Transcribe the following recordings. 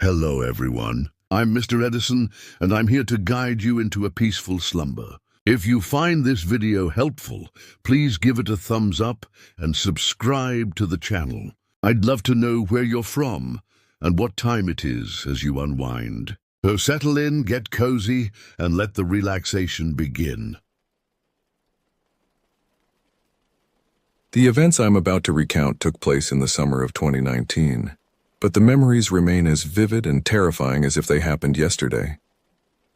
Hello, everyone. I'm Mr. Edison, and I'm here to guide you into a peaceful slumber. If you find this video helpful, please give it a thumbs up and subscribe to the channel. I'd love to know where you're from and what time it is as you unwind. So settle in, get cozy, and let the relaxation begin. The events I'm about to recount took place in the summer of 2019, but the memories remain as vivid and terrifying as if they happened yesterday.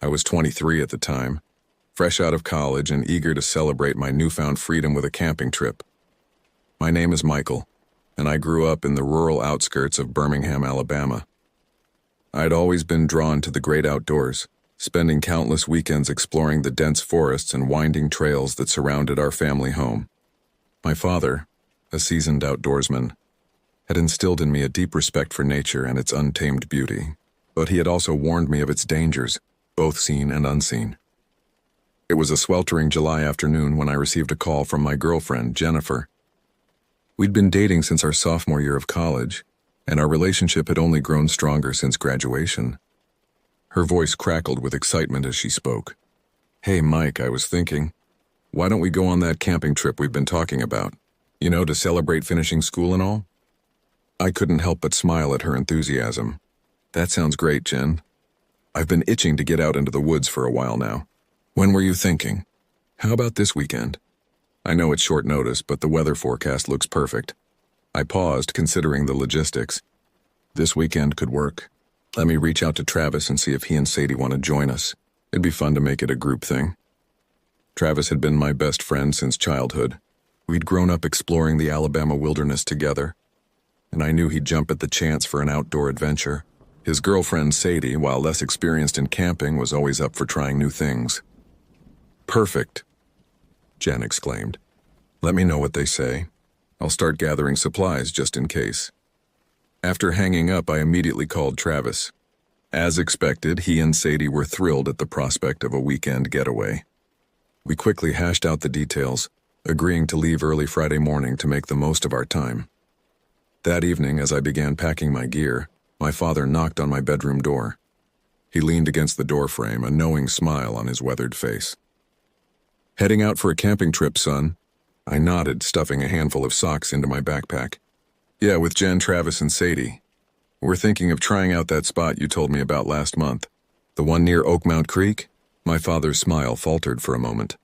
I was 23 at the time, fresh out of college and eager to celebrate my newfound freedom with a camping trip. My name is Michael, and I grew up in the rural outskirts of Birmingham, Alabama. I'd always been drawn to the great outdoors, spending countless weekends exploring the dense forests and winding trails that surrounded our family home. My father, a seasoned outdoorsman, had instilled in me a deep respect for nature and its untamed beauty, but he had also warned me of its dangers, both seen and unseen. It was a sweltering July afternoon when I received a call from my girlfriend, Jennifer. We'd been dating since our sophomore year of college, and our relationship had only grown stronger since graduation. Her voice crackled with excitement as she spoke. "Hey, Mike, I was thinking, why don't we go on that camping trip we've been talking about? You know, to celebrate finishing school and all?" I couldn't help but smile at her enthusiasm. "That sounds great, Jen. I've been itching to get out into the woods for a while now. When were you thinking? How about this weekend? I know it's short notice, but the weather forecast looks perfect." I paused, considering the logistics. This weekend could work. Let me reach out to Travis and see if he and Sadie want to join us. It'd be fun to make it a group thing. Travis had been my best friend since childhood. We'd grown up exploring the Alabama wilderness together, and I knew he'd jump at the chance for an outdoor adventure. His girlfriend, Sadie, while less experienced in camping, was always up for trying new things. "Perfect," Jen exclaimed. "Let me know what they say. I'll start gathering supplies just in case." After hanging up, I immediately called Travis. As expected, he and Sadie were thrilled at the prospect of a weekend getaway. We quickly hashed out the details, agreeing to leave early Friday morning to make the most of our time. That evening, as I began packing my gear, my father knocked on my bedroom door. He leaned against the doorframe, a knowing smile on his weathered face. "Heading out for a camping trip, son?" I nodded, stuffing a handful of socks into my backpack. "Yeah, with Jen, Travis, and Sadie. We're thinking of trying out that spot you told me about last month. The one near Oakmount Creek?" My father's smile faltered for a moment,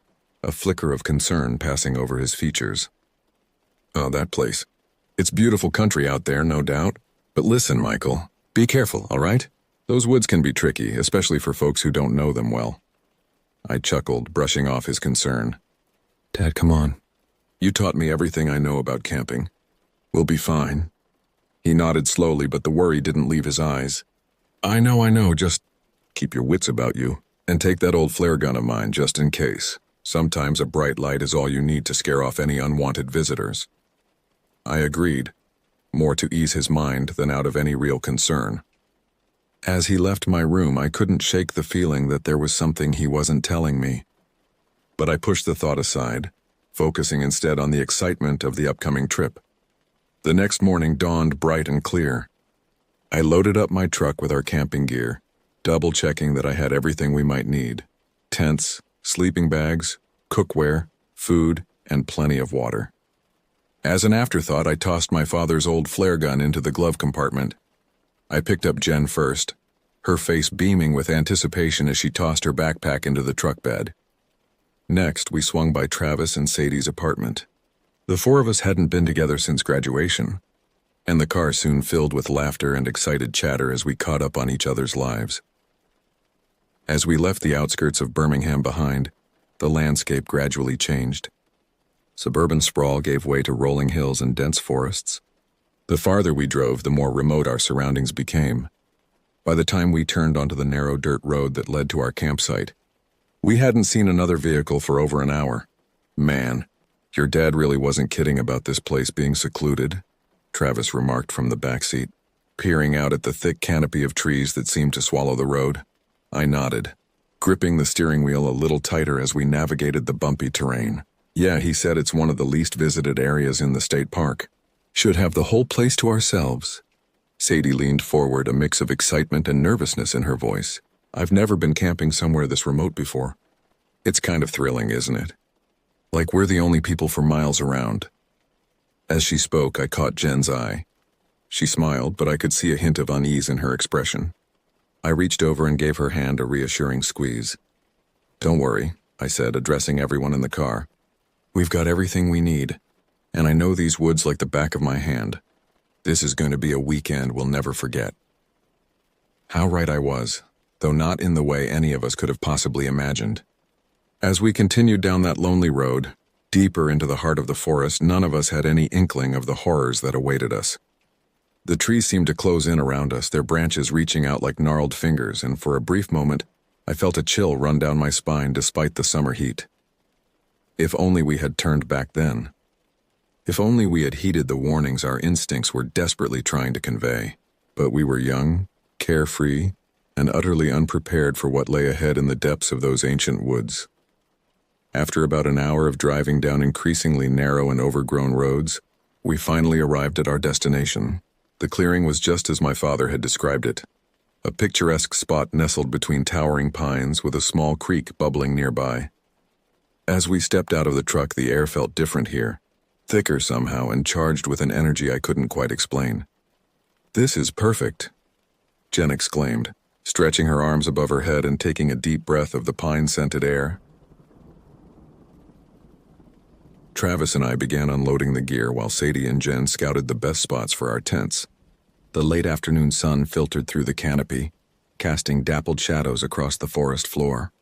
a flicker of concern passing over his features. "Oh, that place. It's beautiful country out there, no doubt. But listen, Michael, be careful, all right? Those woods can be tricky, especially for folks who don't know them well." I chuckled, brushing off his concern. "Dad, come on. You taught me everything I know about camping. We'll be fine." He nodded slowly, but the worry didn't leave his eyes. I know, just keep your wits about you, and take that old flare gun of mine just in case. Sometimes a bright light is all you need to scare off any unwanted visitors." I agreed, more to ease his mind than out of any real concern. As he left my room, I couldn't shake the feeling that there was something he wasn't telling me. But I pushed the thought aside, focusing instead on the excitement of the upcoming trip. The next morning dawned bright and clear. I loaded up my truck with our camping gear, double-checking that I had everything we might need: tents, sleeping bags, cookware, food, and plenty of water. As an afterthought, I tossed my father's old flare gun into the glove compartment. I picked up Jen first, her face beaming with anticipation as she tossed her backpack into the truck bed. Next, we swung by Travis and Sadie's apartment. The four of us hadn't been together since graduation, and the car soon filled with laughter and excited chatter as we caught up on each other's lives. As we left the outskirts of Birmingham behind, the landscape gradually changed. Suburban sprawl gave way to rolling hills and dense forests. The farther we drove, the more remote our surroundings became. By the time we turned onto the narrow dirt road that led to our campsite, we hadn't seen another vehicle for over an hour. "Man, your dad really wasn't kidding about this place being secluded," Travis remarked from the backseat, peering out at the thick canopy of trees that seemed to swallow the road. I nodded, gripping the steering wheel a little tighter as we navigated the bumpy terrain. "Yeah," he said, "it's one of the least visited areas in the state park. Should have the whole place to ourselves." Sadie leaned forward, a mix of excitement and nervousness in her voice. I've never been camping somewhere this remote before. It's kind of thrilling, isn't it? Like we're the only people for miles around. As she spoke, I caught Jen's eye. She smiled, but I could see a hint of unease in her expression. I reached over and gave her hand a reassuring squeeze. Don't worry, I said, addressing everyone in the car. We've got everything we need, and I know these woods like the back of my hand. This is going to be a weekend we'll never forget. How right I was, though not in the way any of us could have possibly imagined. As we continued down that lonely road, deeper into the heart of the forest, none of us had any inkling of the horrors that awaited us. The trees seemed to close in around us, their branches reaching out like gnarled fingers, and for a brief moment, I felt a chill run down my spine despite the summer heat. If only we had turned back then. If only we had heeded the warnings our instincts were desperately trying to convey. But we were young, carefree, and utterly unprepared for what lay ahead in the depths of those ancient woods. After about an hour of driving down increasingly narrow and overgrown roads, we finally arrived at our destination. The clearing was just as my father had described it. A picturesque spot nestled between towering pines with a small creek bubbling nearby. As we stepped out of the truck, the air felt different here. Thicker somehow and charged with an energy I couldn't quite explain. This is perfect, Jen exclaimed, stretching her arms above her head and taking a deep breath of the pine-scented air. Travis and I began unloading the gear while Sadie and Jen scouted the best spots for our tents. The late afternoon sun filtered through the canopy, casting dappled shadows across the forest floor.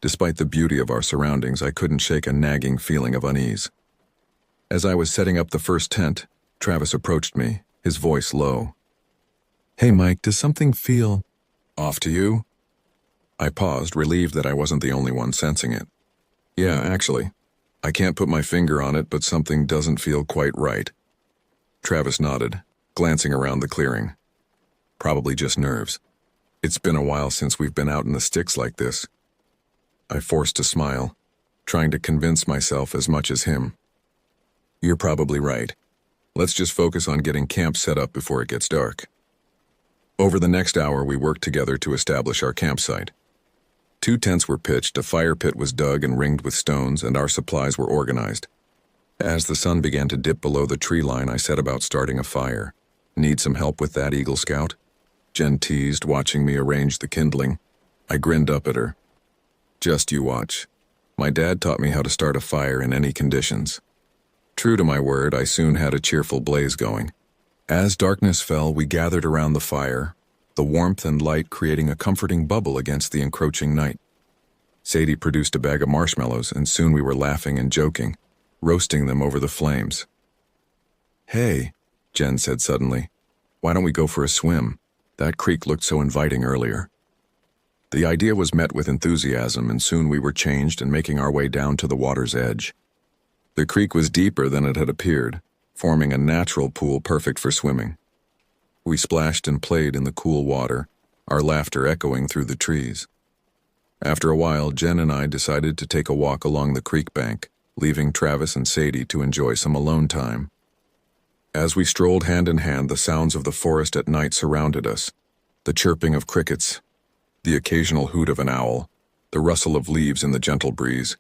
Despite the beauty of our surroundings, I couldn't shake a nagging feeling of unease. As I was setting up the first tent, Travis approached me, his voice low. Hey Mike, does something feel off to you? I paused, relieved that I wasn't the only one sensing it. Yeah, actually. I can't put my finger on it, but something doesn't feel quite right. Travis nodded, glancing around the clearing. Probably just nerves. It's been a while since we've been out in the sticks like this. I forced a smile, trying to convince myself as much as him. You're probably right. Let's just focus on getting camp set up before it gets dark. Over the next hour, we worked together to establish our campsite. 2 tents were pitched, a fire pit was dug and ringed with stones, and our supplies were organized. As the sun began to dip below the tree line, I set about starting a fire. Need some help with that, Eagle Scout? Jen teased, watching me arrange the kindling. I grinned up at her. Just you watch. My dad taught me how to start a fire in any conditions. True to my word, I soon had a cheerful blaze going. As darkness fell, we gathered around the fire, the warmth and light creating a comforting bubble against the encroaching night. Sadie produced a bag of marshmallows, and soon we were laughing and joking, roasting them over the flames. Hey, Jen said suddenly, why don't we go for a swim? That creek looked so inviting earlier. The idea was met with enthusiasm, and soon we were changed and making our way down to the water's edge. The creek was deeper than it had appeared, forming a natural pool perfect for swimming. We splashed and played in the cool water, our laughter echoing through the trees. After a while, Jen and I decided to take a walk along the creek bank, leaving Travis and Sadie to enjoy some alone time. As we strolled hand in hand, the sounds of the forest at night surrounded us, the chirping of crickets, the occasional hoot of an owl, the rustle of leaves in the gentle breeze.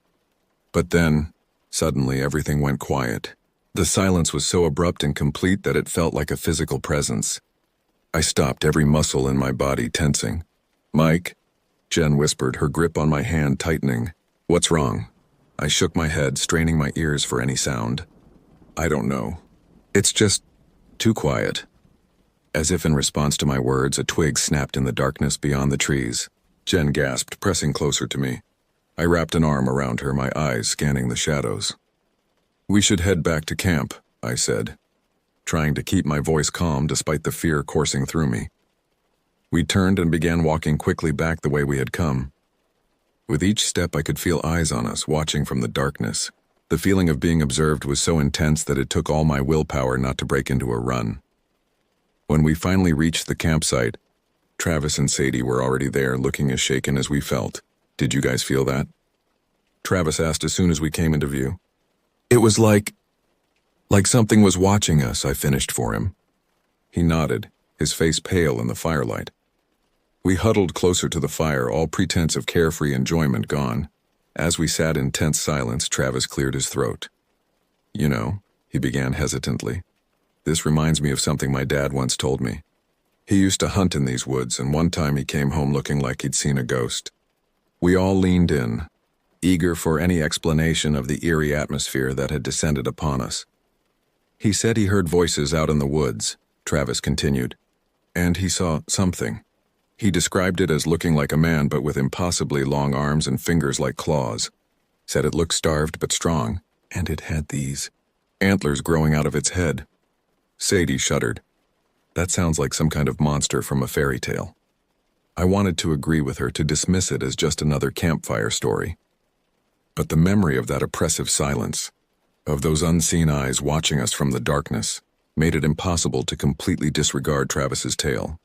But then, suddenly, everything went quiet. The silence was so abrupt and complete that it felt like a physical presence. I stopped, every muscle in my body tensing. Mike, Jen whispered, her grip on my hand tightening. What's wrong? I shook my head, straining my ears for any sound. I don't know. It's just too quiet. As if in response to my words, a twig snapped in the darkness beyond the trees. Jen gasped, pressing closer to me. I wrapped an arm around her, my eyes scanning the shadows. We should head back to camp, I said, trying to keep my voice calm despite the fear coursing through me. We turned and began walking quickly back the way we had come. With each step, I could feel eyes on us, watching from the darkness. The feeling of being observed was so intense that it took all my willpower not to break into a run. When we finally reached the campsite, Travis and Sadie were already there, looking as shaken as we felt. Did you guys feel that? Travis asked as soon as we came into view. It was like something was watching us, I finished for him. He nodded, his face pale in the firelight. We huddled closer to the fire, all pretense of carefree enjoyment gone. As we sat in tense silence, Travis cleared his throat. "You know," he began hesitantly, "this reminds me of something my dad once told me. He used to hunt in these woods, and one time he came home looking like he'd seen a ghost." We all leaned in, eager for any explanation of the eerie atmosphere that had descended upon us. "He said he heard voices out in the woods," Travis continued, "and he saw something. He described it as looking like a man but with impossibly long arms and fingers like claws. Said it looked starved but strong, and it had these antlers growing out of its head." Sadie shuddered. "That sounds like some kind of monster from a fairy tale." I wanted to agree with her, to dismiss it as just another campfire story. But the memory of that oppressive silence, of those unseen eyes watching us from the darkness, made it impossible to completely disregard Travis's tale.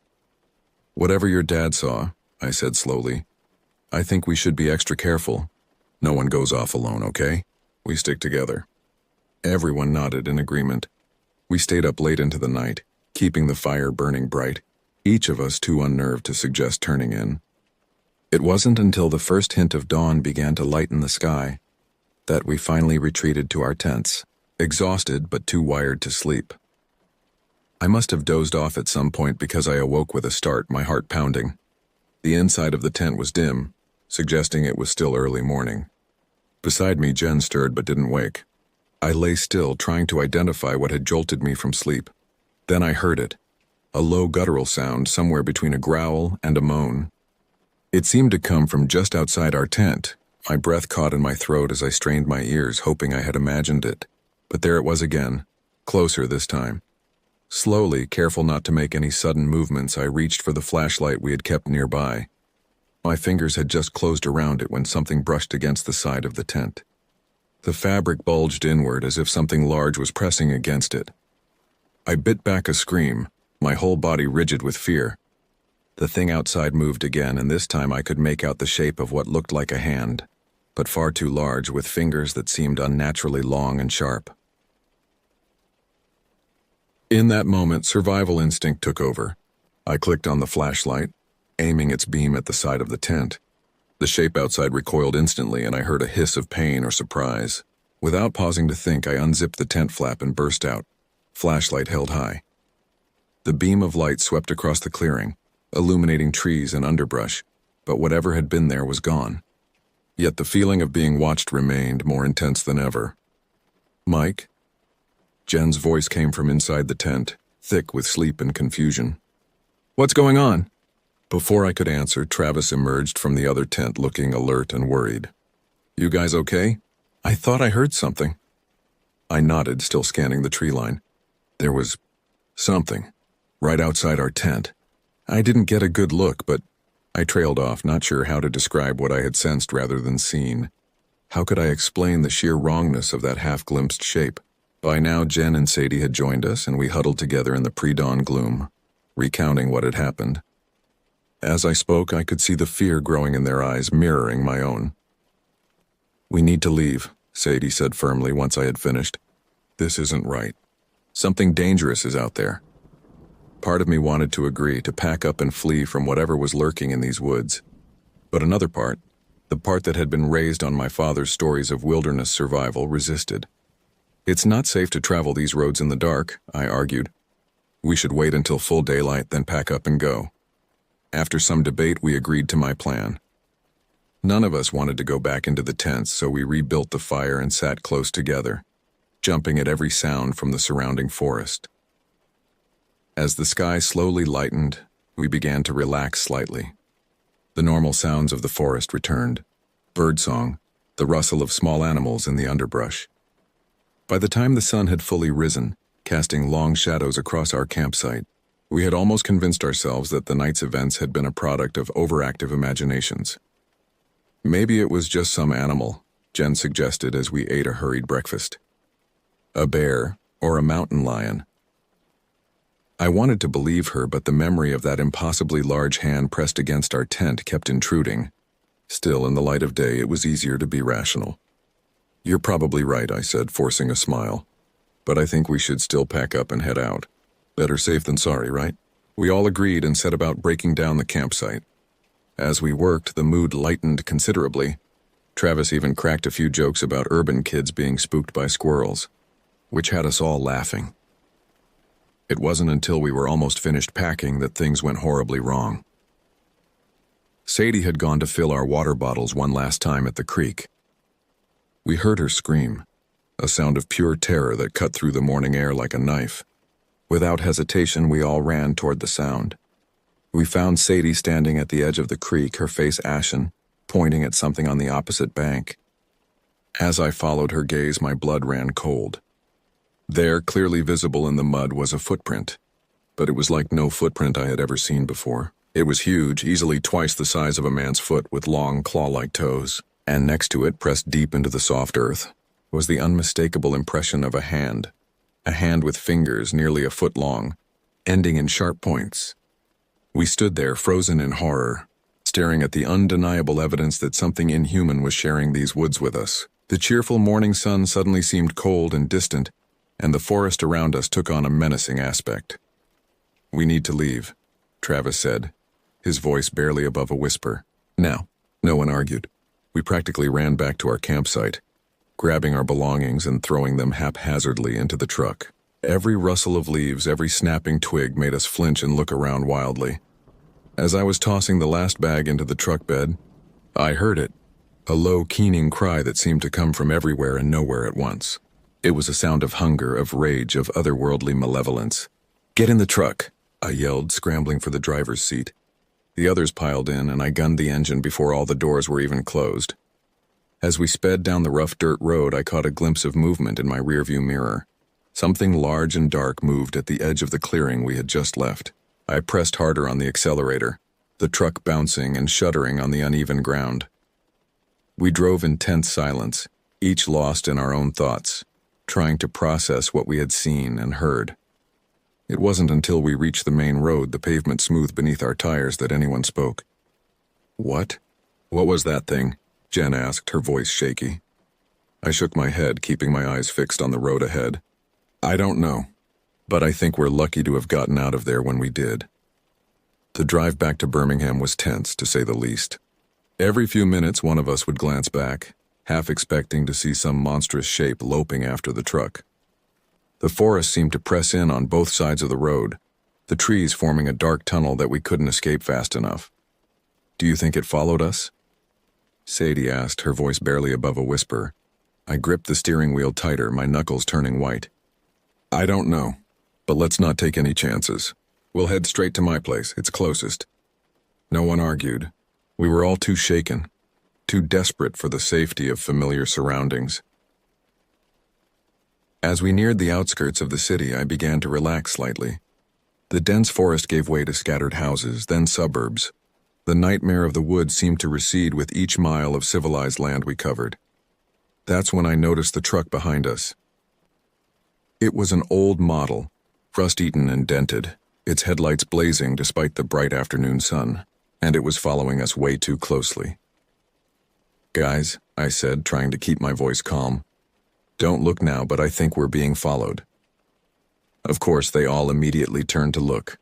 "Whatever your dad saw," I said slowly, "I think we should be extra careful. No one goes off alone, okay? We stick together." Everyone nodded in agreement. We stayed up late into the night, keeping the fire burning bright, each of us too unnerved to suggest turning in. It wasn't until the first hint of dawn began to lighten the sky that we finally retreated to our tents, exhausted but too wired to sleep. I must have dozed off at some point because I awoke with a start, my heart pounding. The inside of the tent was dim, suggesting it was still early morning. Beside me, Jen stirred but didn't wake. I lay still, trying to identify what had jolted me from sleep. Then I heard it, a low guttural sound somewhere between a growl and a moan. It seemed to come from just outside our tent. My breath caught in my throat as I strained my ears, hoping I had imagined it. But there it was again, closer this time. Slowly, careful not to make any sudden movements, I reached for the flashlight we had kept nearby. My fingers had just closed around it when something brushed against the side of the tent. The fabric bulged inward as if something large was pressing against it. I bit back a scream, my whole body rigid with fear. The thing outside moved again, and this time I could make out the shape of what looked like a hand, but far too large, with fingers that seemed unnaturally long and sharp. In that moment, survival instinct took over. I clicked on the flashlight, aiming its beam at the side of the tent. The shape outside recoiled instantly, and I heard a hiss of pain or surprise. Without pausing to think, I unzipped the tent flap and burst out, flashlight held high. The beam of light swept across the clearing, illuminating trees and underbrush, but whatever had been there was gone. Yet the feeling of being watched remained, more intense than ever. "Mike?" Jen's voice came from inside the tent, thick with sleep and confusion. "What's going on?" Before I could answer, Travis emerged from the other tent looking alert and worried. "You guys okay? I thought I heard something." I nodded, still scanning the tree line. There was something right outside our tent. I didn't get a good look, but I trailed off, not sure how to describe what I had sensed rather than seen. How could I explain the sheer wrongness of that half-glimpsed shape? By now, Jen and Sadie had joined us, and we huddled together in the pre-dawn gloom, recounting what had happened. As I spoke, I could see the fear growing in their eyes, mirroring my own. "We need to leave," Sadie said firmly once I had finished. "This isn't right. Something dangerous is out there." Part of me wanted to agree, to pack up and flee from whatever was lurking in these woods. But another part, the part that had been raised on my father's stories of wilderness survival, resisted. "It's not safe to travel these roads in the dark," I argued. "We should wait until full daylight, then pack up and go." After some debate, we agreed to my plan. None of us wanted to go back into the tents, so we rebuilt the fire and sat close together, jumping at every sound from the surrounding forest. As the sky slowly lightened, we began to relax slightly. The normal sounds of the forest returned: birdsong, the rustle of small animals in the underbrush. By the time the sun had fully risen, casting long shadows across our campsite, we had almost convinced ourselves that the night's events had been a product of overactive imaginations. "Maybe it was just some animal," Jen suggested as we ate a hurried breakfast. "A bear or a mountain lion." I wanted to believe her, but the memory of that impossibly large hand pressed against our tent kept intruding. Still, in the light of day, it was easier to be rational. "You're probably right," I said, forcing a smile. "But I think we should still pack up and head out. Better safe than sorry, right? We all agreed and set about breaking down the campsite. As we worked, the mood lightened considerably. Travis even cracked a few jokes about urban kids being spooked by squirrels, which had us all laughing. It wasn't until we were almost finished packing that things went horribly wrong. Sadie had gone to fill our water bottles one last time at the creek. We heard her scream, a sound of pure terror that cut through the morning air like a knife. Without hesitation, we all ran toward the sound. We found Sadie standing at the edge of the creek, her face ashen, pointing at something on the opposite bank. As I followed her gaze, my blood ran cold. There, clearly visible in the mud, was a footprint, but it was like no footprint I had ever seen before. It was huge, easily twice the size of a man's foot, with long, claw-like toes, and next to it, pressed deep into the soft earth, was the unmistakable impression of a hand with fingers nearly a foot long, ending in sharp points. We stood there, frozen in horror, staring at the undeniable evidence that something inhuman was sharing these woods with us. The cheerful morning sun suddenly seemed cold and distant, and the forest around us took on a menacing aspect. "We need to leave," Travis said, his voice barely above a whisper. "Now." No one argued. We practically ran back to our campsite, grabbing our belongings and throwing them haphazardly into the truck. Every rustle of leaves, every snapping twig made us flinch and look around wildly. As I was tossing the last bag into the truck bed, I heard it, a low, keening cry that seemed to come from everywhere and nowhere at once. It was a sound of hunger, of rage, of otherworldly malevolence. "Get in the truck," I yelled, scrambling for the driver's seat. The others piled in, and I gunned the engine before all the doors were even closed. As we sped down the rough dirt road, I caught a glimpse of movement in my rearview mirror. Something large and dark moved at the edge of the clearing we had just left. I pressed harder on the accelerator, the truck bouncing and shuddering on the uneven ground. We drove in tense silence, each lost in our own thoughts, trying to process what we had seen and heard. It wasn't until we reached the main road, the pavement smooth beneath our tires, that anyone spoke. "What? What was that thing?" Jen asked, her voice shaky. I shook my head, keeping my eyes fixed on the road ahead. "I don't know, but I think we're lucky to have gotten out of there when we did." The drive back to Birmingham was tense, to say the least. Every few minutes, one of us would glance back, half expecting to see some monstrous shape loping after the truck. The forest seemed to press in on both sides of the road, the trees forming a dark tunnel that we couldn't escape fast enough. "Do you think it followed us?" Sadie asked, her voice barely above a whisper. I gripped the steering wheel tighter, my knuckles turning white. "I don't know, but let's not take any chances. We'll head straight to my place, it's closest." No one argued. We were all too shaken, too desperate for the safety of familiar surroundings. As we neared the outskirts of the city, I began to relax slightly. The dense forest gave way to scattered houses, then suburbs. The nightmare of the woods seemed to recede with each mile of civilized land we covered. That's when I noticed the truck behind us. It was an old model, rust-eaten and dented, its headlights blazing despite the bright afternoon sun, and it was following us way too closely. "Guys," I said, trying to keep my voice calm. "Don't look now, but I think we're being followed." Of course, they all immediately turned to look.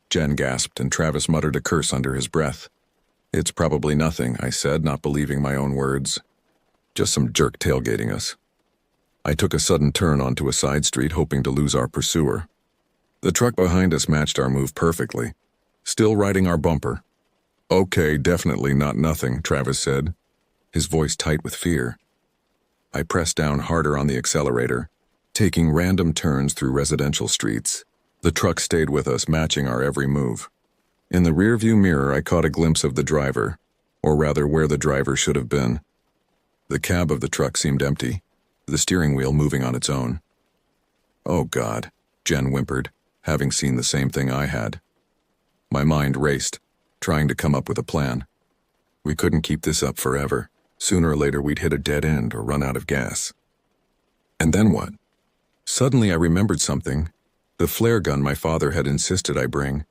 Jen gasped, and Travis muttered a curse under his breath. "It's probably nothing," I said, not believing my own words. "Just some jerk tailgating us." I took a sudden turn onto a side street, hoping to lose our pursuer. The truck behind us matched our move perfectly, still riding our bumper. "Okay, definitely not nothing," Travis said, his voice tight with fear. I pressed down harder on the accelerator, taking random turns through residential streets. The truck stayed with us, matching our every move. In the rearview mirror, I caught a glimpse of the driver, or rather where the driver should have been. The cab of the truck seemed empty, the steering wheel moving on its own. "Oh God," Jen whimpered, having seen the same thing I had. My mind raced, trying to come up with a plan. We couldn't keep this up forever. Sooner or later we'd hit a dead end or run out of gas. And then what? Suddenly I remembered something. The flare gun my father had insisted I bring.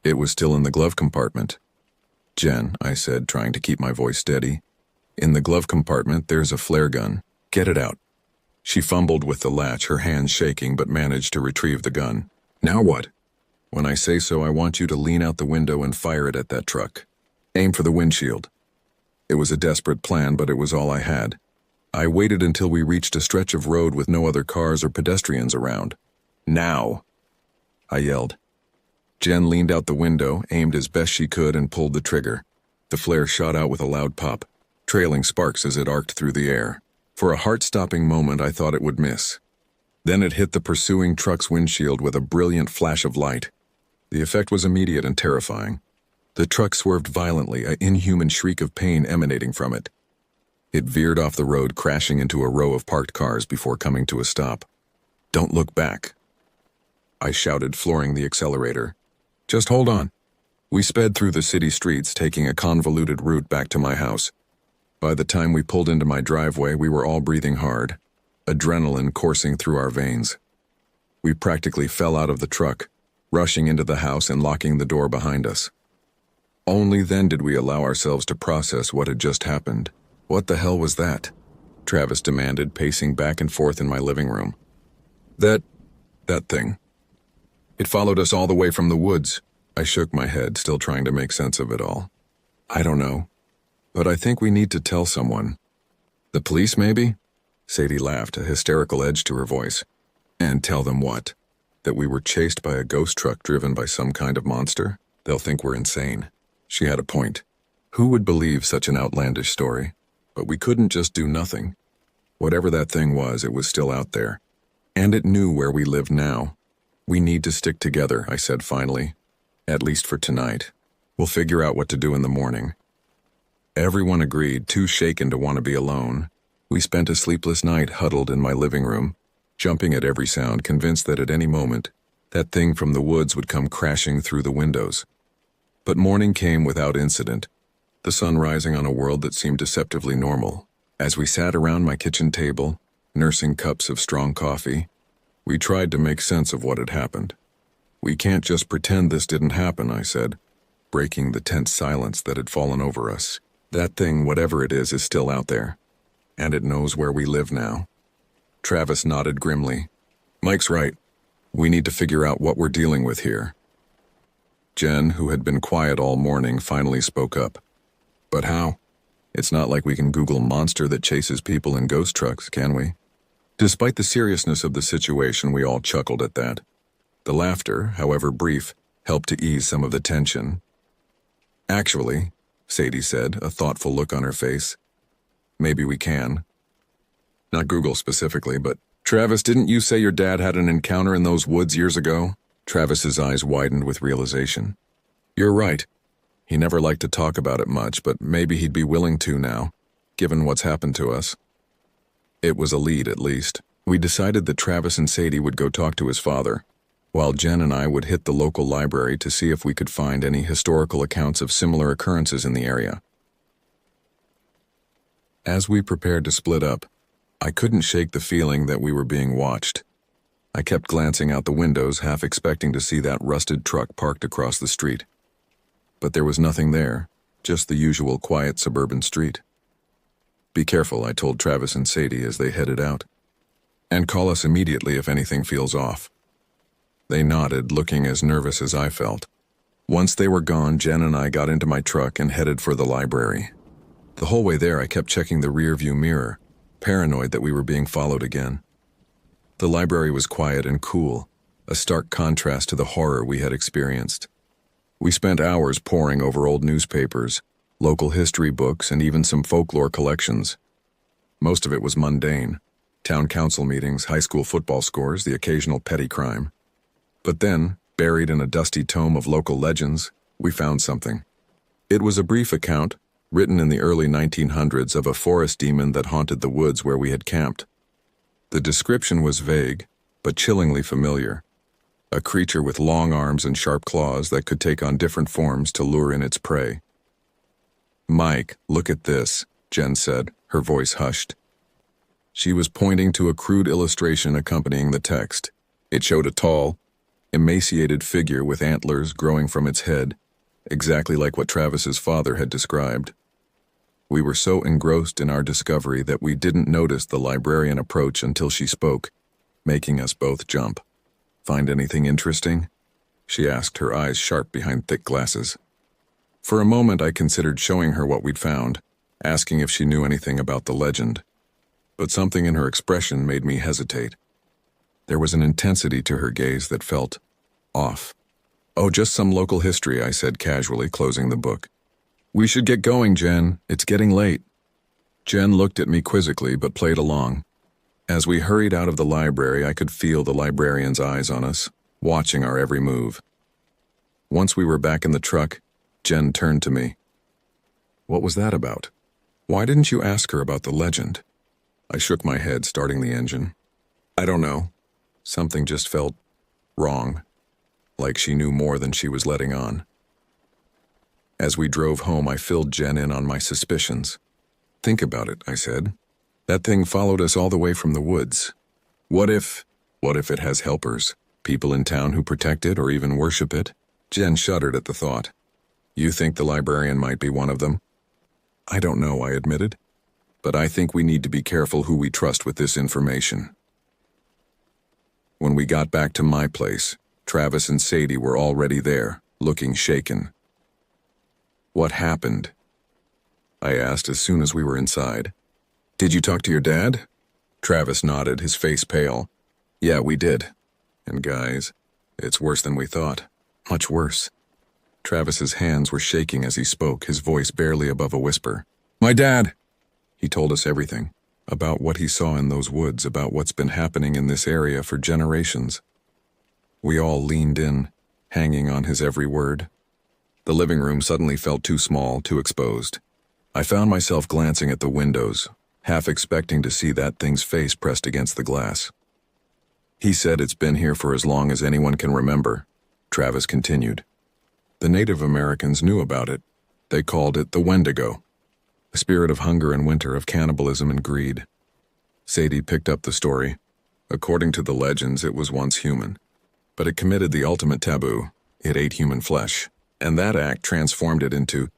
It was still in the glove compartment. "Jen," I said, trying to keep my voice steady, "in the glove compartment there's a flare gun. Get it out." She fumbled with the latch, her hands shaking, but managed to retrieve the gun. Now what? When I say so, I want you to lean out the window and fire it at that truck. Aim for the windshield. It was a desperate plan, but it was all I had. I waited until we reached a stretch of road with no other cars or pedestrians around. Now! I yelled. Jen leaned out the window, aimed as best she could, and pulled the trigger. The flare shot out with a loud pop, trailing sparks as it arced through the air. For a heart-stopping moment, I thought it would miss. Then it hit the pursuing truck's windshield with a brilliant flash of light. The effect was immediate and terrifying. The truck swerved violently, an inhuman shriek of pain emanating from it. It veered off the road, crashing into a row of parked cars before coming to a stop. "Don't look back," I shouted, flooring the accelerator. "Just hold on." We sped through the city streets, taking a convoluted route back to my house. By the time we pulled into my driveway, we were all breathing hard, adrenaline coursing through our veins. We practically fell out of the truck, rushing into the house and locking the door behind us. Only then did we allow ourselves to process what had just happened. "What the hell was that?" Travis demanded, pacing back and forth in my living room. That thing. It followed us all the way from the woods." I shook my head, still trying to make sense of it all. "I don't know, but I think we need to tell someone." "The police, maybe?" Sadie laughed, a hysterical edge to her voice. "And tell them what? That we were chased by a ghost truck driven by some kind of monster? They'll think we're insane." She had a point. Who would believe such an outlandish story? But we couldn't just do nothing. Whatever that thing was, it was still out there. And it knew where we lived now. "We need to stick together," I said finally. "At least for tonight. We'll figure out what to do in the morning." Everyone agreed, too shaken to want to be alone. We spent a sleepless night huddled in my living room, jumping at every sound, convinced that at any moment, that thing from the woods would come crashing through the windows. But morning came without incident, the sun rising on a world that seemed deceptively normal. As we sat around my kitchen table, nursing cups of strong coffee, we tried to make sense of what had happened. "We can't just pretend this didn't happen," I said, breaking the tense silence that had fallen over us. "That thing, whatever it is still out there. And it knows where we live now." Travis nodded grimly. "Mike's right. We need to figure out what we're dealing with here." Jen, who had been quiet all morning, finally spoke up. "But how? It's not like we can Google monster that chases people in ghost trucks, can we?" Despite the seriousness of the situation, we all chuckled at that. The laughter, however brief, helped to ease some of the tension. "Actually," Sadie said, a thoughtful look on her face, "maybe we can. Not Google specifically, but Travis, didn't you say your dad had an encounter in those woods years ago?" Travis's eyes widened with realization. "You're right. He never liked to talk about it much, but maybe he'd be willing to now, given what's happened to us." It was a lead, at least. We decided that Travis and Sadie would go talk to his father, while Jen and I would hit the local library to see if we could find any historical accounts of similar occurrences in the area. As we prepared to split up, I couldn't shake the feeling that we were being watched. I kept glancing out the windows, half expecting to see that rusted truck parked across the street. But there was nothing there, just the usual quiet suburban street. "Be careful," I told Travis and Sadie as they headed out. "And call us immediately if anything feels off." They nodded, looking as nervous as I felt. Once they were gone, Jen and I got into my truck and headed for the library. The whole way there, I kept checking the rearview mirror, paranoid that we were being followed again. The library was quiet and cool, a stark contrast to the horror we had experienced. We spent hours poring over old newspapers, local history books, and even some folklore collections. Most of it was mundane: town council meetings, high school football scores, the occasional petty crime. But then, buried in a dusty tome of local legends, we found something. It was a brief account, written in the early 1900s, of a forest demon that haunted the woods where we had camped. The description was vague, but chillingly familiar. A creature with long arms and sharp claws that could take on different forms to lure in its prey. "Mike, look at this," Jen said, her voice hushed. She was pointing to a crude illustration accompanying the text. It showed a tall, emaciated figure with antlers growing from its head, exactly like what Travis's father had described. We were so engrossed in our discovery that we didn't notice the librarian approach until she spoke, making us both jump. Find anything interesting? She asked, her eyes sharp behind thick glasses. For a moment I considered showing her what we'd found, asking if she knew anything about the legend. But something in her expression made me hesitate. There was an intensity to her gaze that felt off. "Oh, just some local history," I said casually, closing the book. "We should get going, Jen. It's getting late." Jen looked at me quizzically but played along. As we hurried out of the library, I could feel the librarian's eyes on us, watching our every move. Once we were back in the truck, Jen turned to me. "What was that about? Why didn't you ask her about the legend?" I shook my head, starting the engine. "I don't know. Something just felt wrong, like she knew more than she was letting on." As we drove home, I filled Jen in on my suspicions. "Think about it," I said. "That thing followed us all the way from the woods. What if it has helpers, people in town who protect it or even worship it?" Jen shuddered at the thought. "You think the librarian might be one of them?" "I don't know," I admitted. "But I think we need to be careful who we trust with this information." When we got back to my place, Travis and Sadie were already there, looking shaken. "What happened?" I asked as soon as we were inside. "Did you talk to your dad?" Travis nodded, his face pale. "Yeah, we did. And guys, it's worse than we thought. Much worse." Travis's hands were shaking as he spoke, his voice barely above a whisper. "My dad!" He told us everything, about what he saw in those woods, about what's been happening in this area for generations. We all leaned in, hanging on his every word. The living room suddenly felt too small, too exposed. I found myself glancing at the windows, half expecting to see that thing's face pressed against the glass. "He said it's been here for as long as anyone can remember," Travis continued. "The Native Americans knew about it. They called it the Wendigo, a spirit of hunger and winter, of cannibalism and greed." Sadie picked up the story. "According to the legends, it was once human, but it committed the ultimate taboo. It ate human flesh, and that act transformed it into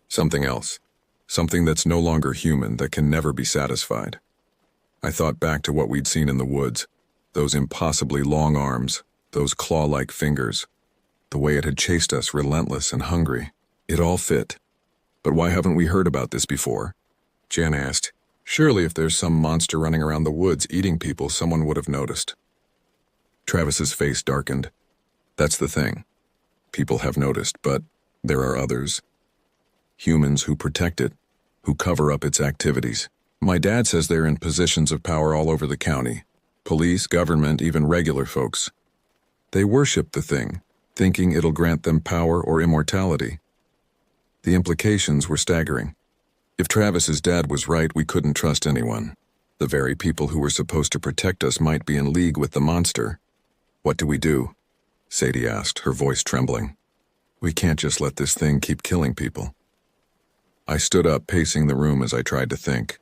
something else. Something that's no longer human, that can never be satisfied." I thought back to what we'd seen in the woods, those impossibly long arms, those claw-like fingers, the way it had chased us, relentless and hungry. It all fit. "But why haven't we heard about this before?" Jan asked. "Surely if there's some monster running around the woods eating people, someone would have noticed." Travis's face darkened. "That's the thing. People have noticed, but there are others. Humans who protect it, who cover up its activities. My dad says they're in positions of power all over the county. Police, government, even regular folks. They worship the thing, thinking it'll grant them power or immortality." The implications were staggering. If Travis's dad was right, we couldn't trust anyone. The very people who were supposed to protect us might be in league with the monster. "What do we do?" Sadie asked, her voice trembling. "We can't just let this thing keep killing people." I stood up, pacing the room as I tried to think.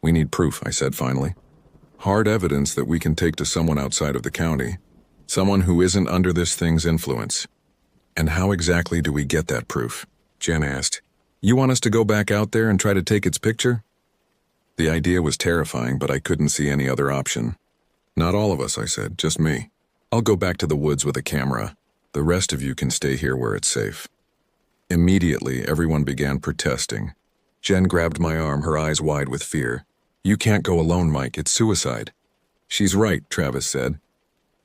"We need proof," I said finally. "Hard evidence that we can take to someone outside of the county. Someone who isn't under this thing's influence." "And how exactly do we get that proof?" Jen asked. "You want us to go back out there and try to take its picture?" The idea was terrifying, but I couldn't see any other option. "Not all of us," I said, "just me. I'll go back to the woods with a camera. The rest of you can stay here where it's safe." Immediately, everyone began protesting. Jen grabbed my arm, her eyes wide with fear. "You can't go alone, Mike. It's suicide." "She's right," Travis said.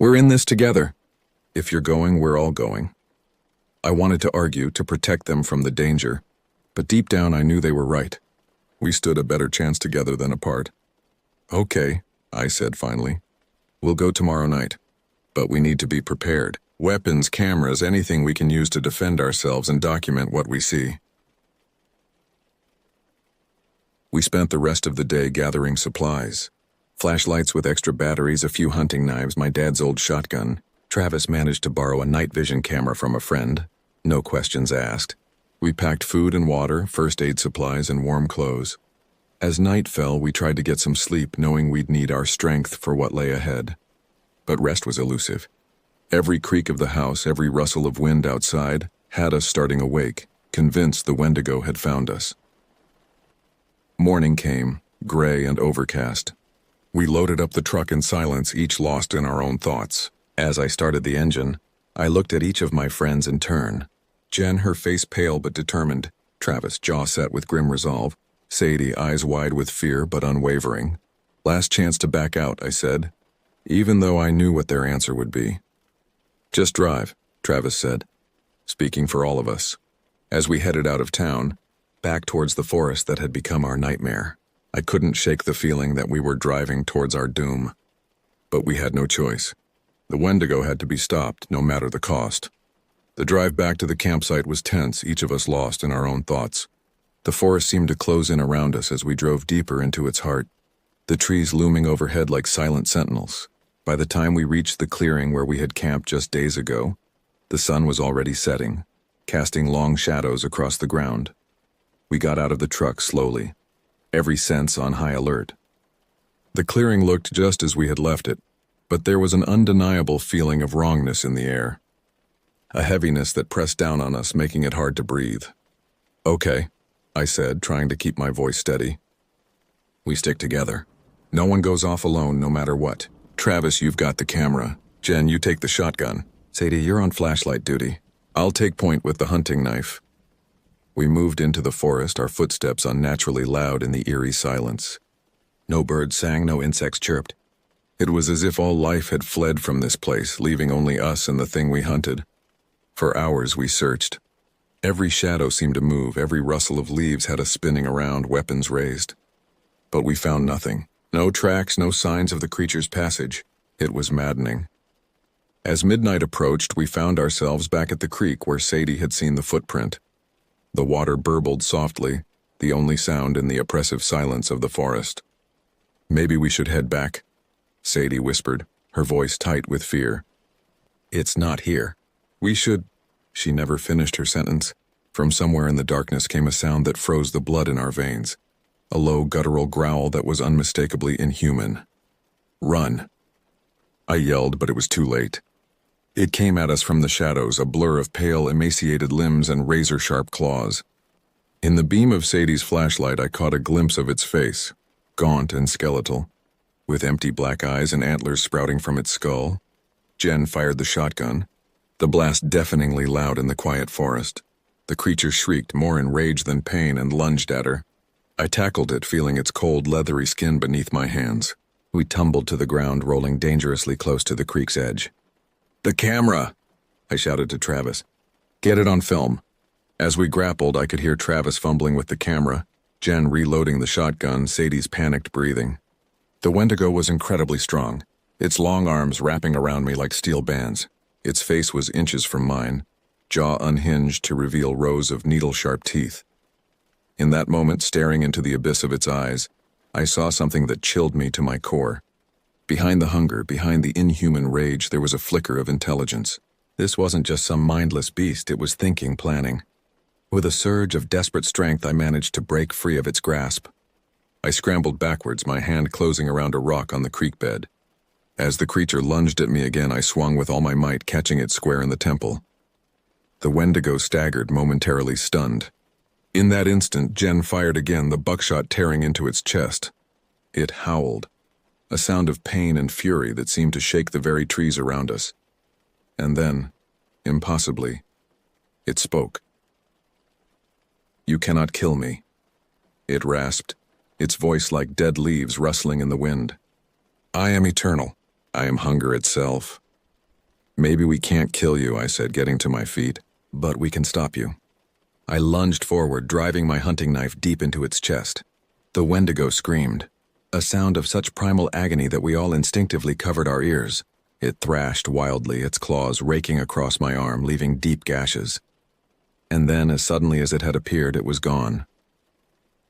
"We're in this together. If you're going, we're all going." I wanted to argue, to protect them from the danger, but deep down I knew they were right. We stood a better chance together than apart. "Okay," I said finally. "We'll go tomorrow night. But we need to be prepared. Weapons, cameras, anything we can use to defend ourselves and document what we see." We spent the rest of the day gathering supplies. Flashlights with extra batteries, a few hunting knives, my dad's old shotgun. Travis managed to borrow a night vision camera from a friend. No questions asked. We packed food and water, first aid supplies, and warm clothes. As night fell, we tried to get some sleep, knowing we'd need our strength for what lay ahead. But rest was elusive. Every creak of the house, every rustle of wind outside, had us starting awake, convinced the Wendigo had found us. Morning came, gray and overcast. We loaded up the truck in silence, each lost in our own thoughts. As I started the engine, I looked at each of my friends in turn. Jen, her face pale but determined. Travis, jaw set with grim resolve. Sadie, eyes wide with fear but unwavering. Last chance to back out, I said, even though I knew what their answer would be. Just drive, Travis said, speaking for all of us. As we headed out of town, back towards the forest that had become our nightmare, I couldn't shake the feeling that we were driving towards our doom. But we had no choice. The Wendigo had to be stopped, no matter the cost. The drive back to the campsite was tense, each of us lost in our own thoughts. The forest seemed to close in around us as we drove deeper into its heart, the trees looming overhead like silent sentinels. By the time we reached the clearing where we had camped just days ago, the sun was already setting, casting long shadows across the ground. We got out of the truck slowly, every sense on high alert. The clearing looked just as we had left it, but there was an undeniable feeling of wrongness in the air. A heaviness that pressed down on us, making it hard to breathe. Okay, I said, trying to keep my voice steady. We stick together. No one goes off alone, no matter what. Travis, you've got the camera. Jen, you take the shotgun. Sadie, you're on flashlight duty. I'll take point with the hunting knife. We moved into the forest, our footsteps unnaturally loud in the eerie silence. No birds sang, no insects chirped. It was as if all life had fled from this place, leaving only us and the thing we hunted. For hours we searched. Every shadow seemed to move, every rustle of leaves had us spinning around, weapons raised. But we found nothing. No tracks, no signs of the creature's passage. It was maddening. As midnight approached, we found ourselves back at the creek where Sadie had seen the footprint. The water burbled softly, the only sound in the oppressive silence of the forest. Maybe we should head back, Sadie whispered, her voice tight with fear. It's not here. We should... She never finished her sentence. From somewhere in the darkness came a sound that froze the blood in our veins. A low, guttural growl that was unmistakably inhuman. Run. I yelled, but it was too late. It came at us from the shadows, a blur of pale, emaciated limbs and razor-sharp claws. In the beam of Sadie's flashlight, I caught a glimpse of its face, gaunt and skeletal, with empty black eyes and antlers sprouting from its skull. Jen fired the shotgun, the blast deafeningly loud in the quiet forest. The creature shrieked, more in rage than pain, and lunged at her. I tackled it, feeling its cold, leathery skin beneath my hands. We tumbled to the ground, rolling dangerously close to the creek's edge. The camera! I shouted to Travis. Get it on film. As we grappled, I could hear Travis fumbling with the camera, Jen reloading the shotgun, Sadie's panicked breathing. The Wendigo was incredibly strong, its long arms wrapping around me like steel bands. Its face was inches from mine, jaw unhinged to reveal rows of needle-sharp teeth. In that moment, staring into the abyss of its eyes, I saw something that chilled me to my core. Behind the hunger, behind the inhuman rage, there was a flicker of intelligence. This wasn't just some mindless beast, it was thinking, planning. With a surge of desperate strength, I managed to break free of its grasp. I scrambled backwards, my hand closing around a rock on the creek bed. As the creature lunged at me again, I swung with all my might, catching it square in the temple. The Wendigo staggered, momentarily stunned. In that instant, Jen fired again, the buckshot tearing into its chest. It howled, a sound of pain and fury that seemed to shake the very trees around us. And then, impossibly, it spoke. You cannot kill me, it rasped, its voice like dead leaves rustling in the wind. I am eternal. I am hunger itself. Maybe we can't kill you, I said, getting to my feet, but we can stop you. I lunged forward, driving my hunting knife deep into its chest. The Wendigo screamed, a sound of such primal agony that we all instinctively covered our ears. It thrashed wildly, its claws raking across my arm, leaving deep gashes. And then, as suddenly as it had appeared, it was gone.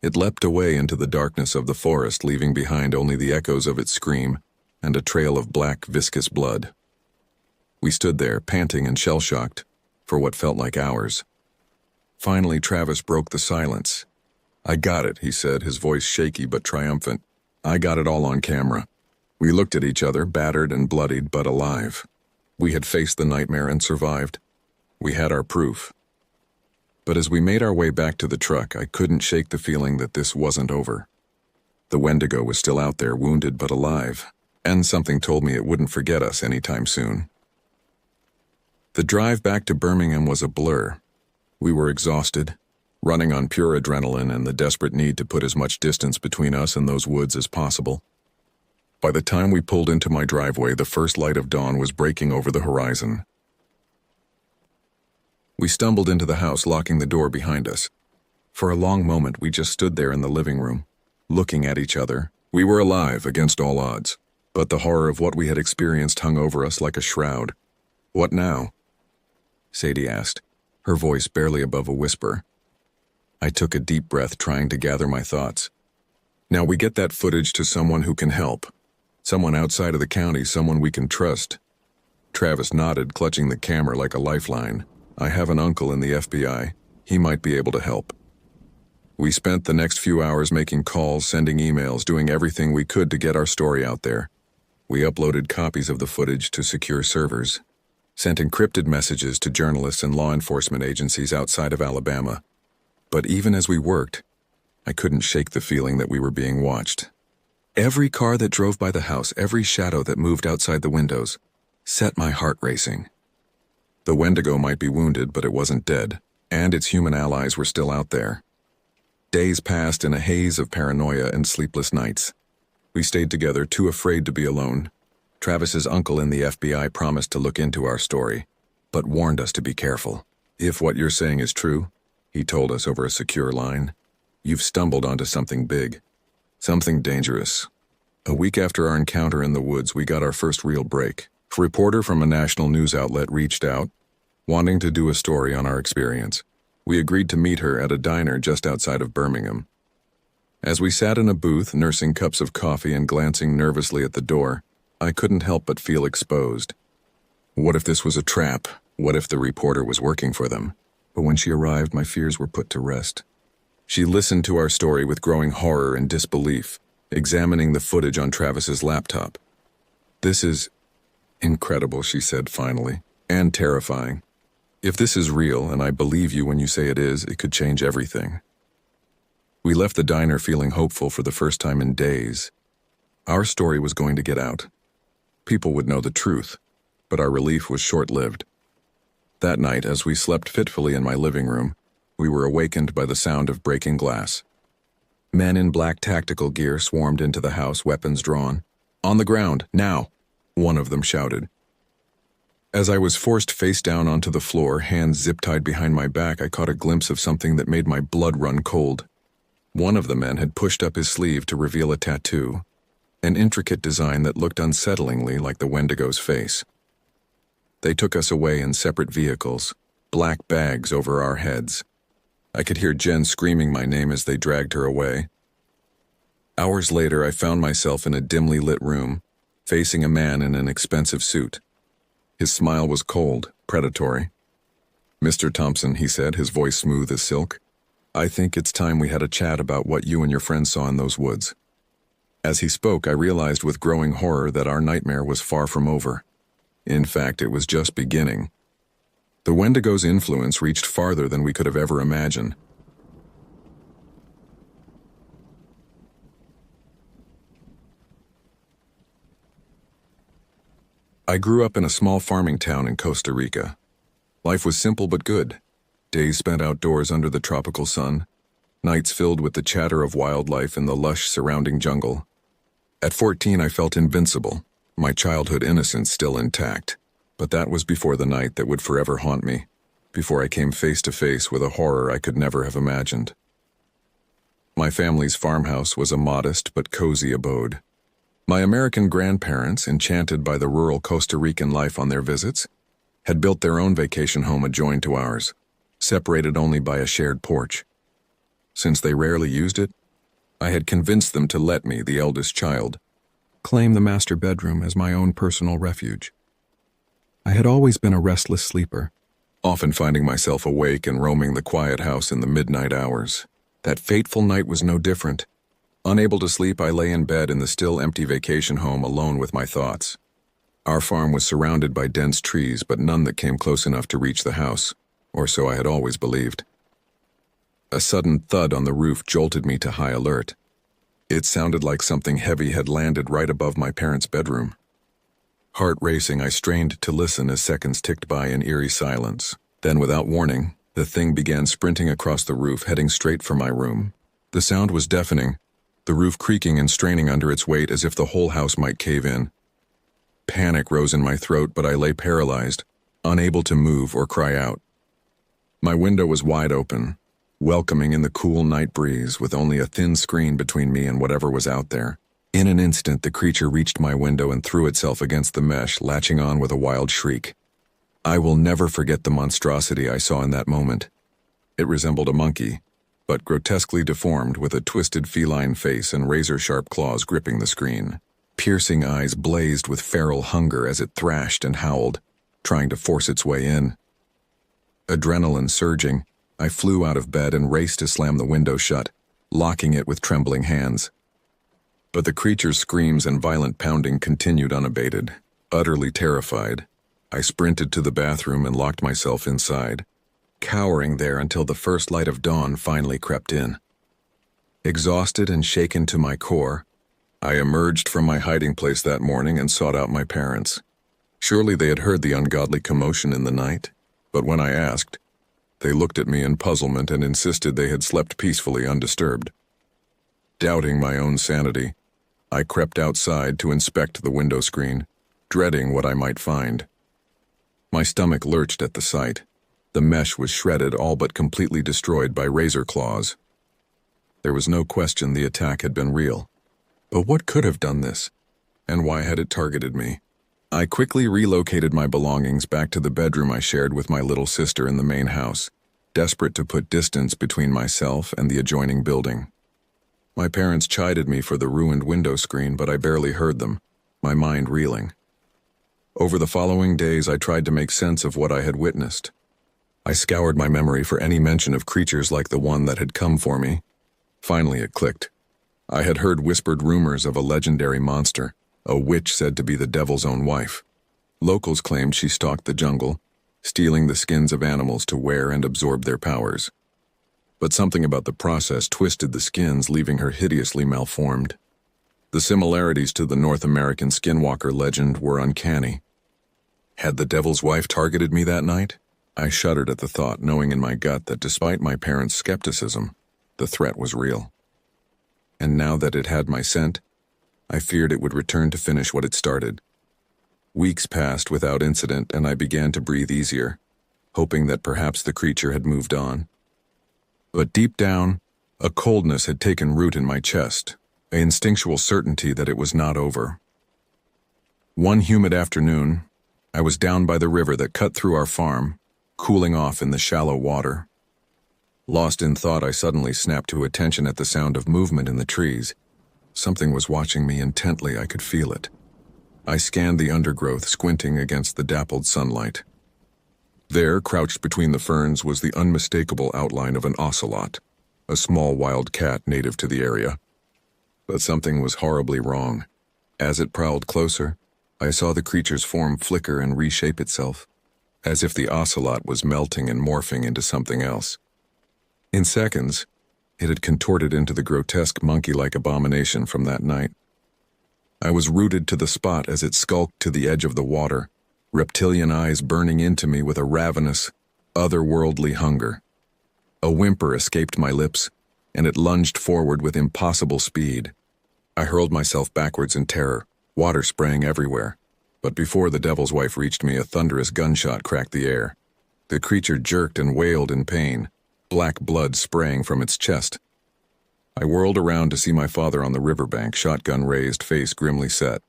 It leapt away into the darkness of the forest, leaving behind only the echoes of its scream and a trail of black, viscous blood. We stood there, panting and shell-shocked, for what felt like hours. Finally, Travis broke the silence. I got it, he said, his voice shaky but triumphant. I got it all on camera. We looked at each other, battered and bloodied, but alive. We had faced the nightmare and survived. We had our proof. But as we made our way back to the truck, I couldn't shake the feeling that this wasn't over. The Wendigo was still out there, wounded but alive, and something told me it wouldn't forget us anytime soon. The drive back to Birmingham was a blur. We were exhausted, running on pure adrenaline and the desperate need to put as much distance between us and those woods as possible. By the time we pulled into my driveway, the first light of dawn was breaking over the horizon. We stumbled into the house, locking the door behind us. For a long moment, we just stood there in the living room, looking at each other. We were alive against all odds, but the horror of what we had experienced hung over us like a shroud. "What now?" Sadie asked, her voice barely above a whisper. I took a deep breath, trying to gather my thoughts. "Now we get that footage to someone who can help. Someone outside of the county, someone we can trust." Travis nodded, clutching the camera like a lifeline. "I have an uncle in the FBI. He might be able to help." We spent the next few hours making calls, sending emails, doing everything we could to get our story out there. We uploaded copies of the footage to secure servers, sent encrypted messages to journalists and law enforcement agencies outside of Alabama. But even as we worked, I couldn't shake the feeling that we were being watched. Every car that drove by the house, every shadow that moved outside the windows, set my heart racing. The Wendigo might be wounded, but it wasn't dead, and its human allies were still out there. Days passed in a haze of paranoia and sleepless nights. We stayed together, too afraid to be alone. Travis's uncle in the FBI promised to look into our story, but warned us to be careful. "If what you're saying is true," he told us over a secure line, "you've stumbled onto something big, something dangerous." A week after our encounter in the woods, we got our first real break. A reporter from a national news outlet reached out, wanting to do a story on our experience. We agreed to meet her at a diner just outside of Birmingham. As we sat in a booth, nursing cups of coffee and glancing nervously at the door, I couldn't help but feel exposed. What if this was a trap? What if the reporter was working for them? But when she arrived, my fears were put to rest. She listened to our story with growing horror and disbelief, examining the footage on Travis's laptop. "This is incredible," she said finally, "and terrifying. If this is real, and I believe you when you say it is, it could change everything." We left the diner feeling hopeful for the first time in days. Our story was going to get out. People would know the truth, but our relief was short-lived. That night, as we slept fitfully in my living room, we were awakened by the sound of breaking glass. Men in black tactical gear swarmed into the house, weapons drawn. "On the ground, now!" one of them shouted. As I was forced face down onto the floor, hands zip-tied behind my back, I caught a glimpse of something that made my blood run cold. One of the men had pushed up his sleeve to reveal a tattoo, an intricate design that looked unsettlingly like the Wendigo's face. They took us away in separate vehicles, black bags over our heads. I could hear Jen screaming my name as they dragged her away. Hours later, I found myself in a dimly lit room, facing a man in an expensive suit. His smile was cold, predatory. "Mr. Thompson," he said, his voice smooth as silk, "I think it's time we had a chat about what you and your friend saw in those woods." As he spoke, I realized with growing horror that our nightmare was far from over. In fact, it was just beginning. The Wendigo's influence reached farther than we could have ever imagined. I grew up in a small farming town in Costa Rica. Life was simple but good. Days spent outdoors under the tropical sun, nights filled with the chatter of wildlife in the lush surrounding jungle. At 14, I felt invincible, my childhood innocence still intact. But that was before the night that would forever haunt me, before I came face to face with a horror I could never have imagined. My family's farmhouse was a modest but cozy abode. My American grandparents, enchanted by the rural Costa Rican life on their visits, had built their own vacation home adjoined to ours, separated only by a shared porch. Since they rarely used it, I had convinced them to let me, the eldest child, claim the master bedroom as my own personal refuge. I had always been a restless sleeper, often finding myself awake and roaming the quiet house in the midnight hours. That fateful night was no different. Unable to sleep, I lay in bed in the still empty vacation home alone with my thoughts. Our farm was surrounded by dense trees, but none that came close enough to reach the house, or so I had always believed. A sudden thud on the roof jolted me to high alert. It sounded like something heavy had landed right above my parents' bedroom. Heart racing, I strained to listen as seconds ticked by in eerie silence. Then, without warning, the thing began sprinting across the roof, heading straight for my room. The sound was deafening, the roof creaking and straining under its weight as if the whole house might cave in. Panic rose in my throat, but I lay paralyzed, unable to move or cry out. My window was wide open, welcoming in the cool night breeze, with only a thin screen between me and whatever was out there. In an instant, the creature reached my window and threw itself against the mesh, latching on with a wild shriek. I will never forget the monstrosity I saw in that moment. It resembled a monkey, but grotesquely deformed, with a twisted feline face and razor-sharp claws gripping the screen. Piercing eyes blazed with feral hunger as it thrashed and howled, trying to force its way in. Adrenaline surging, I flew out of bed and raced to slam the window shut, locking it with trembling hands. But the creature's screams and violent pounding continued unabated. Utterly terrified, I sprinted to the bathroom and locked myself inside, cowering there until the first light of dawn finally crept in. Exhausted and shaken to my core, I emerged from my hiding place that morning and sought out my parents. Surely they had heard the ungodly commotion in the night, but when I asked, they looked at me in puzzlement and insisted they had slept peacefully undisturbed. Doubting my own sanity, I crept outside to inspect the window screen, dreading what I might find. My stomach lurched at the sight. The mesh was shredded, all but completely destroyed by razor claws. There was no question the attack had been real. But what could have done this? And why had it targeted me? I quickly relocated my belongings back to the bedroom I shared with my little sister in the main house, desperate to put distance between myself and the adjoining building. My parents chided me for the ruined window screen, but I barely heard them, my mind reeling. Over the following days, I tried to make sense of what I had witnessed. I scoured my memory for any mention of creatures like the one that had come for me. Finally, it clicked. I had heard whispered rumors of a legendary monster, a witch said to be the devil's own wife. Locals claimed she stalked the jungle, stealing the skins of animals to wear and absorb their powers. But something about the process twisted the skins, leaving her hideously malformed. The similarities to the North American Skinwalker legend were uncanny. Had the devil's wife targeted me that night? I shuddered at the thought, knowing in my gut that despite my parents' skepticism, the threat was real. And now that it had my scent, I feared it would return to finish what it started. Weeks passed without incident, and I began to breathe easier, hoping that perhaps the creature had moved on. But deep down, a coldness had taken root in my chest, an instinctual certainty that it was not over. One humid afternoon, I was down by the river that cut through our farm, cooling off in the shallow water. Lost in thought, I suddenly snapped to attention at the sound of movement in the trees. Something was watching me intently, I could feel it. I scanned the undergrowth, squinting against the dappled sunlight. There, crouched between the ferns, was the unmistakable outline of an ocelot, a small wild cat native to the area. But something was horribly wrong. As it prowled closer, I saw the creature's form flicker and reshape itself, as if the ocelot was melting and morphing into something else. In seconds, it had contorted into the grotesque monkey-like abomination from that night. I was rooted to the spot as it skulked to the edge of the water, reptilian eyes burning into me with a ravenous, otherworldly hunger. A whimper escaped my lips, and it lunged forward with impossible speed. I hurled myself backwards in terror, water spraying everywhere. But before the devil's wife reached me, a thunderous gunshot cracked the air. The creature jerked and wailed in pain, black blood spraying from its chest. I whirled around to see my father on the riverbank, shotgun raised, face grimly set.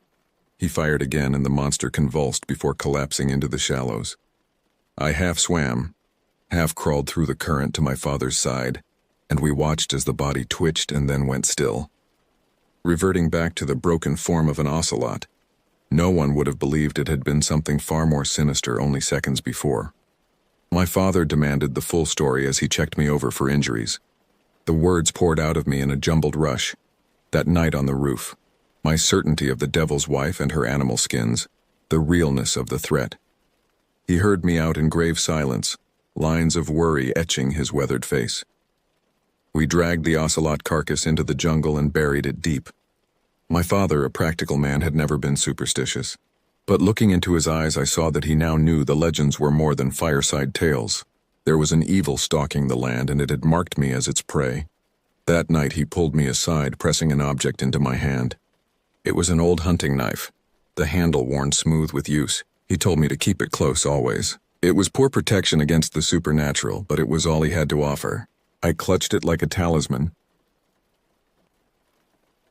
He fired again, and the monster convulsed before collapsing into the shallows. I half swam, half crawled through the current to my father's side, and we watched as the body twitched and then went still. Reverting back to the broken form of an ocelot, no one would have believed it had been something far more sinister only seconds before. My father demanded the full story as he checked me over for injuries. The words poured out of me in a jumbled rush. That night on the roof, my certainty of the devil's wife and her animal skins, the realness of the threat. He heard me out in grave silence, lines of worry etching his weathered face. We dragged the ocelot carcass into the jungle and buried it deep. My father, a practical man, had never been superstitious. But looking into his eyes, I saw that he now knew the legends were more than fireside tales. There was an evil stalking the land, and it had marked me as its prey. That night he pulled me aside, pressing an object into my hand. It was an old hunting knife, the handle worn smooth with use. He told me to keep it close always. It was poor protection against the supernatural, but it was all he had to offer. I clutched it like a talisman.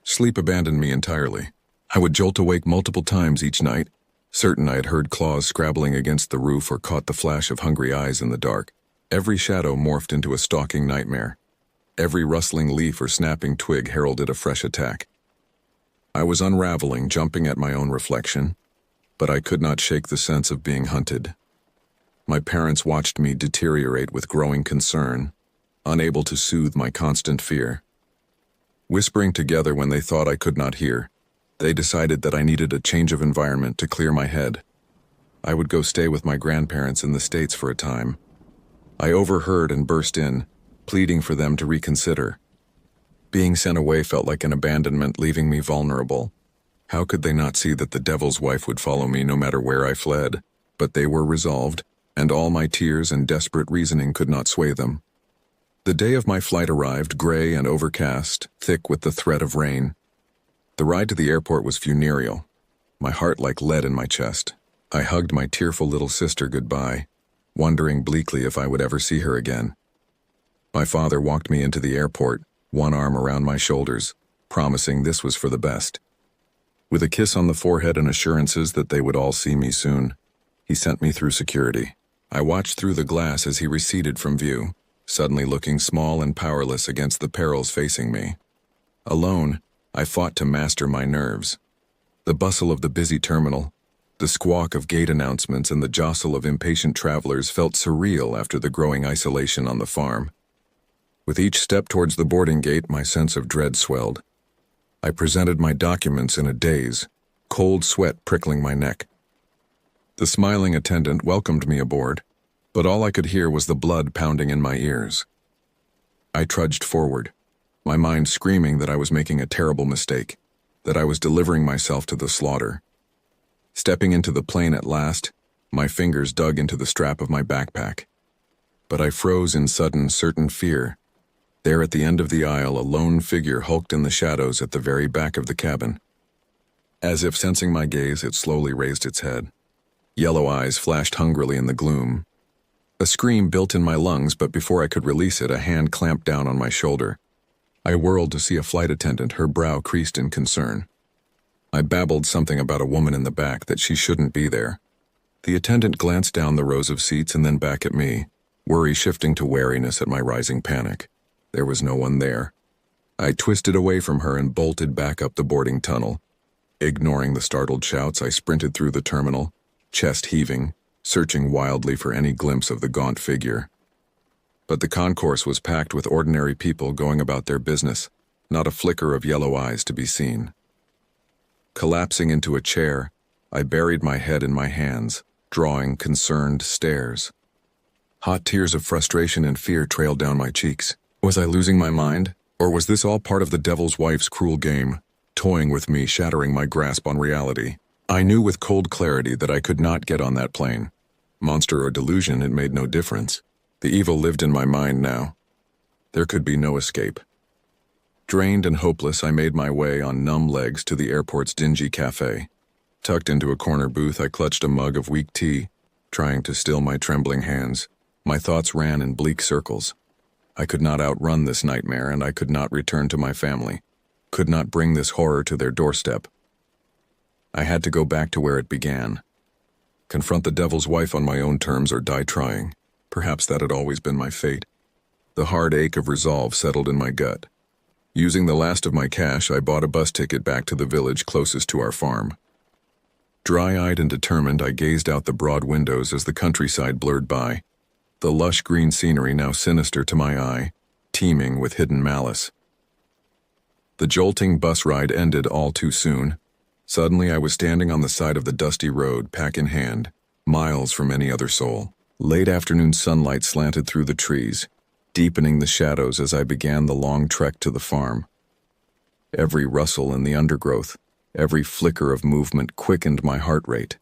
Sleep abandoned me entirely. I would jolt awake multiple times each night, certain I had heard claws scrabbling against the roof or caught the flash of hungry eyes in the dark. Every shadow morphed into a stalking nightmare. Every rustling leaf or snapping twig heralded a fresh attack. I was unraveling, jumping at my own reflection, but I could not shake the sense of being hunted. My parents watched me deteriorate with growing concern, unable to soothe my constant fear. Whispering together when they thought I could not hear, they decided that I needed a change of environment to clear my head. I would go stay with my grandparents in the States for a time. I overheard and burst in, pleading for them to reconsider. Being sent away felt like an abandonment, leaving me vulnerable. How could they not see that the devil's wife would follow me no matter where I fled? But they were resolved, and all my tears and desperate reasoning could not sway them. The day of my flight arrived, gray and overcast, thick with the threat of rain. The ride to the airport was funereal, my heart like lead in my chest. I hugged my tearful little sister goodbye, wondering bleakly if I would ever see her again. My father walked me into the airport, one arm around my shoulders, promising this was for the best. With a kiss on the forehead and assurances that they would all see me soon, he sent me through security. I watched through the glass as he receded from view, suddenly looking small and powerless against the perils facing me. Alone, I fought to master my nerves. The bustle of the busy terminal, the squawk of gate announcements, and the jostle of impatient travelers felt surreal after the growing isolation on the farm. With each step towards the boarding gate, my sense of dread swelled. I presented my documents in a daze, cold sweat prickling my neck. The smiling attendant welcomed me aboard, but all I could hear was the blood pounding in my ears. I trudged forward, my mind screaming that I was making a terrible mistake, that I was delivering myself to the slaughter. Stepping into the plane at last, my fingers dug into the strap of my backpack. But I froze in sudden, certain fear. There at the end of the aisle, a lone figure hulked in the shadows at the very back of the cabin. As if sensing my gaze, it slowly raised its head. Yellow eyes flashed hungrily in the gloom. A scream built in my lungs, but before I could release it, a hand clamped down on my shoulder. I whirled to see a flight attendant, her brow creased in concern. I babbled something about a woman in the back, that she shouldn't be there. The attendant glanced down the rows of seats and then back at me, worry shifting to wariness at my rising panic. There was no one there. I twisted away from her and bolted back up the boarding tunnel. Ignoring the startled shouts, I sprinted through the terminal, chest heaving, searching wildly for any glimpse of the gaunt figure. But the concourse was packed with ordinary people going about their business, not a flicker of yellow eyes to be seen. Collapsing into a chair, I buried my head in my hands, drawing concerned stares. Hot tears of frustration and fear trailed down my cheeks. Was I losing my mind? Or was this all part of the devil's wife's cruel game, toying with me, shattering my grasp on reality? I knew with cold clarity that I could not get on that plane. Monster or delusion, it made no difference. The evil lived in my mind now. There could be no escape. Drained and hopeless, I made my way on numb legs to the airport's dingy cafe. Tucked into a corner booth, I clutched a mug of weak tea, trying to still my trembling hands. My thoughts ran in bleak circles. I could not outrun this nightmare, and I could not return to my family. Could not bring this horror to their doorstep. I had to go back to where it began. Confront the devil's wife on my own terms or die trying. Perhaps that had always been my fate. The hard ache of resolve settled in my gut. Using the last of my cash, I bought a bus ticket back to the village closest to our farm. Dry-eyed and determined, I gazed out the broad windows as the countryside blurred by, the lush green scenery now sinister to my eye, teeming with hidden malice. The jolting bus ride ended all too soon. Suddenly I was standing on the side of the dusty road, pack in hand, miles from any other soul. Late afternoon sunlight slanted through the trees, deepening the shadows as I began the long trek to the farm. Every rustle in the undergrowth, every flicker of movement quickened my heart rate.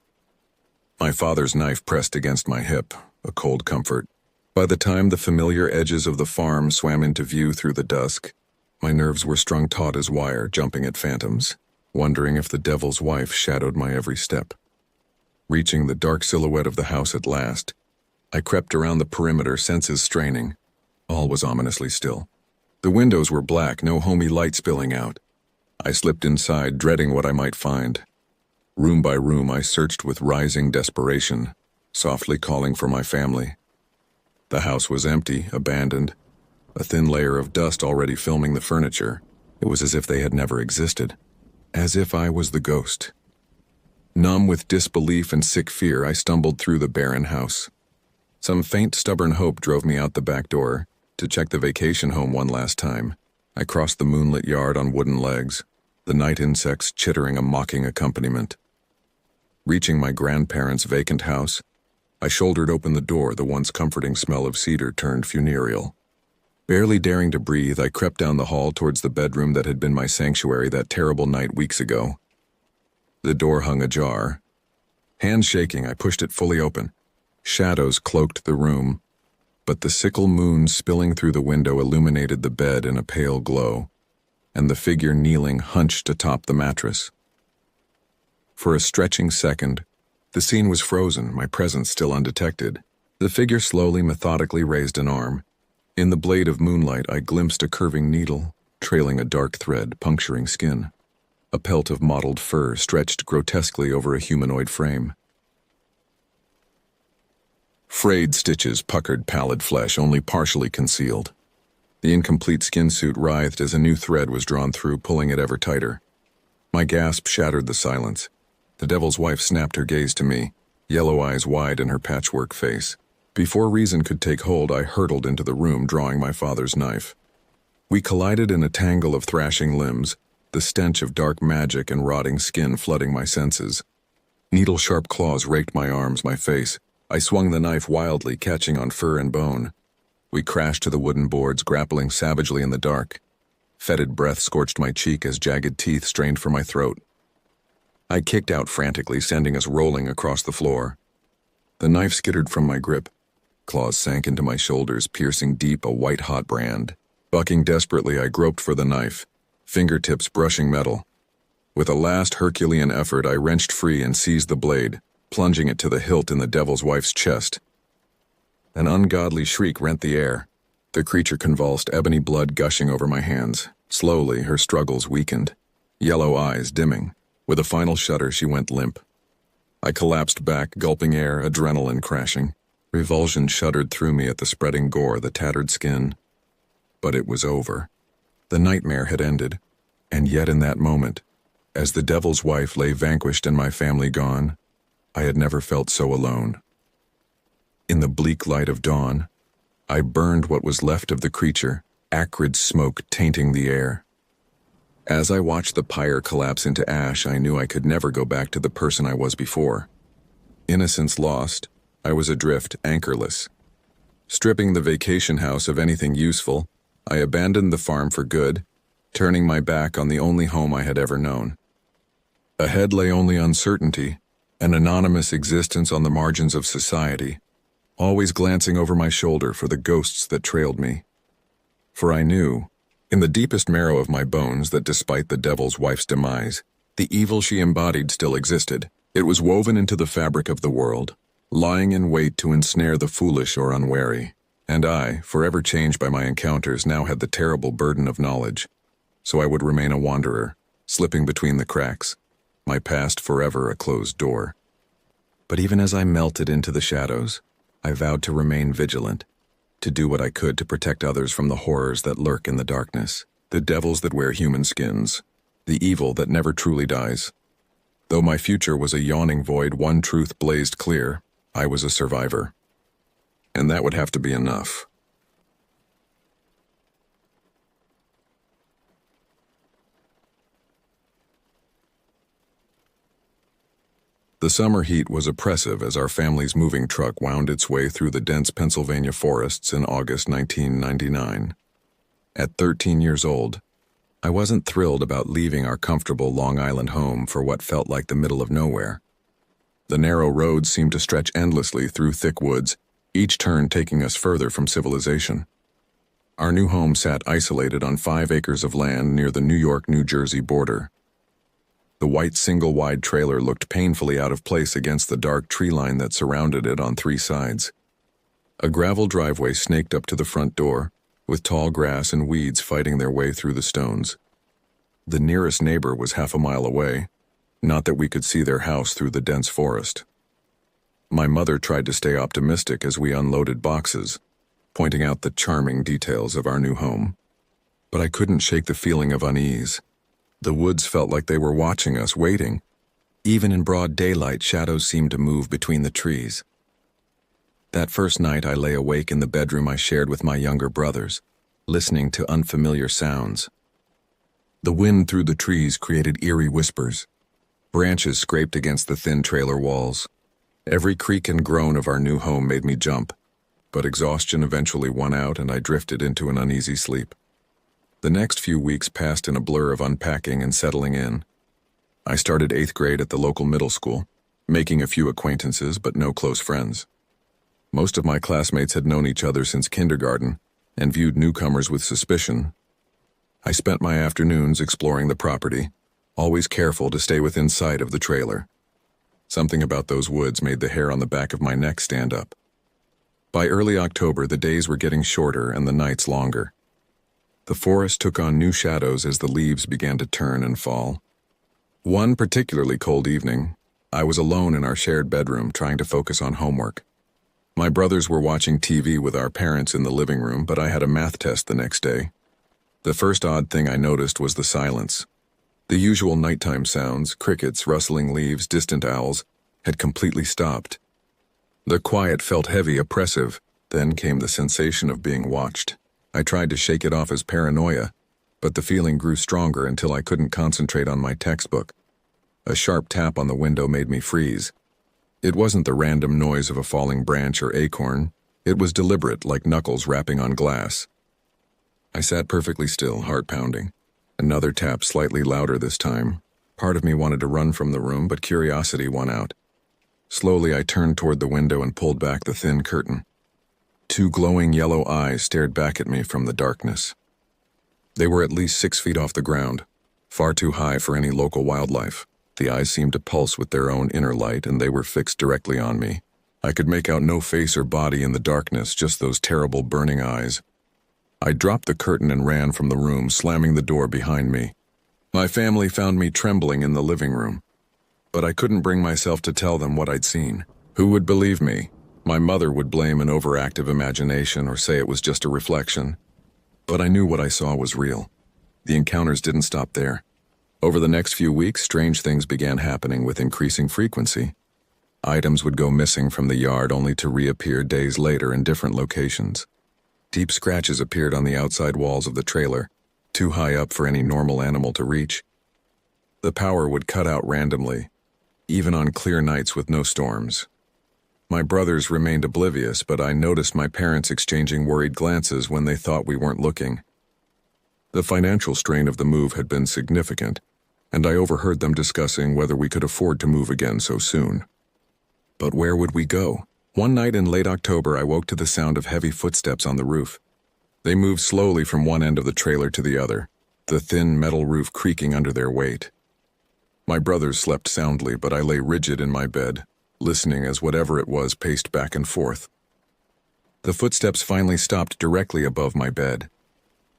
My father's knife pressed against my hip, a cold comfort. By the time the familiar edges of the farm swam into view through the dusk, my nerves were strung taut as wire, jumping at phantoms, wondering if the devil's wife shadowed my every step. Reaching the dark silhouette of the house at last, I crept around the perimeter, senses straining. All was ominously still. The windows were black, no homey light spilling out. I slipped inside, dreading what I might find. Room by room, I searched with rising desperation, softly calling for my family. The house was empty, abandoned, a thin layer of dust already filming the furniture. It was as if they had never existed, as if I was the ghost. Numb with disbelief and sick fear, I stumbled through the barren house. Some faint, stubborn hope drove me out the back door to check the vacation home one last time. I crossed the moonlit yard on wooden legs, the night insects chittering a mocking accompaniment. Reaching my grandparents' vacant house, I shouldered open the door, the once comforting smell of cedar turned funereal. Barely daring to breathe, I crept down the hall towards the bedroom that had been my sanctuary that terrible night weeks ago. The door hung ajar. Hands shaking, I pushed it fully open. Shadows cloaked the room, but the sickle moon spilling through the window illuminated the bed in a pale glow, and the figure kneeling hunched atop the mattress. For a stretching second, the scene was frozen, my presence still undetected. The figure slowly, methodically raised an arm. In the blade of moonlight, I glimpsed a curving needle, trailing a dark thread, puncturing skin. A pelt of mottled fur stretched grotesquely over a humanoid frame. Frayed stitches puckered pallid flesh, only partially concealed. The incomplete skin suit writhed as a new thread was drawn through, pulling it ever tighter. My gasp shattered the silence. The devil's wife snapped her gaze to me, yellow eyes wide in her patchwork face. Before reason could take hold, I hurtled into the room, drawing my father's knife. We collided in a tangle of thrashing limbs, the stench of dark magic and rotting skin flooding my senses. Needle-sharp claws raked my arms, my face. I swung the knife wildly, catching on fur and bone. We crashed to the wooden boards, grappling savagely in the dark. Fetid breath scorched my cheek as jagged teeth strained for my throat. I kicked out frantically, sending us rolling across the floor. The knife skittered from my grip. Claws sank into my shoulders, piercing deep, a white-hot brand. Bucking desperately, I groped for the knife, fingertips brushing metal. With a last Herculean effort, I wrenched free and seized the blade, plunging it to the hilt in the devil's wife's chest. An ungodly shriek rent the air. The creature convulsed, ebony blood gushing over my hands. Slowly, her struggles weakened, yellow eyes dimming. With a final shudder, she went limp. I collapsed back, gulping air, adrenaline crashing. Revulsion shuddered through me at the spreading gore, the tattered skin. But it was over. The nightmare had ended, and yet in that moment, as the devil's wife lay vanquished and my family gone, I had never felt so alone. In the bleak light of dawn, I burned what was left of the creature, acrid smoke tainting the air. As I watched the pyre collapse into ash, I knew I could never go back to the person I was before. Innocence lost, I was adrift, anchorless. Stripping the vacation house of anything useful, I abandoned the farm for good, turning my back on the only home I had ever known. Ahead lay only uncertainty, an anonymous existence on the margins of society, always glancing over my shoulder for the ghosts that trailed me. For I knew, in the deepest marrow of my bones, that despite the devil's wife's demise, the evil she embodied still existed. It was woven into the fabric of the world, lying in wait to ensnare the foolish or unwary. And I, forever changed by my encounters, now had the terrible burden of knowledge. So I would remain a wanderer, slipping between the cracks, my past forever a closed door. But even as I melted into the shadows, I vowed to remain vigilant, to do what I could to protect others from the horrors that lurk in the darkness, the devils that wear human skins, the evil that never truly dies. Though my future was a yawning void, one truth blazed clear: I was a survivor. And that would have to be enough. The summer heat was oppressive as our family's moving truck wound its way through the dense Pennsylvania forests in August 1999. At 13 years old, I wasn't thrilled about leaving our comfortable Long Island home for what felt like the middle of nowhere. The narrow roads seemed to stretch endlessly through thick woods, each turn taking us further from civilization. Our new home sat isolated on 5 acres of land near the New York-New Jersey border. The white single-wide trailer looked painfully out of place against the dark tree line that surrounded it on 3 sides. A gravel driveway snaked up to the front door, with tall grass and weeds fighting their way through the stones. The nearest neighbor was half a mile away, not that we could see their house through the dense forest. My mother tried to stay optimistic as we unloaded boxes, pointing out the charming details of our new home. But I couldn't shake the feeling of unease. The woods felt like they were watching us, waiting. Even in broad daylight, shadows seemed to move between the trees. That first night, I lay awake in the bedroom I shared with my younger brothers, listening to unfamiliar sounds. The wind through the trees created eerie whispers. Branches scraped against the thin trailer walls. Every creak and groan of our new home made me jump, but exhaustion eventually won out and I drifted into an uneasy sleep. The next few weeks passed in a blur of unpacking and settling in. I started 8th grade at the local middle school, making a few acquaintances but no close friends. Most of my classmates had known each other since kindergarten and viewed newcomers with suspicion. I spent my afternoons exploring the property, always careful to stay within sight of the trailer. Something about those woods made the hair on the back of my neck stand up. By early October, the days were getting shorter and the nights longer. The forest took on new shadows as the leaves began to turn and fall. One particularly cold evening, I was alone in our shared bedroom trying to focus on homework. My brothers were watching TV with our parents in the living room, but I had a math test the next day. The first odd thing I noticed was the silence. The usual nighttime sounds, crickets, rustling leaves, distant owls, had completely stopped. The quiet felt heavy, oppressive. Then came the sensation of being watched. I tried to shake it off as paranoia, but the feeling grew stronger until I couldn't concentrate on my textbook. A sharp tap on the window made me freeze. It wasn't the random noise of a falling branch or acorn. It was deliberate, like knuckles rapping on glass. I sat perfectly still, heart pounding. Another tap, slightly louder this time. Part of me wanted to run from the room, but curiosity won out. Slowly, I turned toward the window and pulled back the thin curtain. 2 glowing yellow eyes stared back at me from the darkness. They were at least 6 feet off the ground, far too high for any local wildlife. The eyes seemed to pulse with their own inner light, and they were fixed directly on me. I could make out no face or body in the darkness, just those terrible burning eyes. I dropped the curtain and ran from the room, slamming the door behind me. My family found me trembling in the living room, but I couldn't bring myself to tell them what I'd seen. Who would believe me? My mother would blame an overactive imagination or say it was just a reflection. But I knew what I saw was real. The encounters didn't stop there. Over the next few weeks, strange things began happening with increasing frequency. Items would go missing from the yard only to reappear days later in different locations. Deep scratches appeared on the outside walls of the trailer, too high up for any normal animal to reach. The power would cut out randomly, even on clear nights with no storms. My brothers remained oblivious, but I noticed my parents exchanging worried glances when they thought we weren't looking. The financial strain of the move had been significant, and I overheard them discussing whether we could afford to move again so soon. But where would we go? One night in late October, I woke to the sound of heavy footsteps on the roof. They moved slowly from one end of the trailer to the other, the thin metal roof creaking under their weight. My brothers slept soundly, but I lay rigid in my bed, listening as whatever it was paced back and forth. The footsteps finally stopped directly above my bed.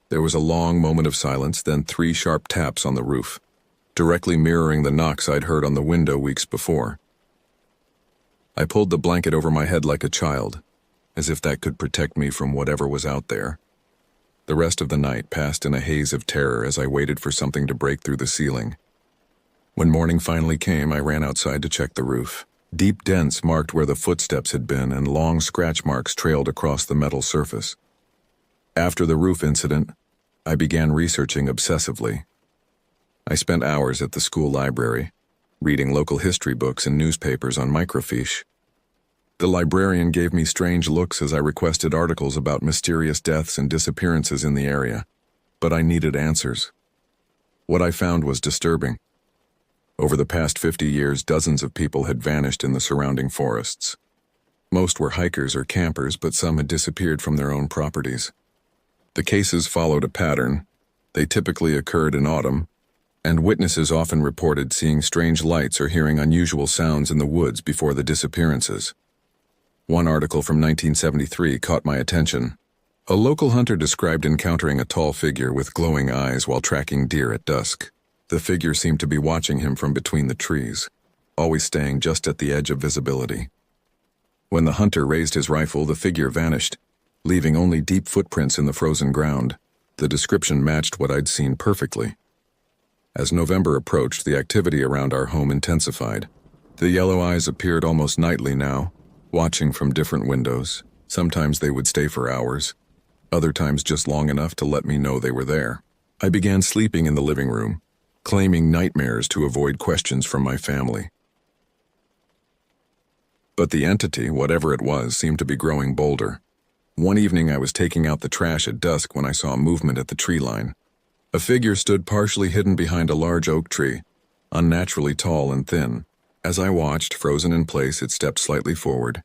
There was a long moment of silence, then 3 sharp taps on the roof, directly mirroring the knocks I'd heard on the window weeks before. I pulled the blanket over my head like a child, as if that could protect me from whatever was out there. The rest of the night passed in a haze of terror as I waited for something to break through the ceiling. When morning finally came, I ran outside to check the roof. Deep dents marked where the footsteps had been, and long scratch marks trailed across the metal surface. After the roof incident, I began researching obsessively. I spent hours at the school library, reading local history books and newspapers on microfiche. The librarian gave me strange looks as I requested articles about mysterious deaths and disappearances in the area, but I needed answers. What I found was disturbing. Over the past 50 years, dozens of people had vanished in the surrounding forests. Most were hikers or campers, but some had disappeared from their own properties. The cases followed a pattern. They typically occurred in autumn, and witnesses often reported seeing strange lights or hearing unusual sounds in the woods before the disappearances. One article from 1973 caught my attention. A local hunter described encountering a tall figure with glowing eyes while tracking deer at dusk. The figure seemed to be watching him from between the trees, always staying just at the edge of visibility. When the hunter raised his rifle, the figure vanished, leaving only deep footprints in the frozen ground. The description matched what I'd seen perfectly. As November approached, the activity around our home intensified. The yellow eyes appeared almost nightly now, watching from different windows. Sometimes they would stay for hours, other times just long enough to let me know they were there. I began sleeping in the living room, claiming nightmares to avoid questions from my family. But the entity, whatever it was, seemed to be growing bolder. One evening I was taking out the trash at dusk when I saw movement at the tree line. A figure stood partially hidden behind a large oak tree, unnaturally tall and thin. As I watched, frozen in place, it stepped slightly forward.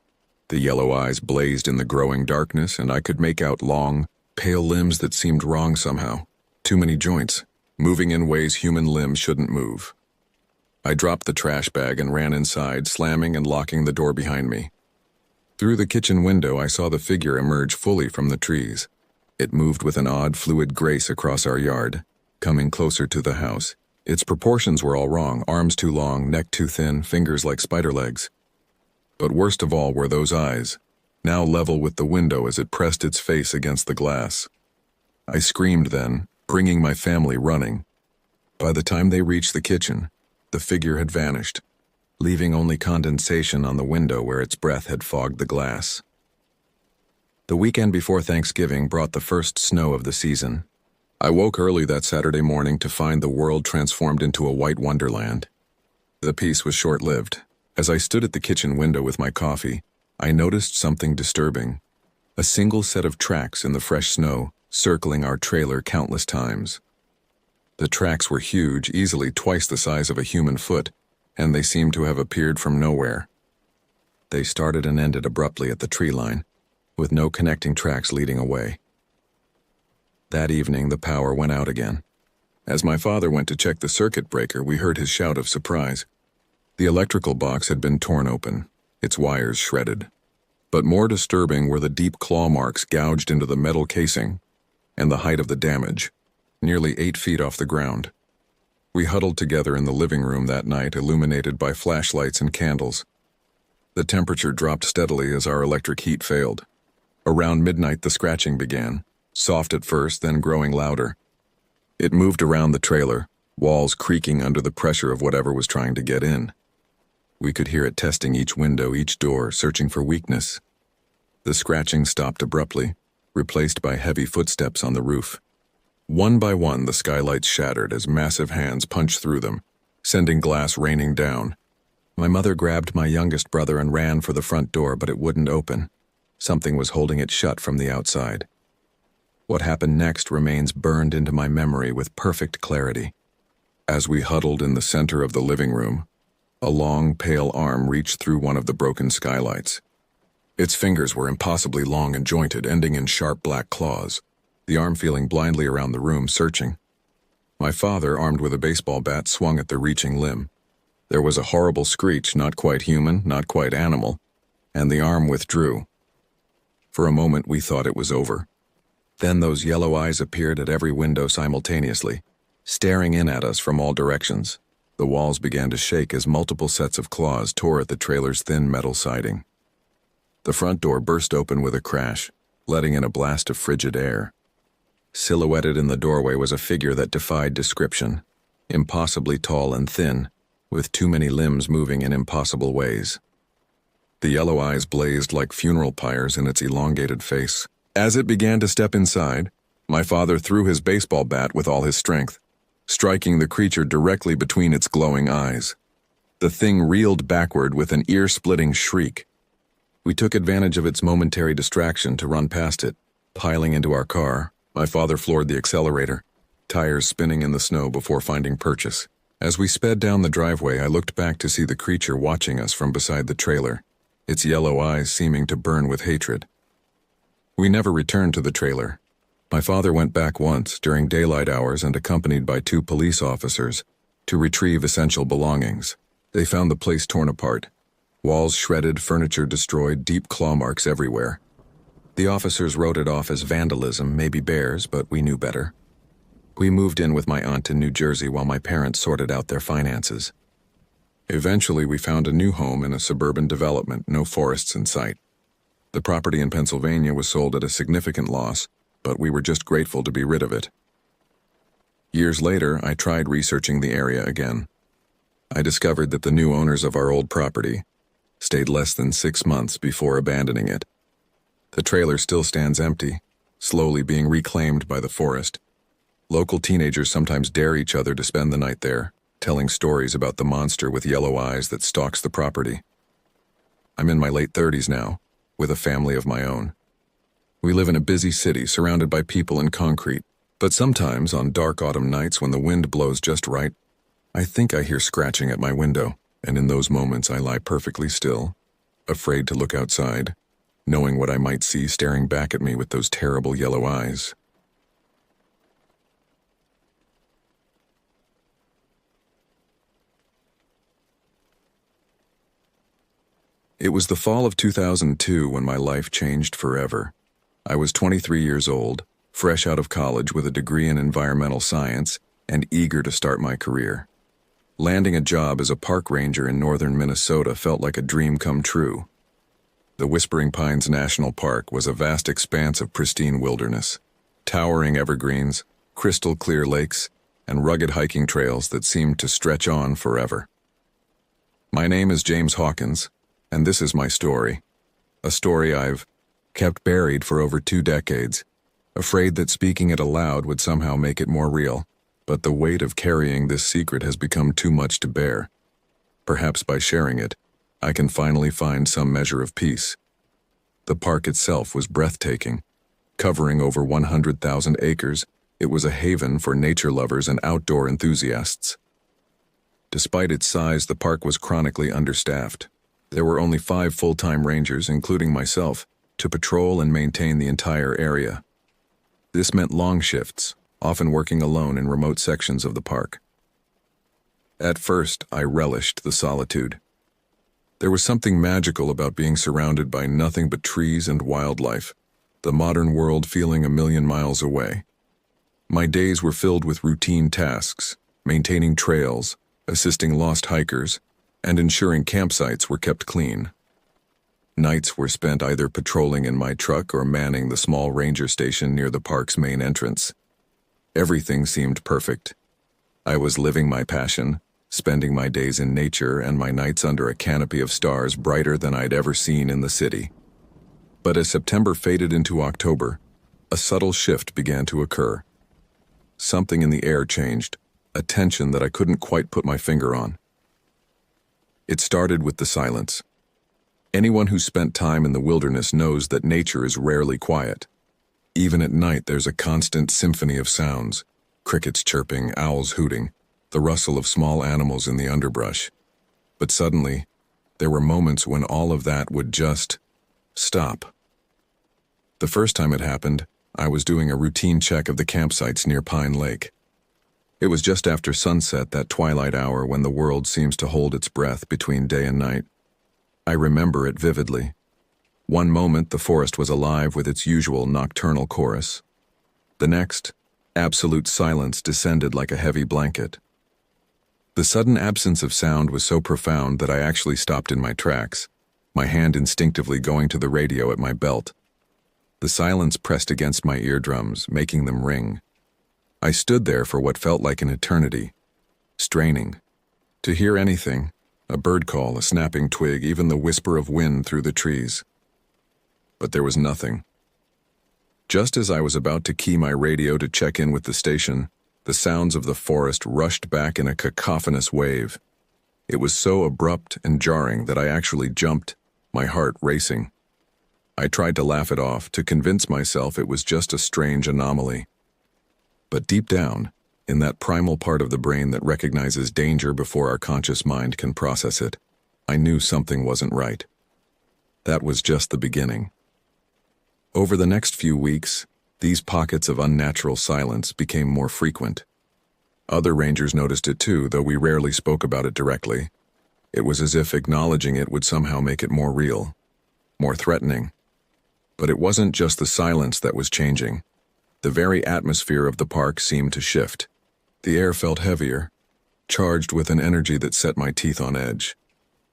The yellow eyes blazed in the growing darkness, and I could make out long, pale limbs that seemed wrong somehow. Too many joints, moving in ways human limbs shouldn't move. I dropped the trash bag and ran inside, slamming and locking the door behind me. Through the kitchen window, I saw the figure emerge fully from the trees. It moved with an odd, fluid grace across our yard, coming closer to the house. Its proportions were all wrong, arms too long, neck too thin, fingers like spider legs. But worst of all were those eyes, now level with the window as it pressed its face against the glass. I screamed then, bringing my family running. By the time they reached the kitchen, the figure had vanished, leaving only condensation on the window where its breath had fogged the glass. The weekend before Thanksgiving brought the first snow of the season. I woke early that Saturday morning to find the world transformed into a white wonderland. The peace was short-lived. As I stood at the kitchen window with my coffee, I noticed something disturbing. A single set of tracks in the fresh snow, circling our trailer countless times. The tracks were huge, easily twice the size of a human foot, and they seemed to have appeared from nowhere. They started and ended abruptly at the tree line, with no connecting tracks leading away. That evening, the power went out again. As my father went to check the circuit breaker, we heard his shout of surprise. The electrical box had been torn open, its wires shredded. But more disturbing were the deep claw marks gouged into the metal casing, and the height of the damage, nearly 8 feet off the ground. We huddled together in the living room that night, illuminated by flashlights and candles. The temperature dropped steadily as our electric heat failed. Around midnight, the scratching began, soft at first, then growing louder. It moved around the trailer, walls creaking under the pressure of whatever was trying to get in. We could hear it testing each window, each door, searching for weakness. The scratching stopped abruptly, replaced by heavy footsteps on the roof. One by one, the skylights shattered as massive hands punched through them, sending glass raining down. My mother grabbed my youngest brother and ran for the front door, but it wouldn't open. Something was holding it shut from the outside. What happened next remains burned into my memory with perfect clarity. As we huddled in the center of the living room, a long, pale arm reached through one of the broken skylights. Its fingers were impossibly long and jointed, ending in sharp black claws, the arm feeling blindly around the room, searching. My father, armed with a baseball bat, swung at the reaching limb. There was a horrible screech, not quite human, not quite animal, and the arm withdrew. For a moment, we thought it was over. Then those yellow eyes appeared at every window simultaneously, staring in at us from all directions. The walls began to shake as multiple sets of claws tore at the trailer's thin metal siding. The front door burst open with a crash, letting in a blast of frigid air. Silhouetted in the doorway was a figure that defied description, impossibly tall and thin, with too many limbs moving in impossible ways. The yellow eyes blazed like funeral pyres in its elongated face. As it began to step inside, my father threw his baseball bat with all his strength, striking the creature directly between its glowing eyes. The thing reeled backward with an ear-splitting shriek. We took advantage of its momentary distraction to run past it. Piling into our car, my father floored the accelerator, tires spinning in the snow before finding purchase. As we sped down the driveway, I looked back to see the creature watching us from beside the trailer, its yellow eyes seeming to burn with hatred. We never returned to the trailer. My father went back once during daylight hours and accompanied by 2 police officers to retrieve essential belongings. They found the place torn apart. Walls shredded, furniture destroyed, deep claw marks everywhere. The officers wrote it off as vandalism, maybe bears, but we knew better. We moved in with my aunt in New Jersey while my parents sorted out their finances. Eventually, we found a new home in a suburban development, no forests in sight. The property in Pennsylvania was sold at a significant loss, but we were just grateful to be rid of it. Years later, I tried researching the area again. I discovered that the new owners of our old property stayed less than 6 months before abandoning it. The trailer still stands empty, slowly being reclaimed by the forest. Local teenagers sometimes dare each other to spend the night there, telling stories about the monster with yellow eyes that stalks the property. I'm in my late 30s now, with a family of my own. We live in a busy city surrounded by people and concrete, but sometimes on dark autumn nights when the wind blows just right, I think I hear scratching at my window, and in those moments I lie perfectly still, afraid to look outside, knowing what I might see staring back at me with those terrible yellow eyes. It was the fall of 2002 when my life changed forever. I was 23 years old, fresh out of college with a degree in environmental science, and eager to start my career. Landing a job as a park ranger in northern Minnesota felt like a dream come true. The Whispering Pines National Park was a vast expanse of pristine wilderness, towering evergreens, crystal clear lakes, and rugged hiking trails that seemed to stretch on forever. My name is James Hawkins, and this is my story. A story I've kept buried for over 2 decades, afraid that speaking it aloud would somehow make it more real. But the weight of carrying this secret has become too much to bear. Perhaps by sharing it, I can finally find some measure of peace. The park itself was breathtaking. Covering over 100,000 acres, it was a haven for nature lovers and outdoor enthusiasts. Despite its size, the park was chronically understaffed. There were only 5 full-time rangers, including myself, to patrol and maintain the entire area. This meant long shifts, often working alone in remote sections of the park. At first, I relished the solitude. There was something magical about being surrounded by nothing but trees and wildlife, the modern world feeling a million miles away. My days were filled with routine tasks, maintaining trails, assisting lost hikers, and ensuring campsites were kept clean. Nights were spent either patrolling in my truck or manning the small ranger station near the park's main entrance. Everything seemed perfect. I was living my passion, spending my days in nature and my nights under a canopy of stars brighter than I'd ever seen in the city. But as September faded into October, a subtle shift began to occur. Something in the air changed, a tension that I couldn't quite put my finger on. It started with the silence. Anyone who spent time in the wilderness knows that nature is rarely quiet. Even at night, there's a constant symphony of sounds, crickets chirping, owls hooting, the rustle of small animals in the underbrush. But suddenly, there were moments when all of that would just stop. The first time it happened, I was doing a routine check of the campsites near Pine Lake. It was just after sunset, that twilight hour when the world seems to hold its breath between day and night. I remember it vividly. One moment, the forest was alive with its usual nocturnal chorus. The next, absolute silence descended like a heavy blanket. The sudden absence of sound was so profound that I actually stopped in my tracks, my hand instinctively going to the radio at my belt. The silence pressed against my eardrums, making them ring. I stood there for what felt like an eternity, straining. To hear anything, a bird call, a snapping twig, even the whisper of wind through the trees. But there was nothing. Just as I was about to key my radio to check in with the station, the sounds of the forest rushed back in a cacophonous wave. It was so abrupt and jarring that I actually jumped, my heart racing. I tried to laugh it off, to convince myself it was just a strange anomaly. But deep down, in that primal part of the brain that recognizes danger before our conscious mind can process it. I knew something wasn't right. That was just the beginning. Over the next few weeks, these pockets of unnatural silence became more frequent. Other rangers noticed it too, though we rarely spoke about it directly. It was as if acknowledging it would somehow make it more real, more threatening. But it wasn't just the silence that was changing. The very atmosphere of the park seemed to shift. The air felt heavier, charged with an energy that set my teeth on edge.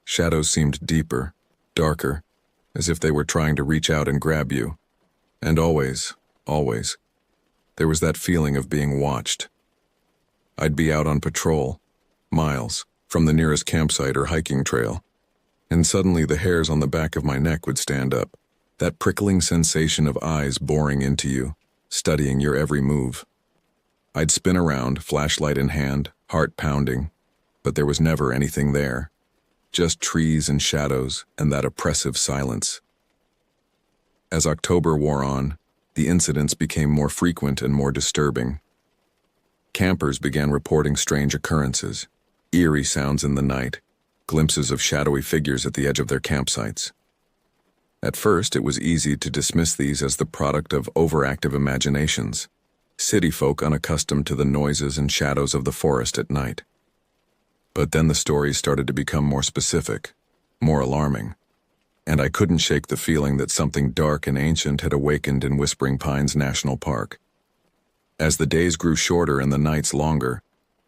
Shadows seemed deeper, darker, as if they were trying to reach out and grab you. And always, there was that feeling of being watched. I'd be out on patrol, miles from the nearest campsite or hiking trail, and suddenly the hairs on the back of my neck would stand up, that prickling sensation of eyes boring into you, studying your every move. I'd spin around, flashlight in hand, heart pounding, but there was never anything there. Just trees and shadows and that oppressive silence. As October wore on, the incidents became more frequent and more disturbing. Campers began reporting strange occurrences, eerie sounds in the night, glimpses of shadowy figures at the edge of their campsites. At first, it was easy to dismiss these as the product of overactive imaginations, city folk unaccustomed to the noises and shadows of the forest at night. But then the stories started to become more specific, more alarming, and I couldn't shake the feeling that something dark and ancient had awakened in Whispering Pines National Park. As the days grew shorter and the nights longer,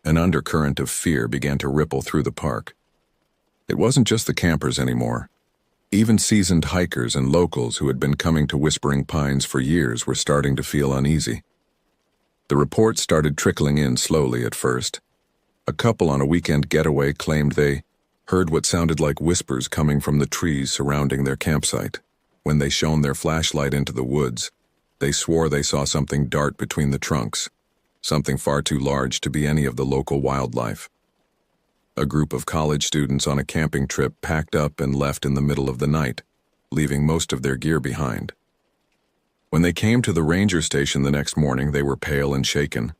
an undercurrent of fear began to ripple through the park. It wasn't just the campers anymore. Even seasoned hikers and locals who had been coming to Whispering Pines for years were starting to feel uneasy. The reports started trickling in slowly at first. A couple on a weekend getaway claimed they heard what sounded like whispers coming from the trees surrounding their campsite. When they shone their flashlight into the woods, they swore they saw something dart between the trunks, something far too large to be any of the local wildlife. A group of college students on a camping trip packed up and left in the middle of the night, leaving most of their gear behind. When they came to the ranger station the next morning, they were pale and shaken.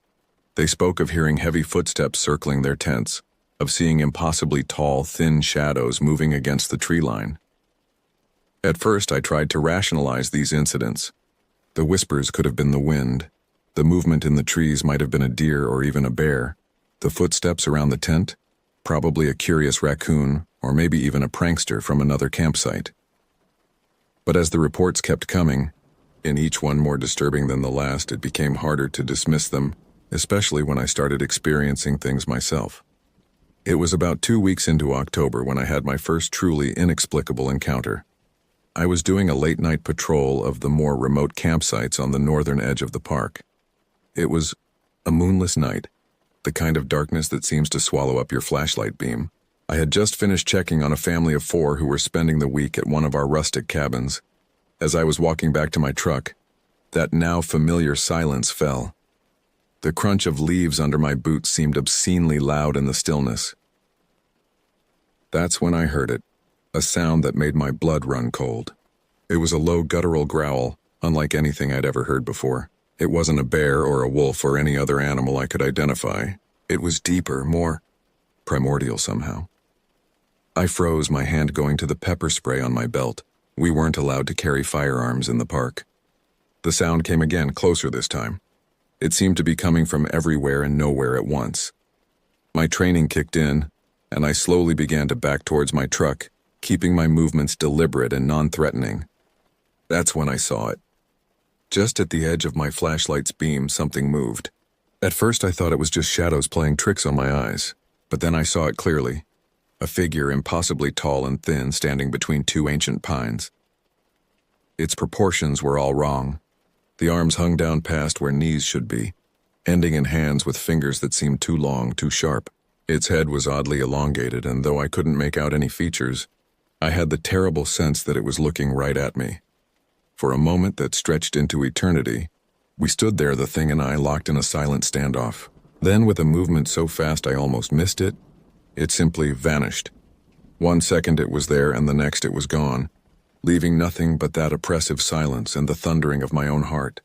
They spoke of hearing heavy footsteps circling their tents, of seeing impossibly tall, thin shadows moving against the tree line. At first, I tried to rationalize these incidents. The whispers could have been the wind. The movement in the trees might have been a deer or even a bear. The footsteps around the tent? Probably a curious raccoon, or maybe even a prankster from another campsite. But as the reports kept coming, in each one more disturbing than the last, it became harder to dismiss them, especially when I started experiencing things myself. It was about 2 weeks into October when I had my first truly inexplicable encounter. I was doing a late-night patrol of the more remote campsites on the northern edge of the park. It was a moonless night, the kind of darkness that seems to swallow up your flashlight beam. I had just finished checking on a family of 4 who were spending the week at one of our rustic cabins. As I was walking back to my truck, that now familiar silence fell. The crunch of leaves under my boots seemed obscenely loud in the stillness. That's when I heard it, a sound that made my blood run cold. It was a low guttural growl, unlike anything I'd ever heard before. It wasn't a bear or a wolf or any other animal I could identify. It was deeper, more primordial somehow. I froze, my hand going to the pepper spray on my belt. We weren't allowed to carry firearms in the park. The sound came again, closer this time. It seemed to be coming from everywhere and nowhere at once. My training kicked in, and I slowly began to back towards my truck, keeping my movements deliberate and non-threatening. That's when I saw it. Just at the edge of my flashlight's beam, something moved. At first I thought it was just shadows playing tricks on my eyes, but then I saw it clearly. A figure impossibly tall and thin standing between 2 ancient pines. Its proportions were all wrong. The arms hung down past where knees should be, ending in hands with fingers that seemed too long, too sharp. Its head was oddly elongated, and though I couldn't make out any features, I had the terrible sense that it was looking right at me. For a moment that stretched into eternity, we stood there, the thing and I, locked in a silent standoff. Then, with a movement so fast I almost missed it, it simply vanished. 1 second it was there, and the next it was gone, leaving nothing but that oppressive silence and the thundering of my own heart.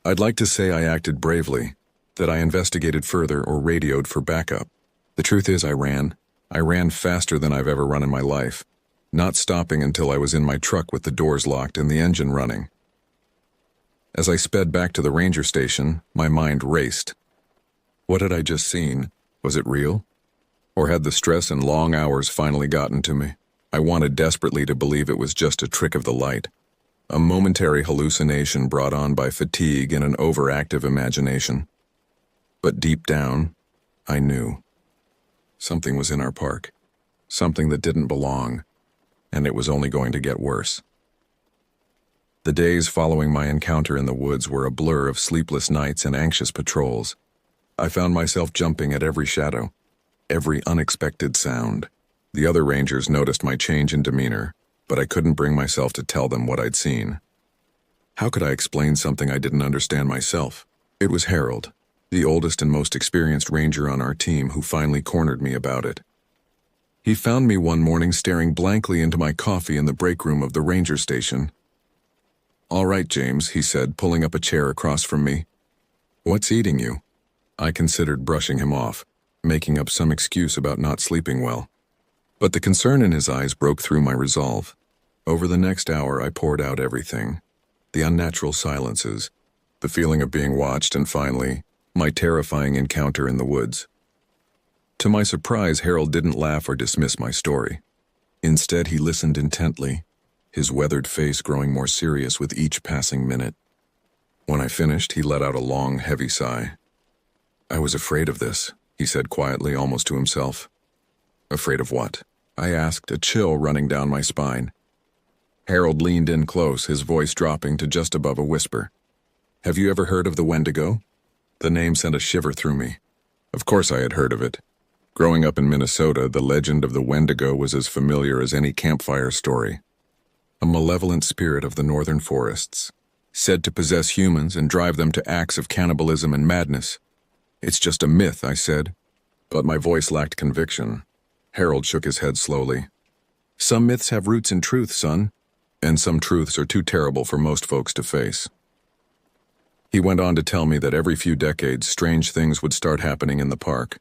I'd like to say I acted bravely, that I investigated further or radioed for backup. The truth is I ran. I ran faster than I've ever run in my life, not stopping until I was in my truck with the doors locked and the engine running. As I sped back to the ranger station, my mind raced. What had I just seen? Was it real? Or had the stress and long hours finally gotten to me? I wanted desperately to believe it was just a trick of the light, a momentary hallucination brought on by fatigue and an overactive imagination. But deep down, I knew. Something was in our park, something that didn't belong, and it was only going to get worse. The days following my encounter in the woods were a blur of sleepless nights and anxious patrols. I found myself jumping at every shadow, every unexpected sound. The other rangers noticed my change in demeanor, but I couldn't bring myself to tell them what I'd seen. How could I explain something I didn't understand myself? It was Harold, the oldest and most experienced ranger on our team, who finally cornered me about it. He found me one morning staring blankly into my coffee in the break room of the ranger station. "All right, James," he said, pulling up a chair across from me. "What's eating you?" I considered brushing him off, making up some excuse about not sleeping well. But the concern in his eyes broke through my resolve. Over the next hour, I poured out everything. The unnatural silences, the feeling of being watched, and finally, my terrifying encounter in the woods. To my surprise, Harold didn't laugh or dismiss my story. Instead, he listened intently, his weathered face growing more serious with each passing minute. When I finished, he let out a long, heavy sigh. "I was afraid of this," he said quietly, almost to himself. "Afraid of what?" I asked, a chill running down my spine. Harold leaned in close, his voice dropping to just above a whisper. "Have you ever heard of the Wendigo?" The name sent a shiver through me. Of course I had heard of it. Growing up in Minnesota, the legend of the Wendigo was as familiar as any campfire story. A malevolent spirit of the northern forests, said to possess humans and drive them to acts of cannibalism and madness. "It's just a myth," I said, but my voice lacked conviction. Harold shook his head slowly. "Some myths have roots in truth, son, and some truths are too terrible for most folks to face." He went on to tell me that every few decades, strange things would start happening in the park.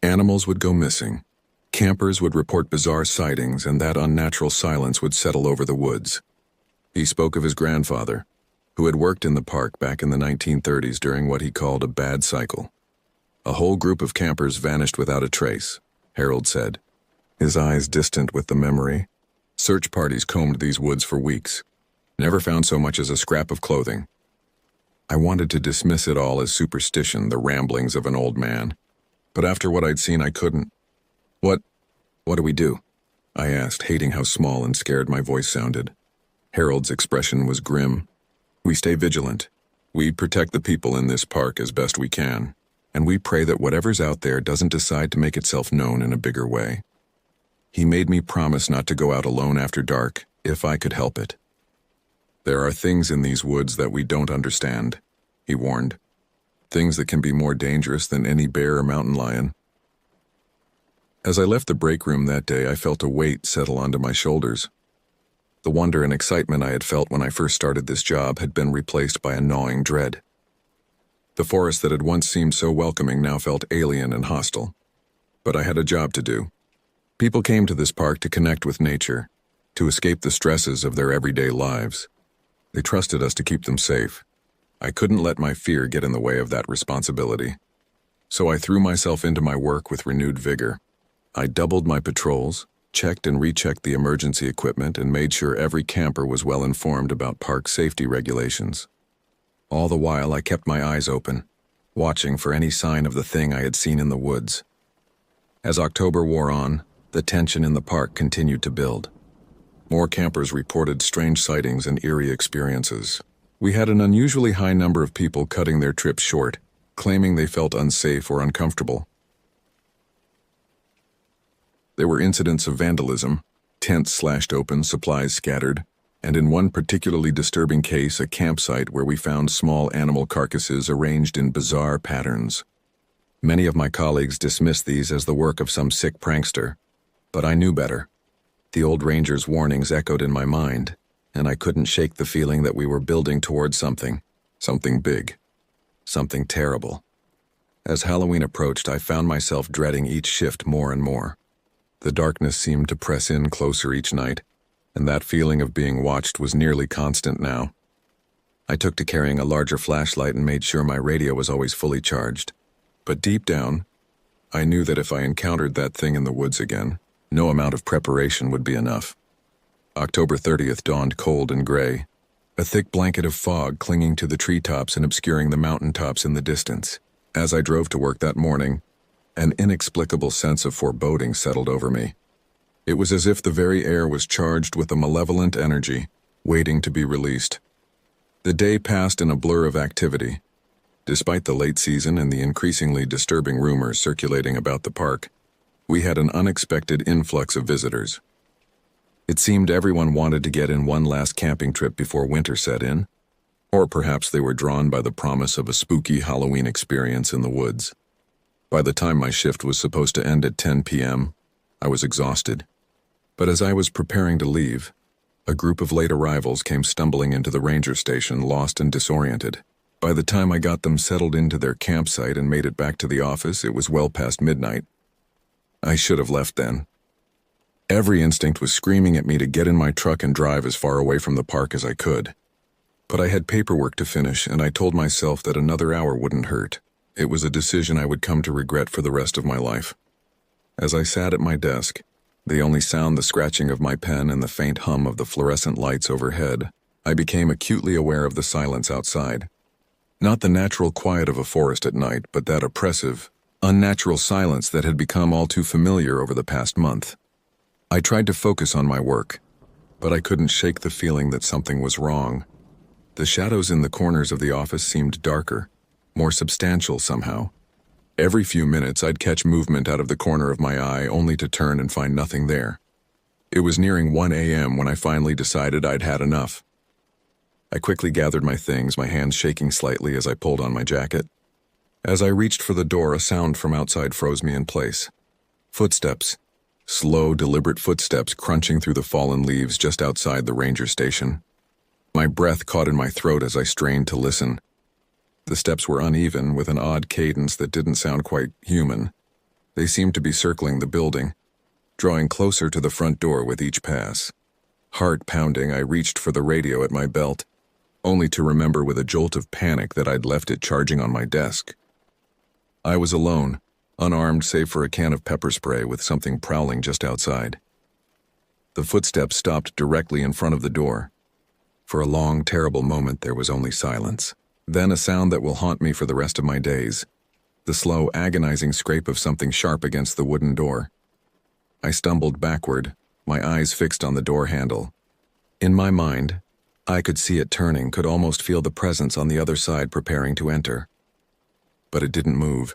Animals would go missing. Campers would report bizarre sightings, and that unnatural silence would settle over the woods. He spoke of his grandfather, who had worked in the park back in the 1930s during what he called a bad cycle. "A whole group of campers vanished without a trace," Harold said, his eyes distant with the memory. "Search parties combed these woods for weeks. Never found so much as a scrap of clothing." I wanted to dismiss it all as superstition, the ramblings of an old man. But after what I'd seen, I couldn't. What do we do?" I asked, hating how small and scared my voice sounded. Harold's expression was grim. "We stay vigilant. We protect the people in this park as best we can, and we pray that whatever's out there doesn't decide to make itself known in a bigger way." He made me promise not to go out alone after dark, if I could help it. "There are things in these woods that we don't understand," he warned. "Things that can be more dangerous than any bear or mountain lion." As I left the break room that day, I felt a weight settle onto my shoulders. The wonder and excitement I had felt when I first started this job had been replaced by a gnawing dread. The forest that had once seemed so welcoming now felt alien and hostile. But I had a job to do. People came to this park to connect with nature, to escape the stresses of their everyday lives. They trusted us to keep them safe. I couldn't let my fear get in the way of that responsibility. So I threw myself into my work with renewed vigor. I doubled my patrols, checked and rechecked the emergency equipment, and made sure every camper was well informed about park safety regulations. All the while, I kept my eyes open, watching for any sign of the thing I had seen in the woods. As October wore on, the tension in the park continued to build. More campers reported strange sightings and eerie experiences. We had an unusually high number of people cutting their trips short, claiming they felt unsafe or uncomfortable. There were incidents of vandalism, tents slashed open, supplies scattered, and in one particularly disturbing case, a campsite where we found small animal carcasses arranged in bizarre patterns. Many of my colleagues dismissed these as the work of some sick prankster, but I knew better. The old ranger's warnings echoed in my mind, and I couldn't shake the feeling that we were building towards something big, something terrible. As Halloween approached, I found myself dreading each shift more and more. The darkness seemed to press in closer each night, and that feeling of being watched was nearly constant now. I took to carrying a larger flashlight and made sure my radio was always fully charged. But deep down, I knew that if I encountered that thing in the woods again, no amount of preparation would be enough. October 30th dawned cold and gray, a thick blanket of fog clinging to the treetops and obscuring the mountaintops in the distance. As I drove to work that morning, an inexplicable sense of foreboding settled over me. It was as if the very air was charged with a malevolent energy, waiting to be released. The day passed in a blur of activity. Despite the late season and the increasingly disturbing rumors circulating about the park, we had an unexpected influx of visitors. It seemed everyone wanted to get in one last camping trip before winter set in, or perhaps they were drawn by the promise of a spooky Halloween experience in the woods. By the time my shift was supposed to end at 10 p.m., I was exhausted. But as I was preparing to leave, a group of late arrivals came stumbling into the ranger station, lost and disoriented. By the time I got them settled into their campsite and made it back to the office, it was well past midnight. I should have left then. Every instinct was screaming at me to get in my truck and drive as far away from the park as I could. But I had paperwork to finish, and I told myself that another hour wouldn't hurt. It was a decision I would come to regret for the rest of my life. As I sat at my desk, the only sound the scratching of my pen and the faint hum of the fluorescent lights overhead, I became acutely aware of the silence outside. Not the natural quiet of a forest at night, but that oppressive, unnatural silence that had become all too familiar over the past month. I tried to focus on my work, but I couldn't shake the feeling that something was wrong. The shadows in the corners of the office seemed darker, more substantial somehow. Every few minutes I'd catch movement out of the corner of my eye, only to turn and find nothing there. It was nearing 1 a.m. when I finally decided I'd had enough. I quickly gathered my things, my hands shaking slightly as I pulled on my jacket. As I reached for the door, a sound from outside froze me in place. Footsteps. Slow, deliberate footsteps crunching through the fallen leaves just outside the ranger station. My breath caught in my throat as I strained to listen. The steps were uneven, with an odd cadence that didn't sound quite human. They seemed to be circling the building, drawing closer to the front door with each pass. Heart pounding, I reached for the radio at my belt, only to remember with a jolt of panic that I'd left it charging on my desk. I was alone, unarmed save for a can of pepper spray with something prowling just outside. The footsteps stopped directly in front of the door. For a long, terrible moment, there was only silence. Then a sound that will haunt me for the rest of my days. The slow, agonizing scrape of something sharp against the wooden door. I stumbled backward, my eyes fixed on the door handle. In my mind, I could see it turning, could almost feel the presence on the other side preparing to enter. But it didn't move.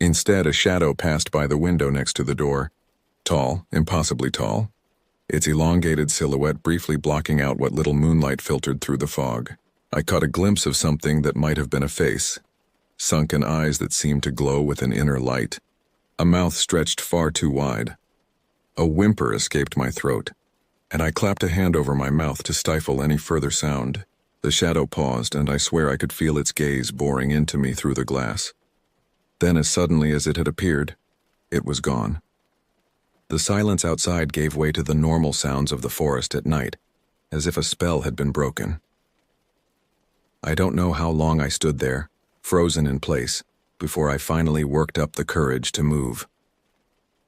Instead, a shadow passed by the window next to the door. Tall, impossibly tall. Its elongated silhouette briefly blocking out what little moonlight filtered through the fog. I caught a glimpse of something that might have been a face. Sunken eyes that seemed to glow with an inner light. A mouth stretched far too wide. A whimper escaped my throat, and I clapped a hand over my mouth to stifle any further sound. The shadow paused, and I swear I could feel its gaze boring into me through the glass. Then, as suddenly as it had appeared, it was gone. The silence outside gave way to the normal sounds of the forest at night, as if a spell had been broken. I don't know how long I stood there, frozen in place, before I finally worked up the courage to move.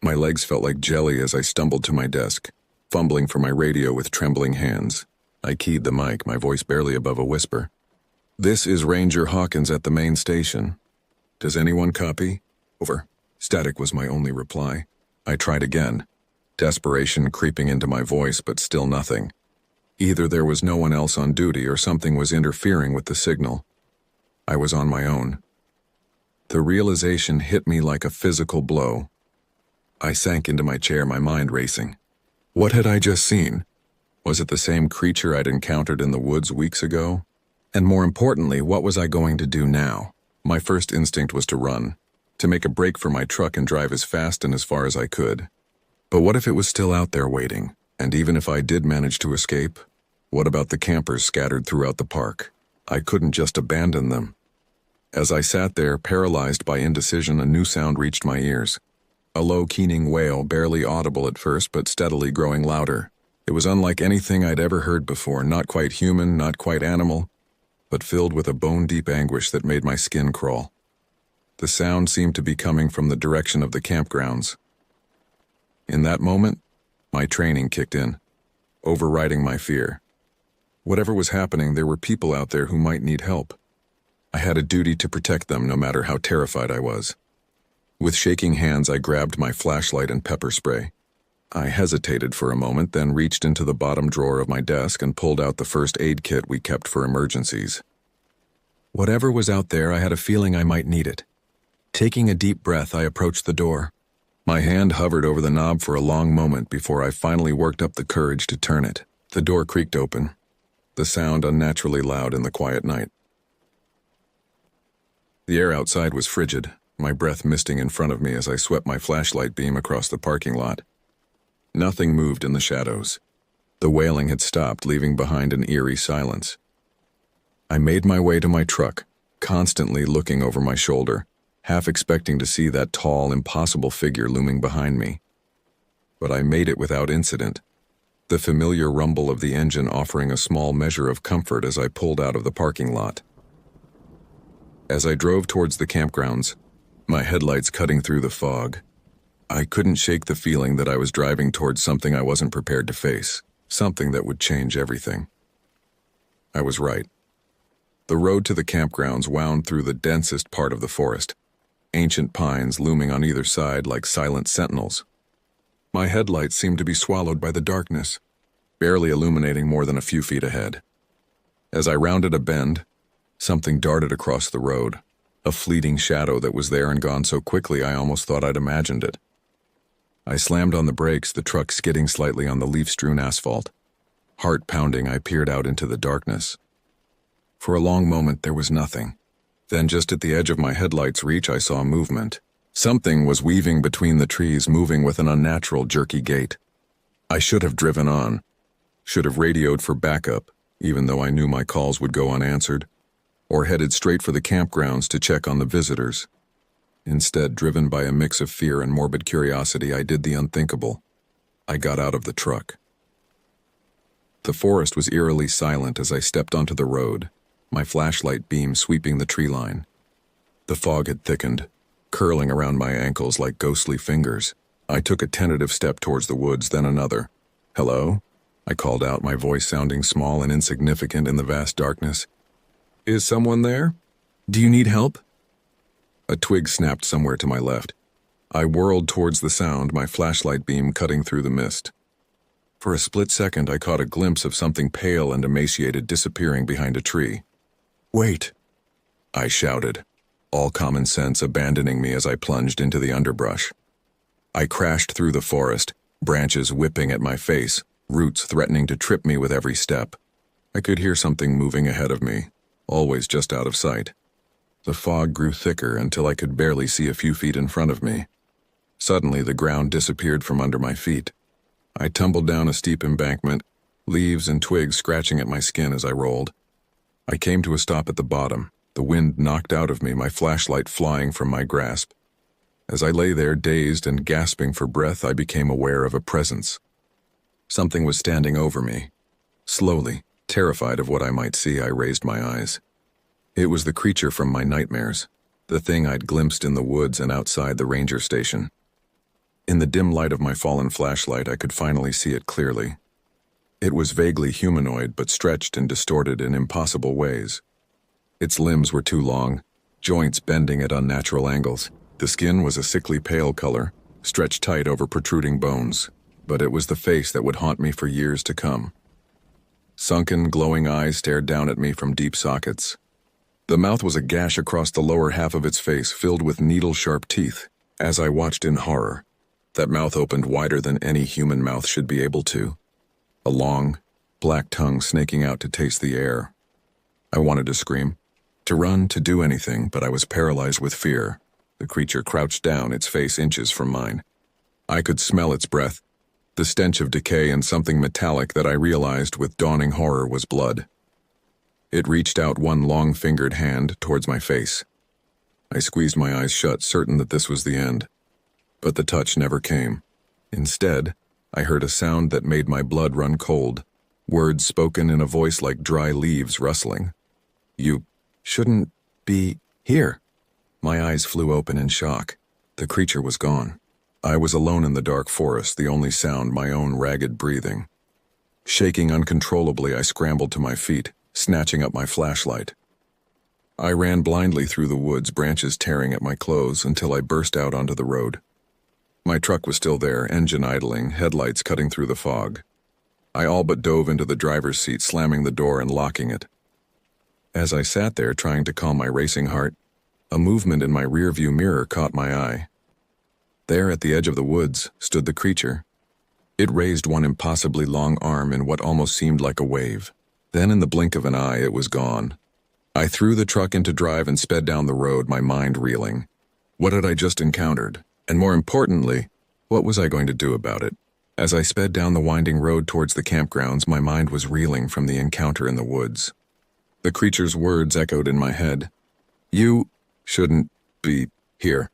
My legs felt like jelly as I stumbled to my desk, fumbling for my radio with trembling hands. I keyed the mic, my voice barely above a whisper. "This is Ranger Hawkins at the main station. Does anyone copy?" "Over." Static was my only reply. I tried again, desperation creeping into my voice, but still nothing. Either there was no one else on duty or something was interfering with the signal. I was on my own. The realization hit me like a physical blow. I sank into my chair, my mind racing. What had I just seen? Was it the same creature I'd encountered in the woods weeks ago? And more importantly, what was I going to do now? My first instinct was to run, to make a break for my truck and drive as fast and as far as I could. But what if it was still out there waiting? And even if I did manage to escape, what about the campers scattered throughout the park? I couldn't just abandon them. As I sat there, paralyzed by indecision, a new sound reached my ears. A low, keening wail, barely audible at first, but steadily growing louder. It was unlike anything I'd ever heard before, not quite human, not quite animal, but filled with a bone-deep anguish that made my skin crawl. The sound seemed to be coming from the direction of the campgrounds. In that moment, my training kicked in, overriding my fear. Whatever was happening, there were people out there who might need help. I had a duty to protect them, no matter how terrified I was. With shaking hands, I grabbed my flashlight and pepper spray. I hesitated for a moment, then reached into the bottom drawer of my desk and pulled out the first aid kit we kept for emergencies. Whatever was out there, I had a feeling I might need it. Taking a deep breath, I approached the door. My hand hovered over the knob for a long moment before I finally worked up the courage to turn it. The door creaked open, the sound unnaturally loud in the quiet night. The air outside was frigid, my breath misting in front of me as I swept my flashlight beam across the parking lot. Nothing moved in the shadows. The wailing had stopped, leaving behind an eerie silence. I made my way to my truck, constantly looking over my shoulder, half expecting to see that tall, impossible figure looming behind me. But I made it without incident, the familiar rumble of the engine offering a small measure of comfort as I pulled out of the parking lot. As I drove towards the campgrounds, my headlights cutting through the fog, I couldn't shake the feeling that I was driving towards something I wasn't prepared to face, something that would change everything. I was right. The road to the campgrounds wound through the densest part of the forest, ancient pines looming on either side like silent sentinels. My headlights seemed to be swallowed by the darkness, barely illuminating more than a few feet ahead. As I rounded a bend, something darted across the road, a fleeting shadow that was there and gone so quickly I almost thought I'd imagined it. I slammed on the brakes, the truck skidding slightly on the leaf-strewn asphalt. Heart pounding, I peered out into the darkness. For a long moment, there was nothing. Then just at the edge of my headlight's reach, I saw movement. Something was weaving between the trees, moving with an unnatural, jerky gait. I should have driven on, should have radioed for backup, even though I knew my calls would go unanswered, or headed straight for the campgrounds to check on the visitors. Instead, driven by a mix of fear and morbid curiosity, I did the unthinkable. I got out of the truck. The forest was eerily silent as I stepped onto the road, my flashlight beam sweeping the tree line. The fog had thickened, curling around my ankles like ghostly fingers. I took a tentative step towards the woods, then another. "Hello?" I called out, my voice sounding small and insignificant in the vast darkness. "Is someone there? Do you need help?" A twig snapped somewhere to my left. I whirled towards the sound, my flashlight beam cutting through the mist. For a split second, I caught a glimpse of something pale and emaciated disappearing behind a tree. "Wait!" I shouted, all common sense abandoning me as I plunged into the underbrush. I crashed through the forest, branches whipping at my face, roots threatening to trip me with every step. I could hear something moving ahead of me, always just out of sight. The fog grew thicker until I could barely see a few feet in front of me. Suddenly, the ground disappeared from under my feet. I tumbled down a steep embankment, leaves and twigs scratching at my skin as I rolled. I came to a stop at the bottom, the wind knocked out of me, my flashlight flying from my grasp. As I lay there, dazed and gasping for breath, I became aware of a presence. Something was standing over me. Slowly, terrified of what I might see, I raised my eyes. It was the creature from my nightmares, the thing I'd glimpsed in the woods and outside the ranger station. In the dim light of my fallen flashlight, I could finally see it clearly. It was vaguely humanoid, but stretched and distorted in impossible ways. Its limbs were too long, joints bending at unnatural angles. The skin was a sickly pale color, stretched tight over protruding bones, but it was the face that would haunt me for years to come. Sunken, glowing eyes stared down at me from deep sockets. The mouth was a gash across the lower half of its face, filled with needle-sharp teeth. As I watched in horror, that mouth opened wider than any human mouth should be able to. A long, black tongue snaking out to taste the air. I wanted to scream, to run, to do anything, but I was paralyzed with fear. The creature crouched down, its face inches from mine. I could smell its breath, the stench of decay and something metallic that I realized with dawning horror was blood. It reached out one long-fingered hand towards my face, I squeezed my eyes shut, certain that this was the end. But the touch never came. Instead, I heard a sound that made my blood run cold, words spoken in a voice like dry leaves rustling. "You shouldn't be here." My eyes flew open in shock. The creature was gone. I was alone in the dark forest, the only sound my own ragged breathing. Shaking uncontrollably, I scrambled to my feet, snatching up my flashlight. I ran blindly through the woods, branches tearing at my clothes, until I burst out onto the road. My truck was still there, engine idling, headlights cutting through the fog. I all but dove into the driver's seat, slamming the door and locking it. As I sat there trying to calm my racing heart, a movement in my rearview mirror caught my eye. There at the edge of the woods stood the creature. It raised one impossibly long arm in what almost seemed like a wave. Then in the blink of an eye, it was gone. I threw the truck into drive and sped down the road, my mind reeling. What had I just encountered? And more importantly, what was I going to do about it? As I sped down the winding road towards the campgrounds, my mind was reeling from the encounter in the woods. The creature's words echoed in my head. "You shouldn't be here."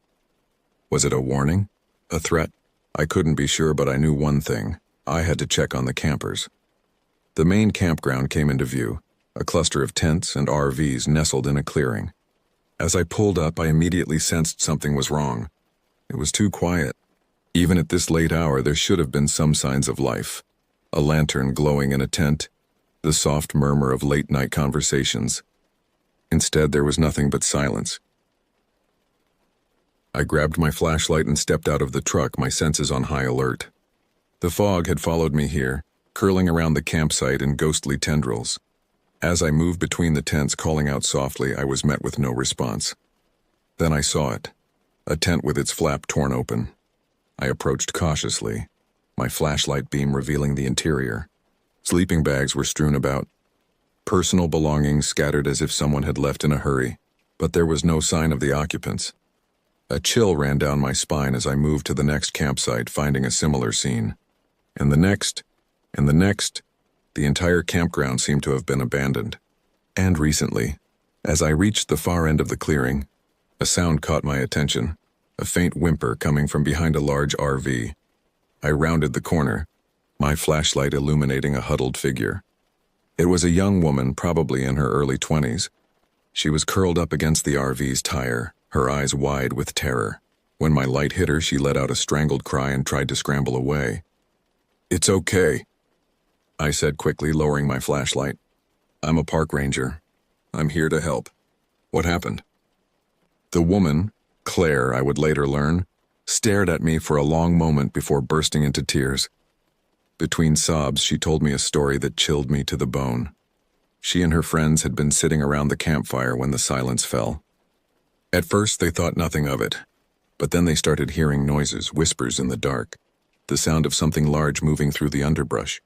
Was it a warning? A threat? I couldn't be sure, but I knew one thing. I had to check on the campers. The main campground came into view, a cluster of tents and RVs nestled in a clearing. As I pulled up, I immediately sensed something was wrong. It was too quiet. Even at this late hour, there should have been some signs of life. A lantern glowing in a tent, the soft murmur of late-night conversations. Instead, there was nothing but silence. I grabbed my flashlight and stepped out of the truck, my senses on high alert. The fog had followed me here, curling around the campsite in ghostly tendrils. As I moved between the tents, calling out softly, I was met with no response. Then I saw it, a tent with its flap torn open. I approached cautiously, my flashlight beam revealing the interior. Sleeping bags were strewn about, personal belongings scattered as if someone had left in a hurry, but there was no sign of the occupants. A chill ran down my spine as I moved to the next campsite, finding a similar scene. And the next, the entire campground seemed to have been abandoned. And recently, as I reached the far end of the clearing, a sound caught my attention, a faint whimper coming from behind a large RV. I rounded the corner, my flashlight illuminating a huddled figure. It was a young woman, probably in her early 20s. She was curled up against the RV's tire, her eyes wide with terror. When my light hit her, she let out a strangled cry and tried to scramble away. "It's okay," I said quickly, lowering my flashlight. "I'm a park ranger. I'm here to help. What happened?" The woman, Claire, I would later learn, stared at me for a long moment before bursting into tears. Between sobs, she told me a story that chilled me to the bone. She and her friends had been sitting around the campfire when the silence fell. At first, they thought nothing of it, but then they started hearing noises, whispers in the dark, the sound of something large moving through the underbrush.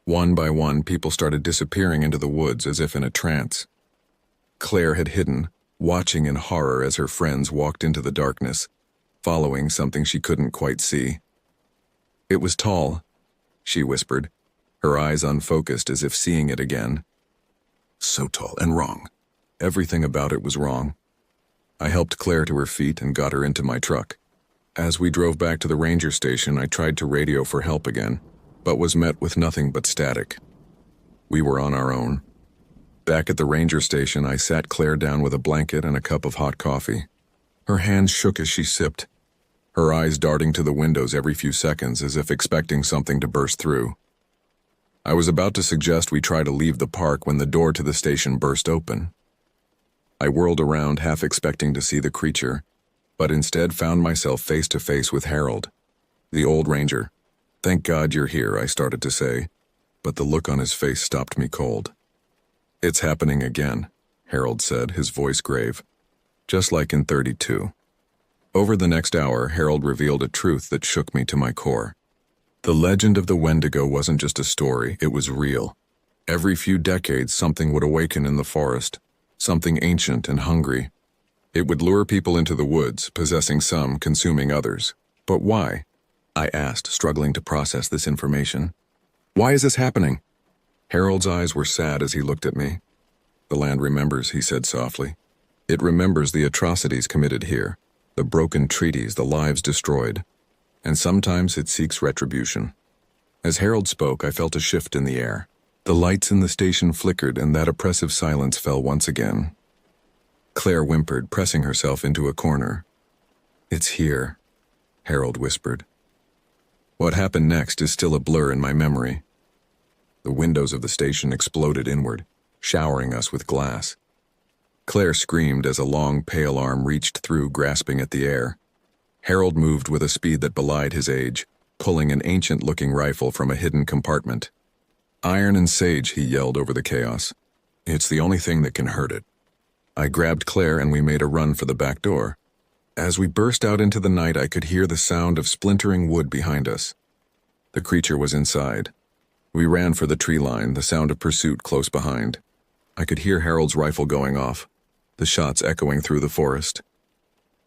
One by one, people started disappearing into the woods as if in a trance. Claire had hidden, watching in horror as her friends walked into the darkness, following something she couldn't quite see. "It was tall," she whispered, her eyes unfocused as if seeing it again. So tall and wrong. Everything about it was wrong. I helped Claire to her feet and got her into my truck. As we drove back to the ranger station, I tried to radio for help again, but was met with nothing but static. We were on our own. Back at the ranger station, I sat Claire down with a blanket and a cup of hot coffee. Her hands shook as she sipped, her eyes darting to the windows every few seconds as if expecting something to burst through. I was about to suggest we try to leave the park when the door to the station burst open. I whirled around, half expecting to see the creature, but instead found myself face to face with Harold, the old ranger. "Thank God you're here," I started to say, but the look on his face stopped me cold. "It's happening again," Harold said, his voice grave, just like in 32. Over the next hour, Harold revealed a truth that shook me to my core. The legend of the Wendigo wasn't just a story, it was real. Every few decades, something would awaken in the forest, something ancient and hungry. It would lure people into the woods, possessing some, consuming others. But why? I asked, struggling to process this information. "Why is this happening?" Harold's eyes were sad as he looked at me. "The land remembers," he said softly. It remembers the atrocities committed here, the broken treaties, the lives destroyed, and sometimes it seeks retribution. As Harold spoke, I felt a shift in the air. The lights in the station flickered, and that oppressive silence fell once again. Claire whimpered, pressing herself into a corner. "It's here," Harold whispered. What happened next is still a blur in my memory. The windows of the station exploded inward, showering us with glass. Claire screamed as a long, pale arm reached through, grasping at the air. Harold moved with a speed that belied his age, pulling an ancient-looking rifle from a hidden compartment. "Iron and sage," he yelled over the chaos. "It's the only thing that can hurt it." I grabbed Claire and we made a run for the back door. As we burst out into the night, I could hear the sound of splintering wood behind us. The creature was inside. We ran for the tree line, the sound of pursuit close behind. I could hear Harold's rifle going off, the shots echoing through the forest.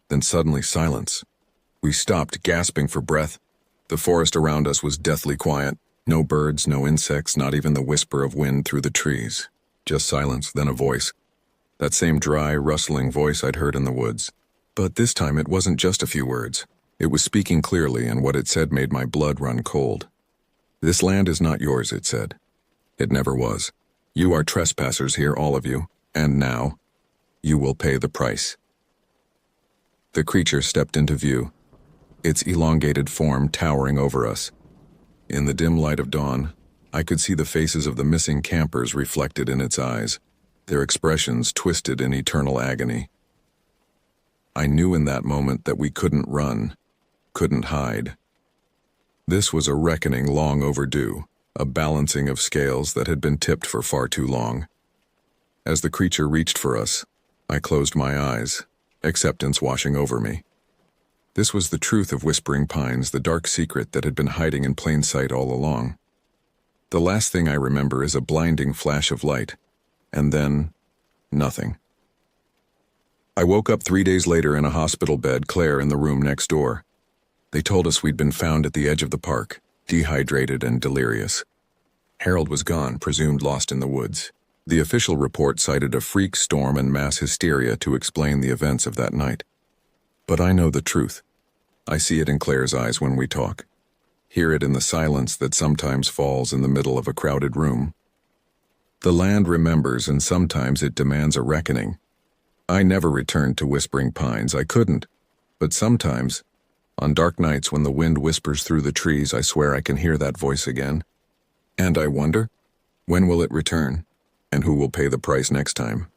Then suddenly silence. We stopped, gasping for breath. The forest around us was deathly quiet. No birds, no insects, not even the whisper of wind through the trees. Just silence, then a voice. That same dry, rustling voice I'd heard in the woods. But this time it wasn't just a few words. It was speaking clearly, and what it said made my blood run cold. "This land is not yours," it said. "It never was. You are trespassers here, all of you, and now you will pay the price." The creature stepped into view, its elongated form towering over us. In the dim light of dawn, I could see the faces of the missing campers reflected in its eyes, their expressions twisted in eternal agony. I knew in that moment that we couldn't run, couldn't hide. This was a reckoning long overdue, a balancing of scales that had been tipped for far too long. As the creature reached for us, I closed my eyes, acceptance washing over me. This was the truth of Whispering Pines, the dark secret that had been hiding in plain sight all along. The last thing I remember is a blinding flash of light, and then nothing. I woke up 3 days later in a hospital bed, Claire in the room next door. They told us we'd been found at the edge of the park, dehydrated and delirious. Harold was gone, presumed lost in the woods. The official report cited a freak storm and mass hysteria to explain the events of that night. But I know the truth. I see it in Claire's eyes when we talk. Hear it in the silence that sometimes falls in the middle of a crowded room. The land remembers, and sometimes it demands a reckoning. I never returned to Whispering Pines. I couldn't. But sometimes, on dark nights when the wind whispers through the trees, I swear I can hear that voice again. And I wonder, when will it return? And who will pay the price next time?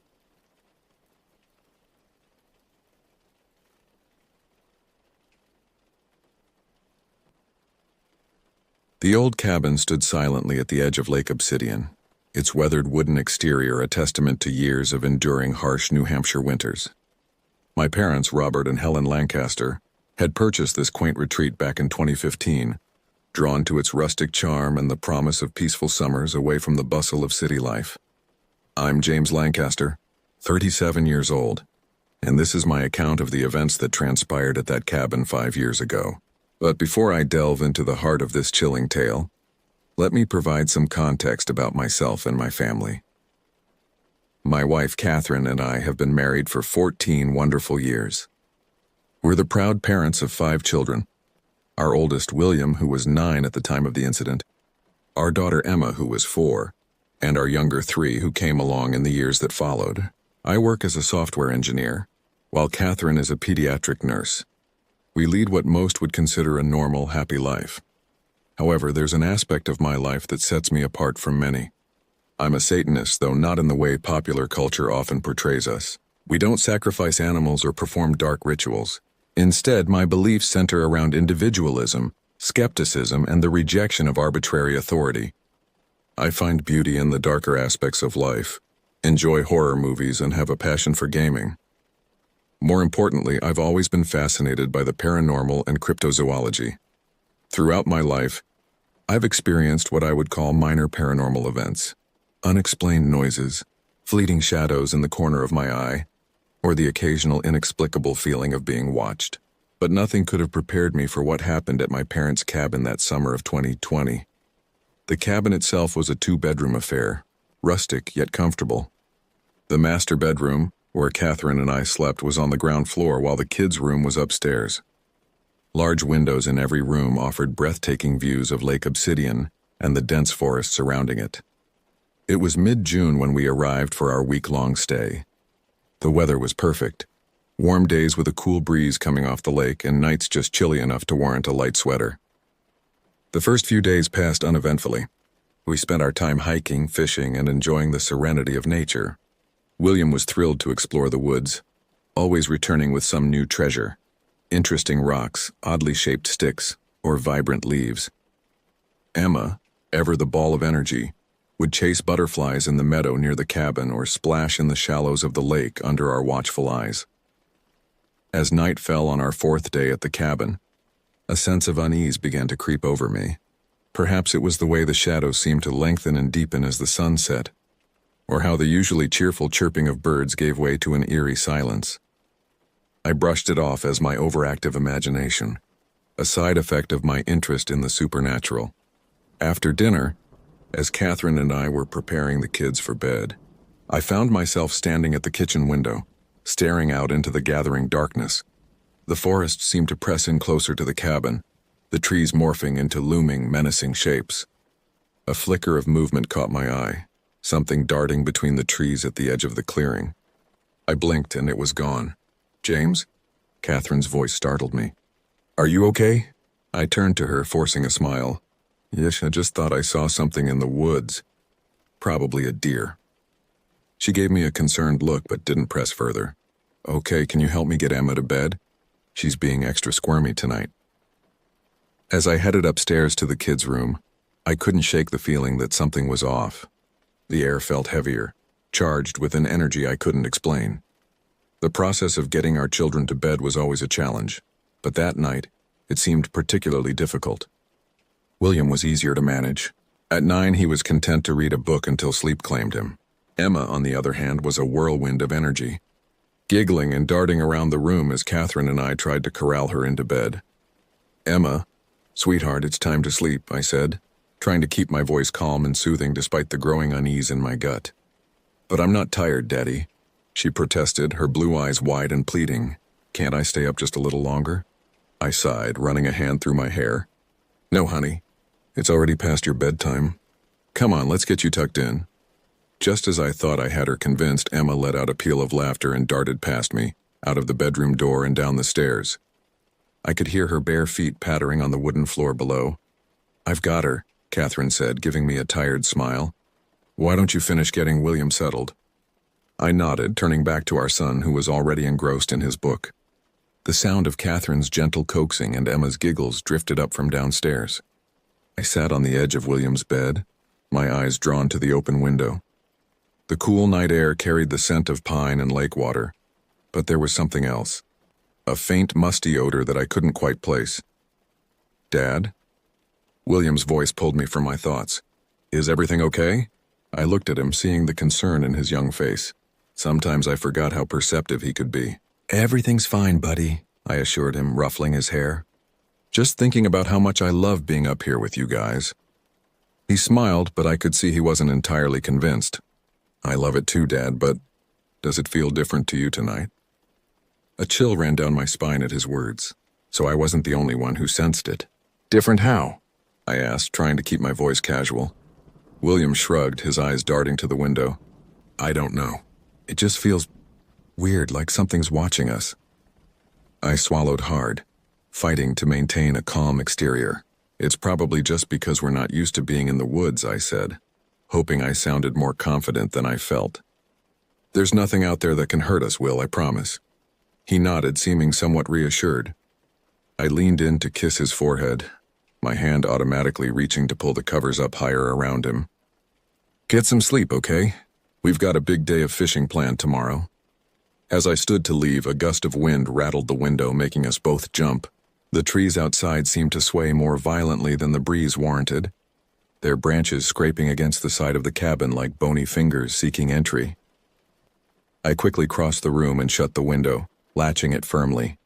The old cabin stood silently at the edge of Lake Obsidian, its weathered wooden exterior a testament to years of enduring harsh New Hampshire winters. My parents, Robert and Helen Lancaster, had purchased this quaint retreat back in 2015, drawn to its rustic charm and the promise of peaceful summers away from the bustle of city life. I'm James Lancaster, 37 years old, and this is my account of the events that transpired at that cabin 5 years ago. But before I delve into the heart of this chilling tale, let me provide some context about myself and my family. My wife, Catherine, and I have been married for 14 wonderful years. We're the proud parents of 5 children. Our oldest, William, who was 9 at the time of the incident, our daughter, Emma, who was 4, and our younger 3, who came along in the years that followed. I work as a software engineer, while Catherine is a pediatric nurse. We lead what most would consider a normal, happy life. However, there's an aspect of my life that sets me apart from many. I'm a Satanist, though not in the way popular culture often portrays us. We don't sacrifice animals or perform dark rituals. Instead, my beliefs center around individualism, skepticism, and the rejection of arbitrary authority. I find beauty in the darker aspects of life, enjoy horror movies, and have a passion for gaming. More importantly, I've always been fascinated by the paranormal and cryptozoology. Throughout my life, I've experienced what I would call minor paranormal events, unexplained noises, fleeting shadows in the corner of my eye, or the occasional inexplicable feeling of being watched. But nothing could have prepared me for what happened at my parents' cabin that summer of 2020. The cabin itself was a 2-bedroom affair, rustic yet comfortable. The master bedroom, Where Catherine and I slept was on the ground floor while the kids' room was upstairs. Large windows in every room offered breathtaking views of Lake Obsidian and the dense forest surrounding it. It was mid-June when we arrived for our week-long stay. The weather was perfect. Warm days with a cool breeze coming off the lake and nights just chilly enough to warrant a light sweater. The first few days passed uneventfully. We spent our time hiking, fishing, and enjoying the serenity of nature. William was thrilled to explore the woods, always returning with some new treasure, interesting rocks, oddly shaped sticks, or vibrant leaves. Emma, ever the ball of energy, would chase butterflies in the meadow near the cabin or splash in the shallows of the lake under our watchful eyes. As night fell on our fourth day at the cabin, a sense of unease began to creep over me. Perhaps it was the way the shadows seemed to lengthen and deepen as the sun set, or how the usually cheerful chirping of birds gave way to an eerie silence. I brushed it off as my overactive imagination, a side effect of my interest in the supernatural. After dinner, as Catherine and I were preparing the kids for bed, I found myself standing at the kitchen window, staring out into the gathering darkness. The forest seemed to press in closer to the cabin, the trees morphing into looming, menacing shapes. A flicker of movement caught my eye, something darting between the trees at the edge of the clearing. I blinked and it was gone. "James?" Catherine's voice startled me. "Are you okay?" I turned to her, forcing a smile. "Yes, I just thought I saw something in the woods. Probably a deer." She gave me a concerned look but didn't press further. "Okay, can you help me get Emma to bed? She's being extra squirmy tonight." As I headed upstairs to the kids' room, I couldn't shake the feeling that something was off. The air felt heavier, charged with an energy I couldn't explain. The process of getting our children to bed was always a challenge, but that night, it seemed particularly difficult. William was easier to manage. At 9, he was content to read a book until sleep claimed him. Emma, on the other hand, was a whirlwind of energy, giggling and darting around the room as Catherine and I tried to corral her into bed. "Emma, sweetheart, it's time to sleep," I said, trying to keep my voice calm and soothing despite the growing unease in my gut. "But I'm not tired, Daddy," she protested, her blue eyes wide and pleading. "Can't I stay up just a little longer?" I sighed, running a hand through my hair. "No, honey. It's already past your bedtime. Come on, let's get you tucked in." Just as I thought I had her convinced, Emma let out a peal of laughter and darted past me, out of the bedroom door and down the stairs. I could hear her bare feet pattering on the wooden floor below. "I've got her," Catherine said, giving me a tired smile. "Why don't you finish getting William settled?" I nodded, turning back to our son, who was already engrossed in his book. The sound of Catherine's gentle coaxing and Emma's giggles drifted up from downstairs. I sat on the edge of William's bed, my eyes drawn to the open window. The cool night air carried the scent of pine and lake water, but there was something else, a faint musty odor that I couldn't quite place. "Dad?" William's voice pulled me from my thoughts. "Is everything okay?" I looked at him, seeing the concern in his young face. Sometimes I forgot how perceptive he could be. "Everything's fine, buddy," I assured him, ruffling his hair. "Just thinking about how much I love being up here with you guys." He smiled, but I could see he wasn't entirely convinced. "I love it too, Dad, but does it feel different to you tonight?" A chill ran down my spine at his words, so I wasn't the only one who sensed it. "Different how?" I asked, trying to keep my voice casual. William shrugged, his eyes darting to the window. "I don't know. It just feels weird, like something's watching us." I swallowed hard, fighting to maintain a calm exterior. "It's probably just because we're not used to being in the woods," I said, hoping I sounded more confident than I felt. "There's nothing out there that can hurt us, Will, I promise." He nodded, seeming somewhat reassured. I leaned in to kiss his forehead, my hand automatically reaching to pull the covers up higher around him. "Get some sleep, okay? We've got a big day of fishing planned tomorrow." As I stood to leave, a gust of wind rattled the window, making us both jump. The trees outside seemed to sway more violently than the breeze warranted, their branches scraping against the side of the cabin like bony fingers seeking entry. I quickly crossed the room and shut the window, latching it firmly.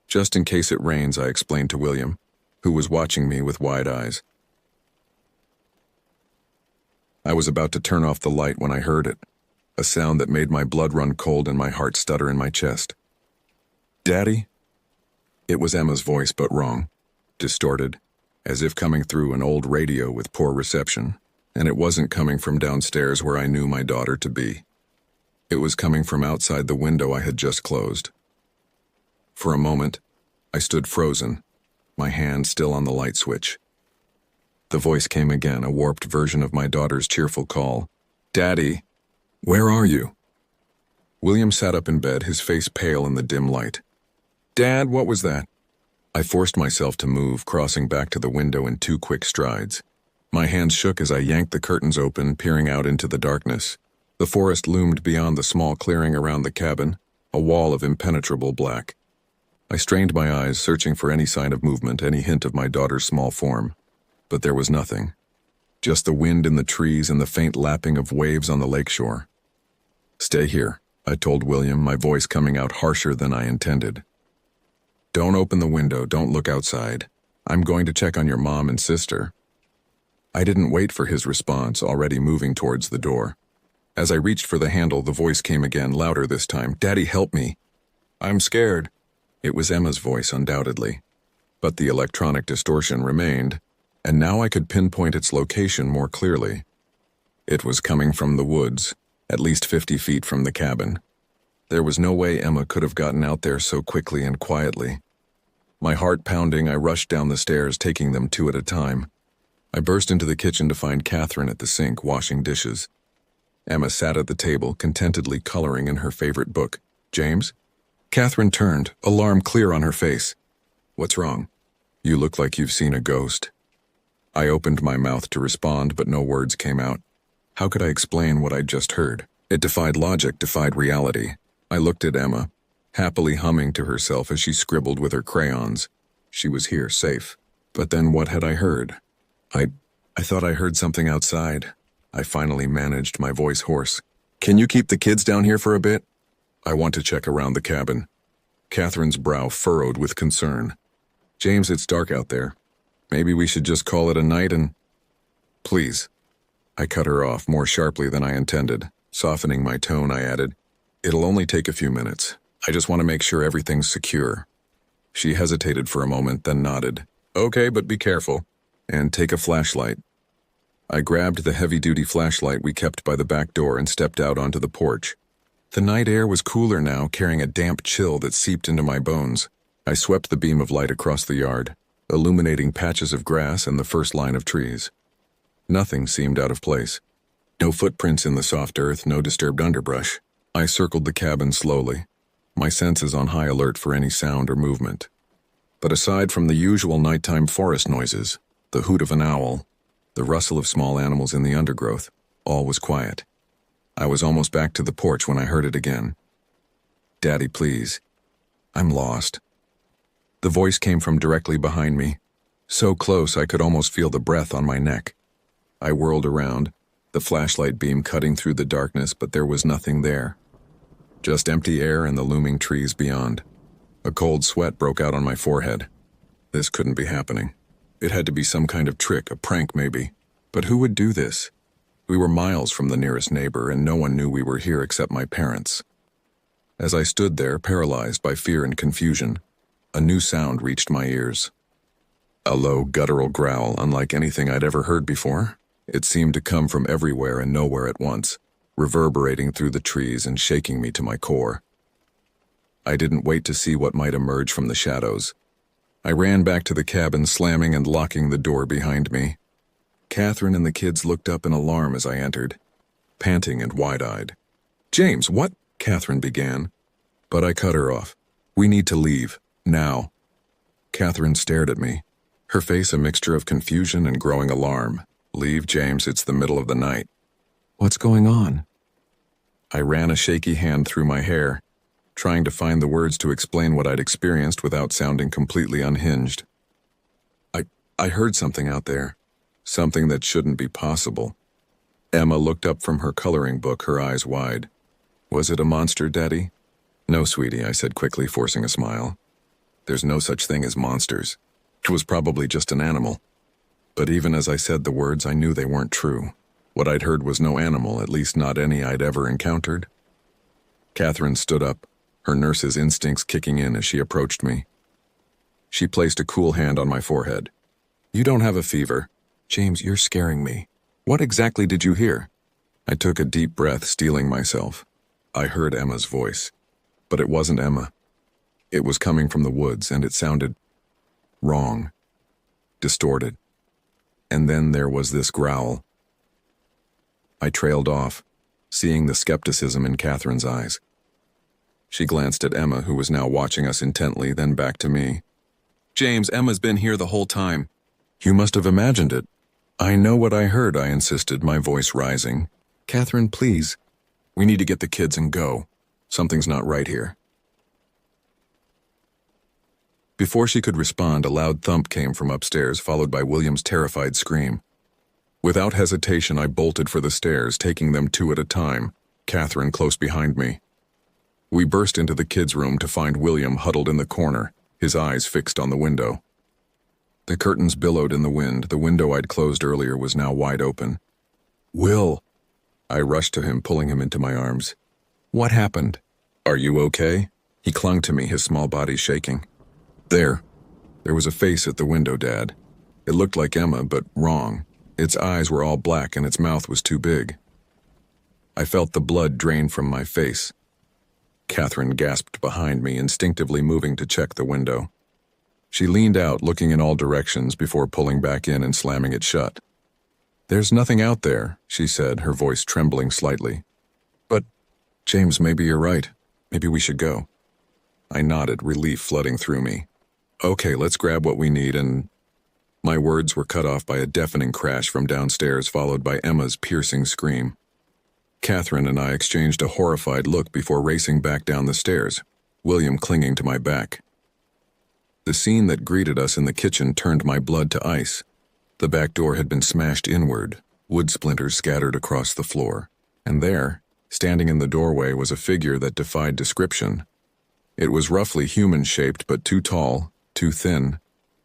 "Just in case it rains," I explained to William, who was watching me with wide eyes. I was about to turn off the light when I heard it. a sound that made my blood run cold and my heart stutter in my chest. "Daddy?" It was Emma's voice, but wrong, distorted, as if coming through an old radio with poor reception, and it wasn't coming from downstairs where I knew my daughter to be. It was coming from outside the window I had just closed. For a moment, I stood frozen, my hand still on the light switch. The voice came again, a warped version of my daughter's cheerful call. "Daddy, where are you?" William sat up in bed, his face pale in the dim light. "Dad, what was that?" I forced myself to move, crossing back to the window in 2 quick strides. My hands shook as I yanked the curtains open, peering out into the darkness. The forest loomed beyond the small clearing around the cabin, a wall of impenetrable black. I strained my eyes, searching for any sign of movement, any hint of my daughter's small form. But there was nothing. Just the wind in the trees and the faint lapping of waves on the lakeshore. "Stay here," I told William, my voice coming out harsher than I intended. "Don't open the window, don't look outside. I'm going to check on your mom and sister." I didn't wait for his response, already moving towards the door. As I reached for the handle, the voice came again, louder this time. "Daddy, help me. I'm scared." It was Emma's voice, undoubtedly. But the electronic distortion remained, and now I could pinpoint its location more clearly. It was coming from the woods, at least 50 feet from the cabin. There was no way Emma could have gotten out there so quickly and quietly. My heart pounding, I rushed down the stairs, taking them 2 at a time. I burst into the kitchen to find Catherine at the sink, washing dishes. Emma sat at the table, contentedly coloring in her favorite book. "James?" Catherine turned, alarm clear on her face. "What's wrong?" "You look like you've seen a ghost." I opened my mouth to respond, but no words came out. How could I explain what I'd just heard? It defied logic, defied reality. I looked at Emma, happily humming to herself as she scribbled with her crayons. She was here, safe. But then what had I heard? I thought I heard something outside. I finally managed, my voice hoarse. "Can you keep the kids down here for a bit? I want to check around the cabin." Catherine's brow furrowed with concern. "James, it's dark out there. Maybe we should just call it a night and—" "Please." I cut her off more sharply than I intended. Softening my tone, I added, "It'll only take a few minutes. I just want to make sure everything's secure." She hesitated for a moment, then nodded. "Okay, but be careful. And take a flashlight." I grabbed the heavy-duty flashlight we kept by the back door and stepped out onto the porch. The night air was cooler now, carrying a damp chill that seeped into my bones. I swept the beam of light across the yard, illuminating patches of grass and the first line of trees. Nothing seemed out of place. No footprints in the soft earth, no disturbed underbrush. I circled the cabin slowly, my senses on high alert for any sound or movement. But aside from the usual nighttime forest noises, the hoot of an owl, the rustle of small animals in the undergrowth, all was quiet. I was almost back to the porch when I heard it again. "Daddy, please. I'm lost." The voice came from directly behind me, so close I could almost feel the breath on my neck. I whirled around, the flashlight beam cutting through the darkness, but there was nothing there. Just empty air and the looming trees beyond. A cold sweat broke out on my forehead. This couldn't be happening. It had to be some kind of trick, a prank maybe. But who would do this? We were miles from the nearest neighbor, and no one knew we were here except my parents. As I stood there, paralyzed by fear and confusion, a new sound reached my ears. A low, guttural growl, unlike anything I'd ever heard before. It seemed to come from everywhere and nowhere at once, reverberating through the trees and shaking me to my core. I didn't wait to see what might emerge from the shadows. I ran back to the cabin, slamming and locking the door behind me. Catherine and the kids looked up in alarm as I entered, panting and wide-eyed. "James, what?" Catherine began. But I cut her off. "We need to leave, now." Catherine stared at me, her face a mixture of confusion and growing alarm. "Leave, James, it's the middle of the night." "What's going on?" I ran a shaky hand through my hair, trying to find the words to explain what I'd experienced without sounding completely unhinged. I heard something out there. Something that shouldn't be possible." Emma looked up from her coloring book, her eyes wide. "Was it a monster, Daddy?" "No, sweetie," I said quickly, forcing a smile. "There's no such thing as monsters. It was probably just an animal." But even as I said the words, I knew they weren't true. What I'd heard was no animal, at least not any I'd ever encountered. Catherine stood up, her nurse's instincts kicking in as she approached me. She placed a cool hand on my forehead. "You don't have a fever. James, you're scaring me. What exactly did you hear?" I took a deep breath, steeling myself. I heard Emma's voice, but it wasn't Emma. It was coming from the woods, and it sounded wrong, distorted. And then there was this growl. I trailed off, seeing the skepticism in Catherine's eyes. She glanced at Emma, who was now watching us intently, then back to me. "James, Emma's been here the whole time." "You must have imagined it." "I know what I heard," I insisted, my voice rising. "Catherine, please. We need to get the kids and go. Something's not right here." Before she could respond, a loud thump came from upstairs, followed by William's terrified scream. Without hesitation, I bolted for the stairs, taking them two at a time, Catherine close behind me. We burst into the kids' room to find William huddled in the corner, his eyes fixed on the window. The curtains billowed in the wind. The window I'd closed earlier was now wide open. "Will!" I rushed to him, pulling him into my arms. "What happened?" "Are you okay?" He clung to me, his small body shaking. There was a face at the window, Dad. It looked like Emma, but wrong. Its eyes were all black and its mouth was too big. I felt the blood drain from my face. Catherine gasped behind me, instinctively moving to check the window. She leaned out, looking in all directions before pulling back in and slamming it shut. "There's nothing out there," she said, her voice trembling slightly. "But, James, maybe you're right. Maybe we should go." I nodded, relief flooding through me. "Okay, let's grab what we need and—" My words were cut off by a deafening crash from downstairs, followed by Emma's piercing scream. Catherine and I exchanged a horrified look before racing back down the stairs, William clinging to my back. The scene that greeted us in the kitchen turned my blood to ice. The back door had been smashed inward, wood splinters scattered across the floor, and there, standing in the doorway, was a figure that defied description. It was roughly human-shaped, but too tall, too thin.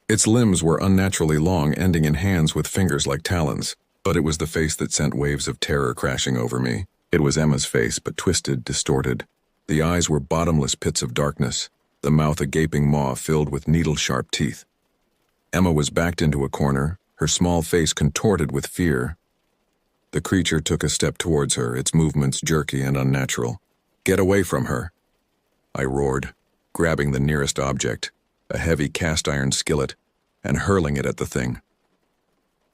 Its limbs were unnaturally long, ending in hands with fingers like talons, but it was the face that sent waves of terror crashing over me. It was Emma's face, but twisted, distorted. The eyes were bottomless pits of darkness, the mouth a gaping maw filled with needle-sharp teeth. Emma was backed into a corner, her small face contorted with fear. The creature took a step towards her, its movements jerky and unnatural. "Get away from her!" I roared, grabbing the nearest object, a heavy cast-iron skillet, and hurling it at the thing.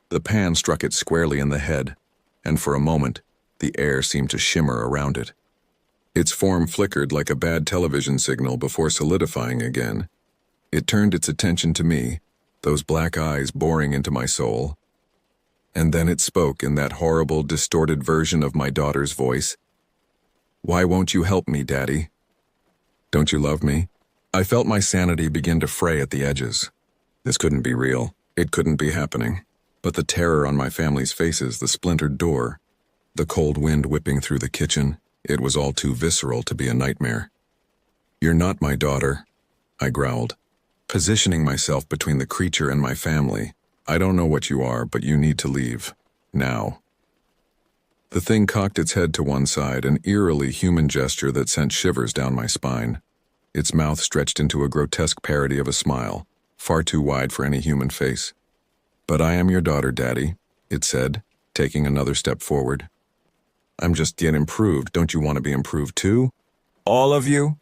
The pan struck it squarely in the head, and for a moment, the air seemed to shimmer around it. Its form flickered like a bad television signal before solidifying again. It turned its attention to me, those black eyes boring into my soul. And then it spoke in that horrible, distorted version of my daughter's voice. "Why won't you help me, Daddy? Don't you love me?" I felt my sanity begin to fray at the edges. This couldn't be real. It couldn't be happening. But the terror on my family's faces, the splintered door, the cold wind whipping through the kitchen, it was all too visceral to be a nightmare. "You're not my daughter," I growled, positioning myself between the creature and my family. "I don't know what you are, but you need to leave. Now." The thing cocked its head to one side, an eerily human gesture that sent shivers down my spine. Its mouth stretched into a grotesque parody of a smile, far too wide for any human face. "But I am your daughter, Daddy," it said, taking another step forward. "I'm just yet improved. Don't you want to be improved too? All of you?"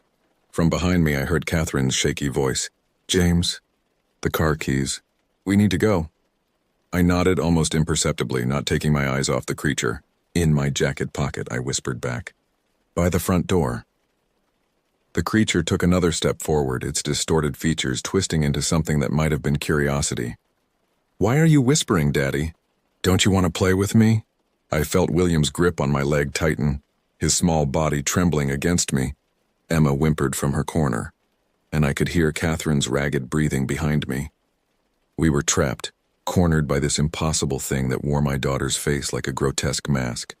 From behind me I heard Catherine's shaky voice. "James, the car keys. We need to go." I nodded almost imperceptibly, not taking my eyes off the creature. "In my jacket pocket," I whispered back. "By the front door." The creature took another step forward, its distorted features twisting into something that might have been curiosity. "Why are you whispering, Daddy? Don't you want to play with me?" I felt William's grip on my leg tighten, his small body trembling against me. Emma whimpered from her corner, and I could hear Catherine's ragged breathing behind me. We were trapped, cornered by this impossible thing that wore my daughter's face like a grotesque mask.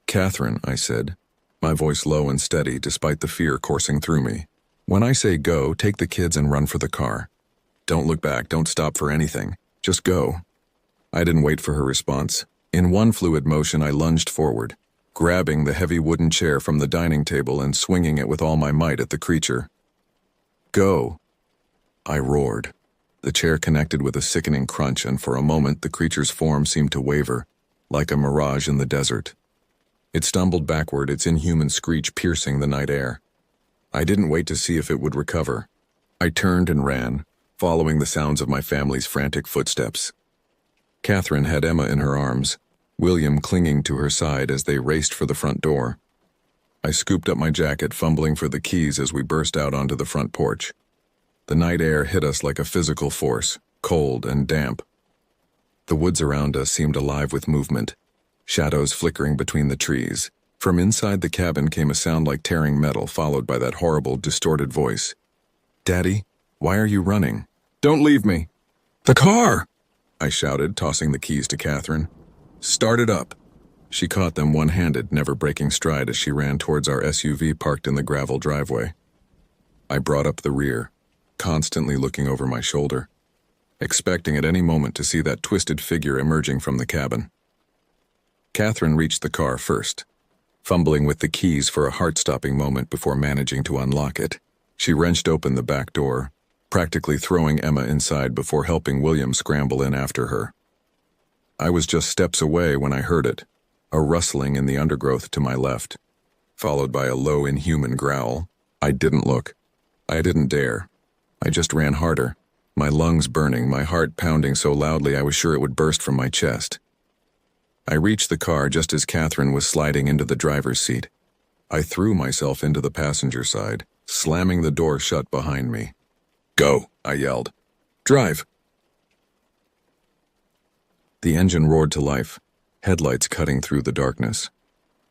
"Catherine," I said, my voice low and steady despite the fear coursing through me. "When I say go, take the kids and run for the car. Don't look back, don't stop for anything. Just go." I didn't wait for her response. In one fluid motion, I lunged forward, grabbing the heavy wooden chair from the dining table and swinging it with all my might at the creature. "Go!" I roared. The chair connected with a sickening crunch, and for a moment the creature's form seemed to waver, like a mirage in the desert. It stumbled backward, its inhuman screech piercing the night air. I didn't wait to see if it would recover. I turned and ran, following the sounds of my family's frantic footsteps. Catherine had Emma in her arms, William clinging to her side as they raced for the front door. I scooped up my jacket, fumbling for the keys as we burst out onto the front porch. The night air hit us like a physical force, cold and damp. The woods around us seemed alive with movement, shadows flickering between the trees. From inside the cabin came a sound like tearing metal, followed by that horrible, distorted voice. "Daddy, why are you running?" "Don't leave me." "The car!" I shouted, tossing the keys to Catherine. "Start it up." She caught them one-handed, never breaking stride as she ran towards our SUV parked in the gravel driveway. I brought up the rear, constantly looking over my shoulder, expecting at any moment to see that twisted figure emerging from the cabin. Catherine reached the car first, fumbling with the keys for a heart-stopping moment before managing to unlock it. She wrenched open the back door, practically throwing Emma inside before helping William scramble in after her. I was just steps away when I heard it, a rustling in the undergrowth to my left, followed by a low, inhuman growl. I didn't look. I didn't dare. I just ran harder, my lungs burning, my heart pounding so loudly I was sure it would burst from my chest. I reached the car just as Catherine was sliding into the driver's seat. I threw myself into the passenger side, slamming the door shut behind me. "Go," I yelled. "Drive." The engine roared to life, headlights cutting through the darkness.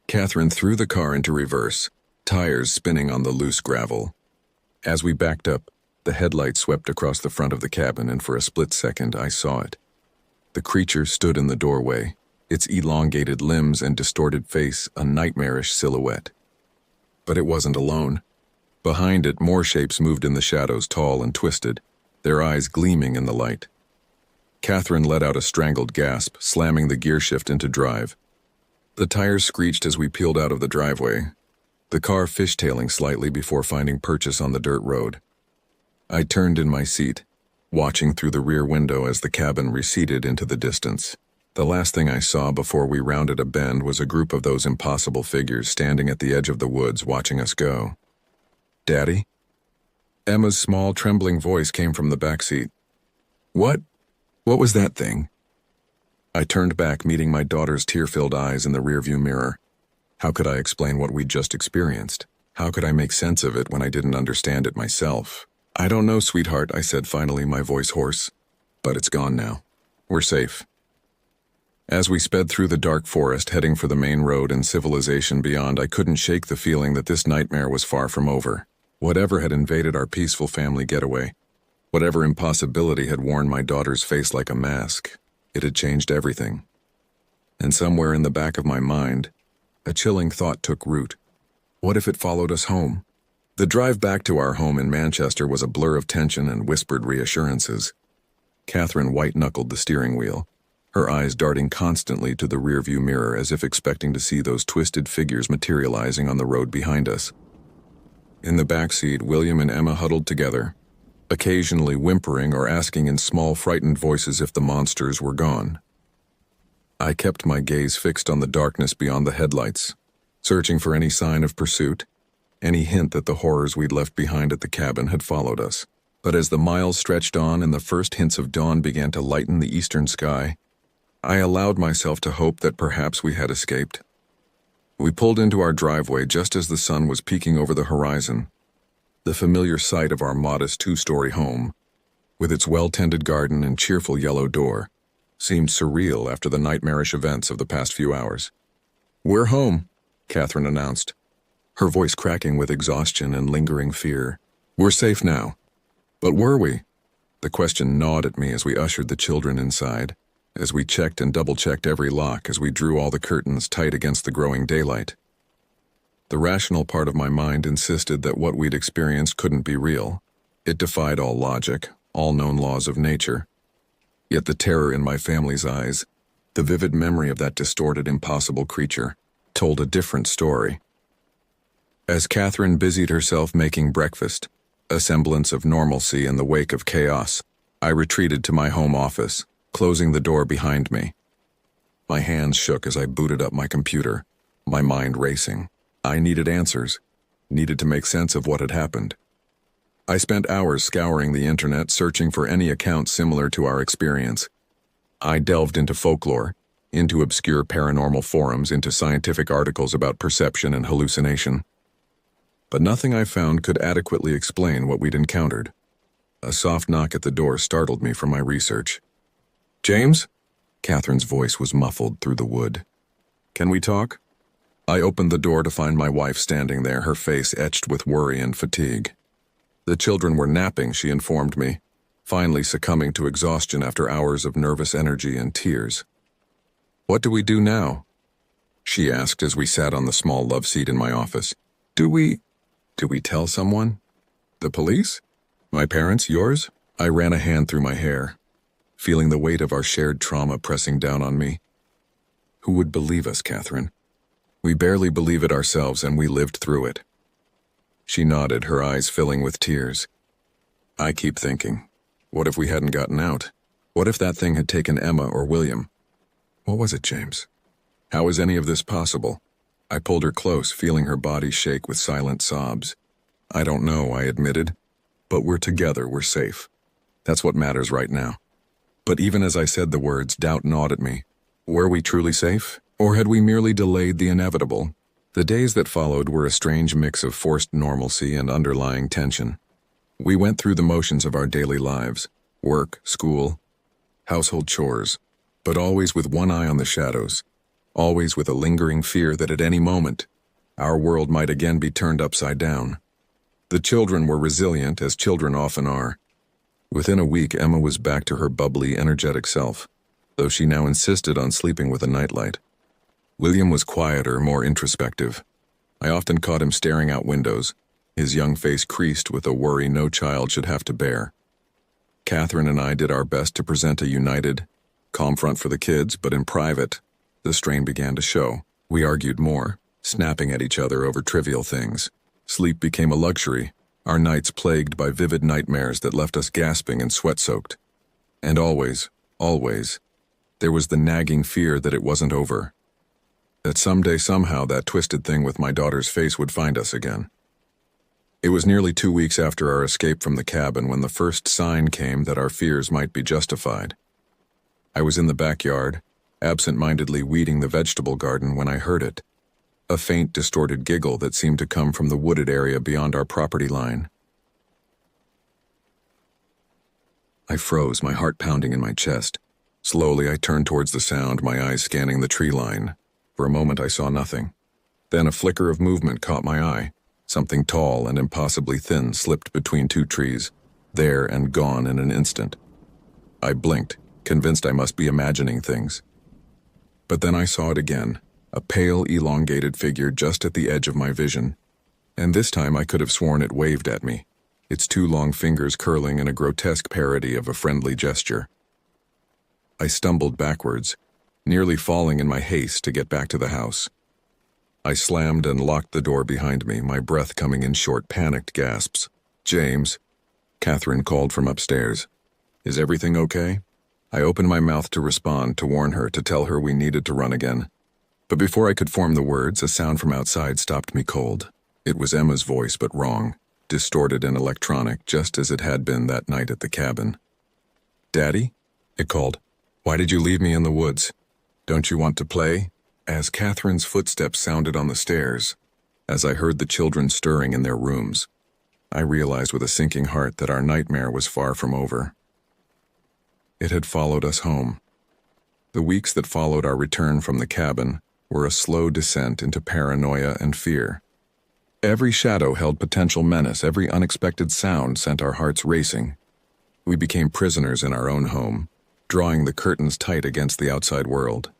Catherine threw the car into reverse, tires spinning on the loose gravel. As we backed up, the headlights swept across the front of the cabin, and for a split second I saw it. The creature stood in the doorway, its elongated limbs and distorted face a nightmarish silhouette. But it wasn't alone. Behind it, more shapes moved in the shadows, tall and twisted, their eyes gleaming in the light. Catherine let out a strangled gasp, slamming the gear shift into drive. The tires screeched as we peeled out of the driveway, the car fishtailing slightly before finding purchase on the dirt road. I turned in my seat, watching through the rear window as the cabin receded into the distance. The last thing I saw before we rounded a bend was a group of those impossible figures standing at the edge of the woods watching us go. "Daddy?" Emma's small, trembling voice came from the back seat. What was that thing?" I turned back, meeting my daughter's tear-filled eyes in the rearview mirror. How could I explain what we'd just experienced? How could I make sense of it when I didn't understand it myself? "I don't know, sweetheart," I said finally, my voice hoarse. "But it's gone now. We're safe." As we sped through the dark forest, heading for the main road and civilization beyond, I couldn't shake the feeling that this nightmare was far from over. Whatever had invaded our peaceful family getaway, whatever impossibility had worn my daughter's face like a mask, it had changed everything. And somewhere in the back of my mind, a chilling thought took root. What if it followed us home? The drive back to our home in Manchester was a blur of tension and whispered reassurances. Catherine white-knuckled the steering wheel, her eyes darting constantly to the rearview mirror as if expecting to see those twisted figures materializing on the road behind us. In the back seat, William and Emma huddled together, occasionally whimpering or asking in small, frightened voices if the monsters were gone. I kept my gaze fixed on the darkness beyond the headlights, searching for any sign of pursuit, any hint that the horrors we'd left behind at the cabin had followed us. But as the miles stretched on and the first hints of dawn began to lighten the eastern sky, I allowed myself to hope that perhaps we had escaped. We pulled into our driveway just as the sun was peeking over the horizon. The familiar sight of our modest two-story home, with its well-tended garden and cheerful yellow door, seemed surreal after the nightmarish events of the past few hours. "We're home," Catherine announced, her voice cracking with exhaustion and lingering fear. "We're safe now." But were we? The question gnawed at me as we ushered the children inside, as we checked and double-checked every lock, as we drew all the curtains tight against the growing daylight. The rational part of my mind insisted that what we'd experienced couldn't be real. It defied all logic, all known laws of nature. Yet the terror in my family's eyes, The vivid memory of that distorted, impossible creature told a different story. As Catherine busied herself making breakfast, a semblance of normalcy in the wake of chaos, I retreated to my home office, closing the door behind me. My hands shook as I booted up my computer, my mind racing. I needed answers, needed to make sense of what had happened. I spent hours scouring the internet searching for any account similar to our experience. I delved into folklore, into obscure paranormal forums, into scientific articles about perception and hallucination. But nothing I found could adequately explain what we'd encountered. A soft knock at the door startled me from my research. "James?" Catherine's voice was muffled through the wood. "Can we talk?" I opened the door to find my wife standing there, her face etched with worry and fatigue. The children were napping, she informed me, finally succumbing to exhaustion after hours of nervous energy and tears. "What do we do now?" she asked as we sat on the small love seat in my office. Do we tell someone? The police? My parents, yours? I ran a hand through my hair, feeling the weight of our shared trauma pressing down on me. Who would believe us, Catherine? We barely believe it ourselves, and we lived through it. She nodded, her eyes filling with tears. I keep thinking, what if we hadn't gotten out? What if that thing had taken Emma or William? What was it, James? How is any of this possible? I pulled her close, feeling her body shake with silent sobs. I don't know, I admitted. But we're together, we're safe. That's what matters right now. But even as I said the words, doubt gnawed at me. Were we truly safe? Or had we merely delayed the inevitable? The days that followed were a strange mix of forced normalcy and underlying tension. We went through the motions of our daily lives, work, school, household chores, but always with one eye on the shadows, always with a lingering fear that at any moment, our world might again be turned upside down. The children were resilient, as children often are. Within a week, Emma was back to her bubbly, energetic self, though she now insisted on sleeping with a nightlight. William was quieter, more introspective. I often caught him staring out windows, his young face creased with a worry no child should have to bear. Catherine and I did our best to present a united, calm front for the kids, but in private, the strain began to show. We argued more, snapping at each other over trivial things. Sleep became a luxury, our nights plagued by vivid nightmares that left us gasping and sweat-soaked. And always, there was the nagging fear that it wasn't over. That someday, somehow, that twisted thing with my daughter's face would find us again. It was nearly 2 weeks after our escape from the cabin when the first sign came that our fears might be justified. I was in the backyard, absent-mindedly weeding the vegetable garden when I heard it. A faint, distorted giggle that seemed to come from the wooded area beyond our property line. I froze, my heart pounding in my chest. Slowly, I turned towards the sound, my eyes scanning the tree line. For a moment, I saw nothing. Then a flicker of movement caught my eye. Something tall and impossibly thin slipped between two trees, there and gone in an instant. I blinked, convinced I must be imagining things. But then I saw it again, a pale, elongated figure just at the edge of my vision. And this time I could have sworn it waved at me, its 2 long fingers curling in a grotesque parody of a friendly gesture. I stumbled backwards, nearly falling in my haste to get back to the house. I slammed and locked the door behind me, my breath coming in short, panicked gasps. "James," Catherine called from upstairs. "Is everything okay?" I opened my mouth to respond, to warn her, to tell her we needed to run again. But before I could form the words, a sound from outside stopped me cold. It was Emma's voice, but wrong, distorted and electronic, just as it had been that night at the cabin. "Daddy?" it called. "Why did you leave me in the woods? Don't you want to play?" As Catherine's footsteps sounded on the stairs, as I heard the children stirring in their rooms, I realized with a sinking heart that our nightmare was far from over. It had followed us home. The weeks that followed our return from the cabin were a slow descent into paranoia and fear. Every shadow held potential menace, every unexpected sound sent our hearts racing. We became prisoners in our own home, drawing the curtains tight against the outside world,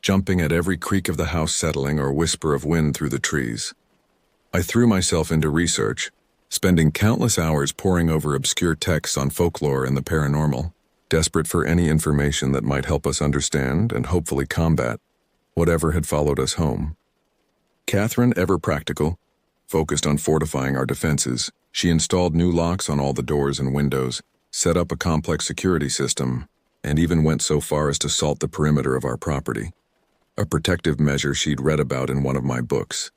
jumping at every creak of the house settling or whisper of wind through the trees. I threw myself into research, spending countless hours poring over obscure texts on folklore and the paranormal. desperate for any information that might help us understand and hopefully combat whatever had followed us home. Catherine, ever practical, focused on fortifying our defenses. She installed new locks on all the doors and windows, set up a complex security system, and even went so far as to salt the perimeter of our property, a protective measure she'd read about in one of my books.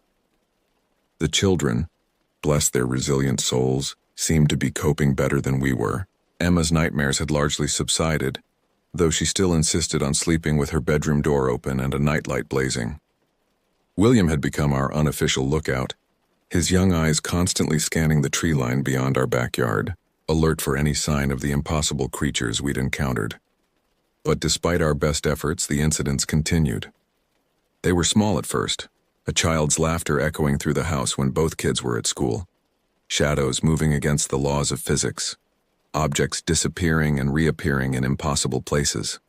The children, bless their resilient souls, seemed to be coping better than we were. Emma's nightmares had largely subsided, though she still insisted on sleeping with her bedroom door open and a nightlight blazing. William had become our unofficial lookout, his young eyes constantly scanning the tree line beyond our backyard, alert for any sign of the impossible creatures we'd encountered. But despite our best efforts, the incidents continued. They were small at first, a child's laughter echoing through the house when both kids were at school, shadows moving against the laws of physics, objects disappearing and reappearing in impossible places.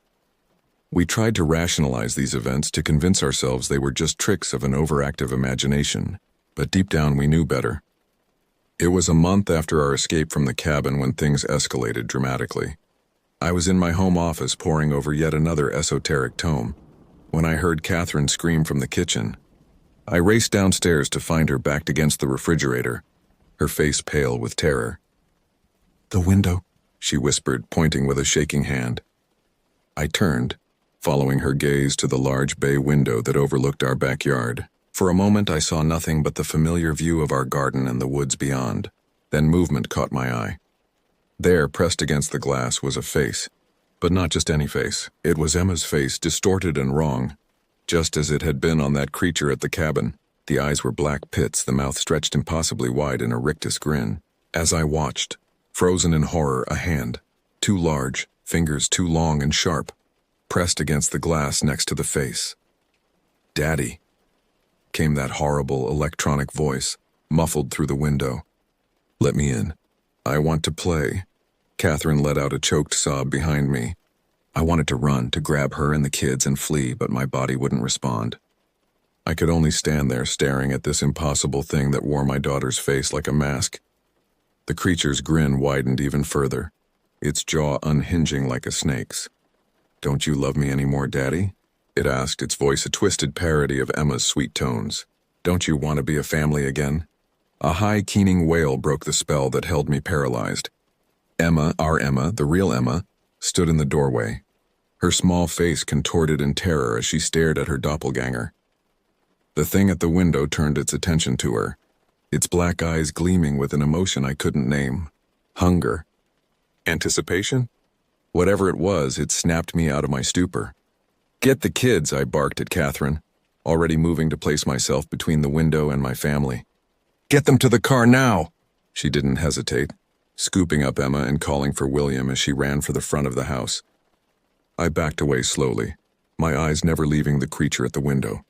We tried to rationalize these events to convince ourselves they were just tricks of an overactive imagination, but deep down we knew better. It was a month after our escape from the cabin when things escalated dramatically. I was in my home office poring over yet another esoteric tome, when I heard Catherine scream from the kitchen. I raced downstairs to find her backed against the refrigerator, her face pale with terror. "The window," she whispered, pointing with a shaking hand. I turned, following her gaze to the large bay window that overlooked our backyard. For a moment I saw nothing but the familiar view of our garden and the woods beyond. Then movement caught my eye. There, pressed against the glass, was a face. But not just any face. It was Emma's face, distorted and wrong, just as it had been on that creature at the cabin. The eyes were black pits, the mouth stretched impossibly wide in a rictus grin. As I watched, frozen in horror, a hand, too large, fingers too long and sharp, pressed against the glass next to the face. "Daddy," came that horrible electronic voice, muffled through the window. "Let me in. I want to play." Catherine let out a choked sob behind me. I wanted to run, to grab her and the kids and flee, but my body wouldn't respond. I could only stand there staring at this impossible thing that wore my daughter's face like a mask. The creature's grin widened even further, its jaw unhinging like a snake's. "Don't you love me anymore, Daddy?" it asked, its voice a twisted parody of Emma's sweet tones. "Don't you want to be a family again?" A high, keening wail broke the spell that held me paralyzed. Emma, our Emma, the real Emma, stood in the doorway, her small face contorted in terror as she stared at her doppelganger. The thing at the window turned its attention to her, its black eyes gleaming with an emotion I couldn't name. Hunger? Anticipation? Whatever it was, it snapped me out of my stupor. "Get the kids," I barked at Catherine, already moving to place myself between the window and my family. "Get them to the car now!" She didn't hesitate, scooping up Emma and calling for William as she ran for the front of the house. I backed away slowly, my eyes never leaving the creature at the window.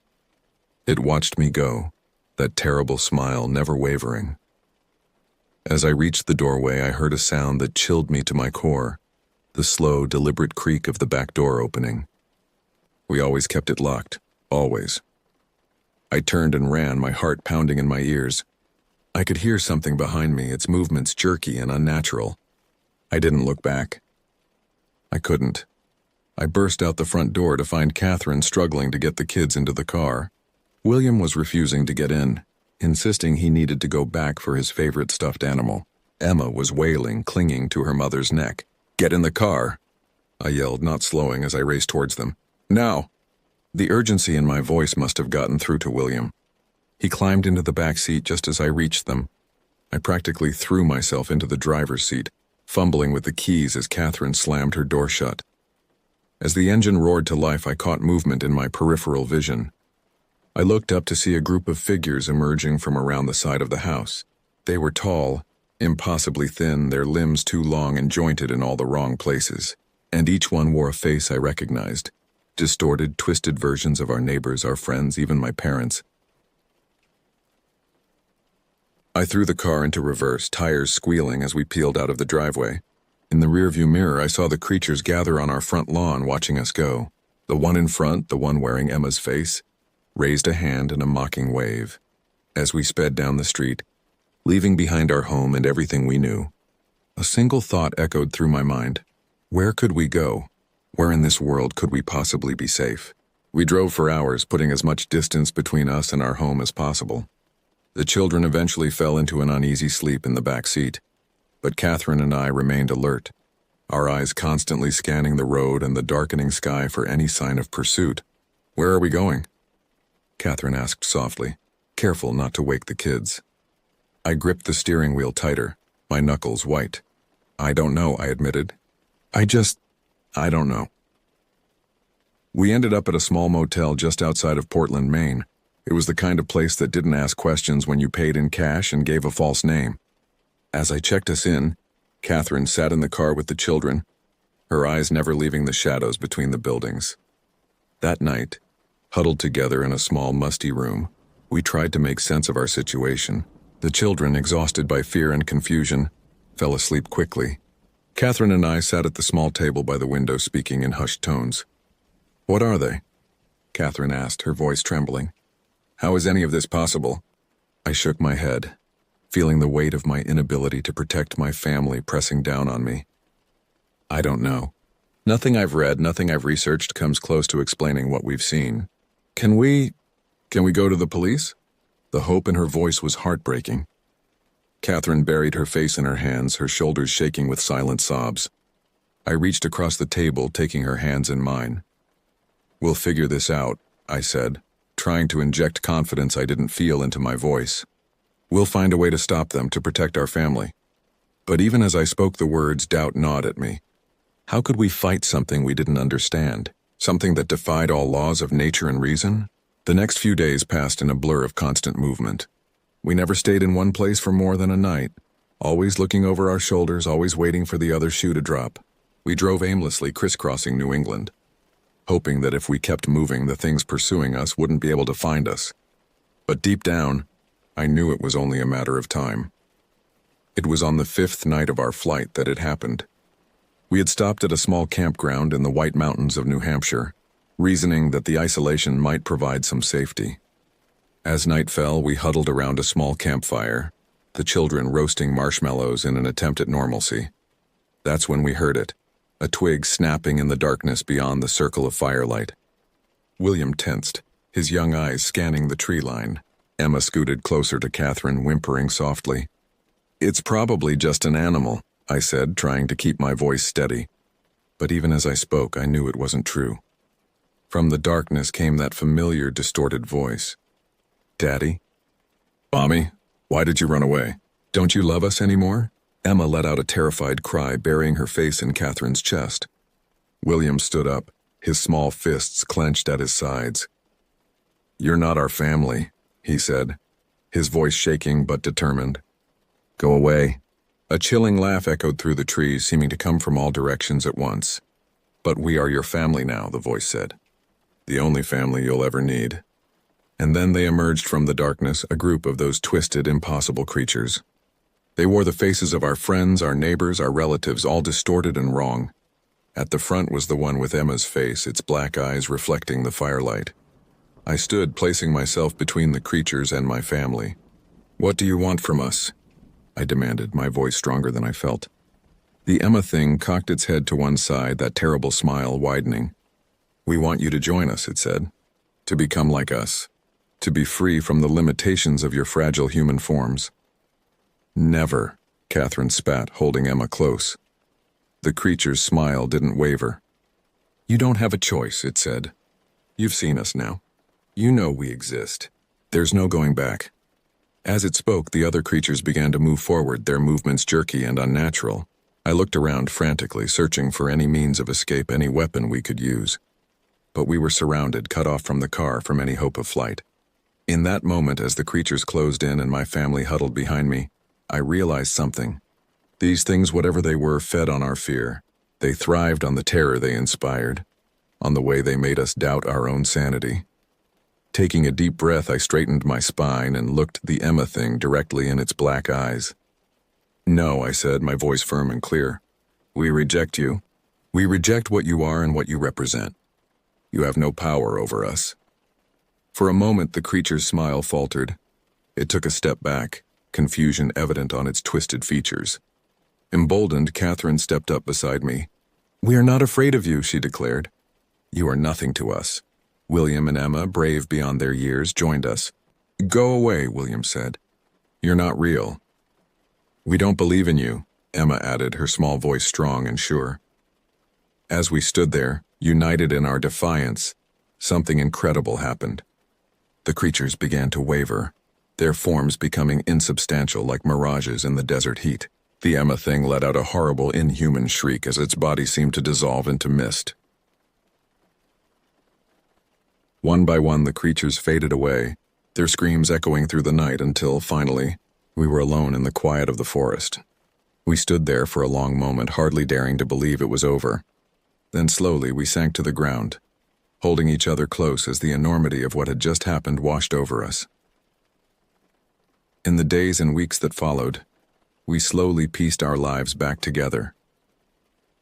It watched me go, that terrible smile never wavering. As I reached the doorway, I heard a sound that chilled me to my core, the slow, deliberate creak of the back door opening. We always kept it locked, always. I turned and ran, my heart pounding in my ears. I could hear something behind me, its movements jerky and unnatural. I didn't look back. I couldn't. I burst out the front door to find Catherine struggling to get the kids into the car. William was refusing to get in, insisting he needed to go back for his favorite stuffed animal. Emma was wailing, clinging to her mother's neck. "Get in the car," I yelled, not slowing as I raced towards them. "Now!" The urgency in my voice must have gotten through to William. He climbed into the back seat just as I reached them. I practically threw myself into the driver's seat, fumbling with the keys as Catherine slammed her door shut. As the engine roared to life, I caught movement in my peripheral vision. I looked up to see a group of figures emerging from around the side of the house. They were tall, impossibly thin, their limbs too long and jointed in all the wrong places, and each one wore a face I recognized. Distorted, twisted versions of our neighbors, our friends, even my parents. I threw the car into reverse, tires squealing as we peeled out of the driveway. In the rearview mirror, I saw the creatures gather on our front lawn watching us go. The one in front, the one wearing Emma's face, raised a hand in a mocking wave. As we sped down the street, leaving behind our home and everything we knew, a single thought echoed through my mind. Where could we go? Where in this world could we possibly be safe? We drove for hours, putting as much distance between us and our home as possible. The children eventually fell into an uneasy sleep in the back seat, but Catherine and I remained alert, our eyes constantly scanning the road and the darkening sky for any sign of pursuit. "Where are we going?" Catherine asked softly, careful not to wake the kids. I gripped the steering wheel tighter, my knuckles white. "I don't know," I admitted. I don't know." We ended up at a small motel just outside of Portland, Maine. It was the kind of place that didn't ask questions when you paid in cash and gave a false name. As I checked us in, Catherine sat in the car with the children, her eyes never leaving the shadows between the buildings. That night, huddled together in a small, musty room, we tried to make sense of our situation. The children, exhausted by fear and confusion, fell asleep quickly. Catherine and I sat at the small table by the window speaking in hushed tones. "What are they?" Catherine asked, her voice trembling. "How is any of this possible?" I shook my head, feeling the weight of my inability to protect my family pressing down on me. "I don't know. Nothing I've read, nothing I've researched comes close to explaining what we've seen. Can we go to the police?" The hope in her voice was heartbreaking. Catherine buried her face in her hands, her shoulders shaking with silent sobs. I reached across the table, taking her hands in mine. "We'll figure this out," I said, trying to inject confidence I didn't feel into my voice. "We'll find a way to stop them, to protect our family." But even as I spoke the words, doubt gnawed at me. How could we fight something we didn't understand? Something that defied all laws of nature and reason? The next few days passed in a blur of constant movement. We never stayed in one place for more than a night, always looking over our shoulders, always waiting for the other shoe to drop. We drove aimlessly, crisscrossing New England, hoping that if we kept moving, the things pursuing us wouldn't be able to find us. But deep down, I knew it was only a matter of time. It was on the 5th night of our flight that it happened. We had stopped at a small campground in the White Mountains of New Hampshire, reasoning that the isolation might provide some safety. As night fell, we huddled around a small campfire, the children roasting marshmallows in an attempt at normalcy. That's when we heard it, a twig snapping in the darkness beyond the circle of firelight. William tensed, his young eyes scanning the tree line. Emma scooted closer to Catherine, whimpering softly. "It's probably just an animal," I said, trying to keep my voice steady. But even as I spoke, I knew it wasn't true. From the darkness came that familiar, distorted voice. "Daddy?" "Mommy, why did you run away? Don't you love us anymore?" Emma let out a terrified cry, burying her face in Catherine's chest. William stood up, his small fists clenched at his sides. "You're not our family," he said, his voice shaking but determined. "Go away." A chilling laugh echoed through the trees, seeming to come from all directions at once. "But we are your family now," the voice said. "The only family you'll ever need." And then they emerged from the darkness, a group of those twisted, impossible creatures. They wore the faces of our friends, our neighbors, our relatives, all distorted and wrong. At the front was the one with Emma's face, its black eyes reflecting the firelight. I stood, placing myself between the creatures and my family. "What do you want from us?" I demanded, my voice stronger than I felt. The Emma thing cocked its head to one side, that terrible smile widening. "We want you to join us," it said. "To become like us. To be free from the limitations of your fragile human forms." "Never," Catherine spat, holding Emma close. The creature's smile didn't waver. "You don't have a choice," it said. "You've seen us now. You know we exist. There's no going back." As it spoke, the other creatures began to move forward, their movements jerky and unnatural. I looked around frantically, searching for any means of escape, any weapon we could use. But we were surrounded, cut off from the car, from any hope of flight. In that moment, as the creatures closed in and my family huddled behind me, I realized something. These things, whatever they were, fed on our fear. They thrived on the terror they inspired, on the way they made us doubt our own sanity. Taking a deep breath, I straightened my spine and looked the Emma thing directly in its black eyes. "No," I said, my voice firm and clear. "We reject you. We reject what you are and what you represent. You have no power over us." For a moment, the creature's smile faltered. It took a step back, confusion evident on its twisted features. Emboldened, Catherine stepped up beside me. "We are not afraid of you," she declared. "You are nothing to us." William and Emma, brave beyond their years, joined us. "Go away," William said. "You're not real." "We don't believe in you," Emma added, her small voice strong and sure. As we stood there, united in our defiance, something incredible happened. The creatures began to waver, their forms becoming insubstantial like mirages in the desert heat. The Emma thing let out a horrible, inhuman shriek as its body seemed to dissolve into mist. One by one, the creatures faded away, their screams echoing through the night until, finally, we were alone in the quiet of the forest. We stood there for a long moment, hardly daring to believe it was over. Then slowly we sank to the ground, holding each other close as the enormity of what had just happened washed over us. In the days and weeks that followed, we slowly pieced our lives back together.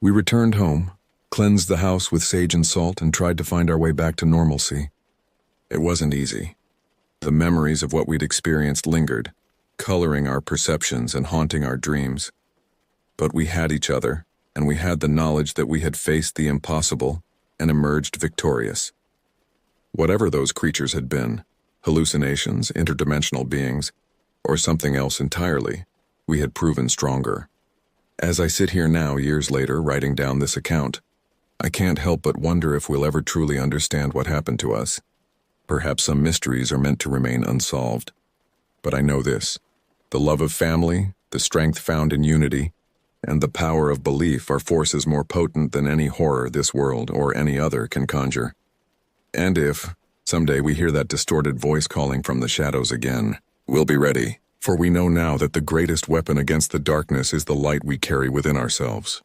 We returned home, cleansed the house with sage and salt, and tried to find our way back to normalcy. It wasn't easy. The memories of what we'd experienced lingered, coloring our perceptions and haunting our dreams. But we had each other, and we had the knowledge that we had faced the impossible and emerged victorious. Whatever those creatures had been, hallucinations, interdimensional beings, or something else entirely, we had proven stronger. As I sit here now, years later, writing down this account, I can't help but wonder if we'll ever truly understand what happened to us. Perhaps some mysteries are meant to remain unsolved. But I know this: the love of family, the strength found in unity, and the power of belief are forces more potent than any horror this world or any other can conjure. And if, someday, we hear that distorted voice calling from the shadows again, we'll be ready, for we know now that the greatest weapon against the darkness is the light we carry within ourselves.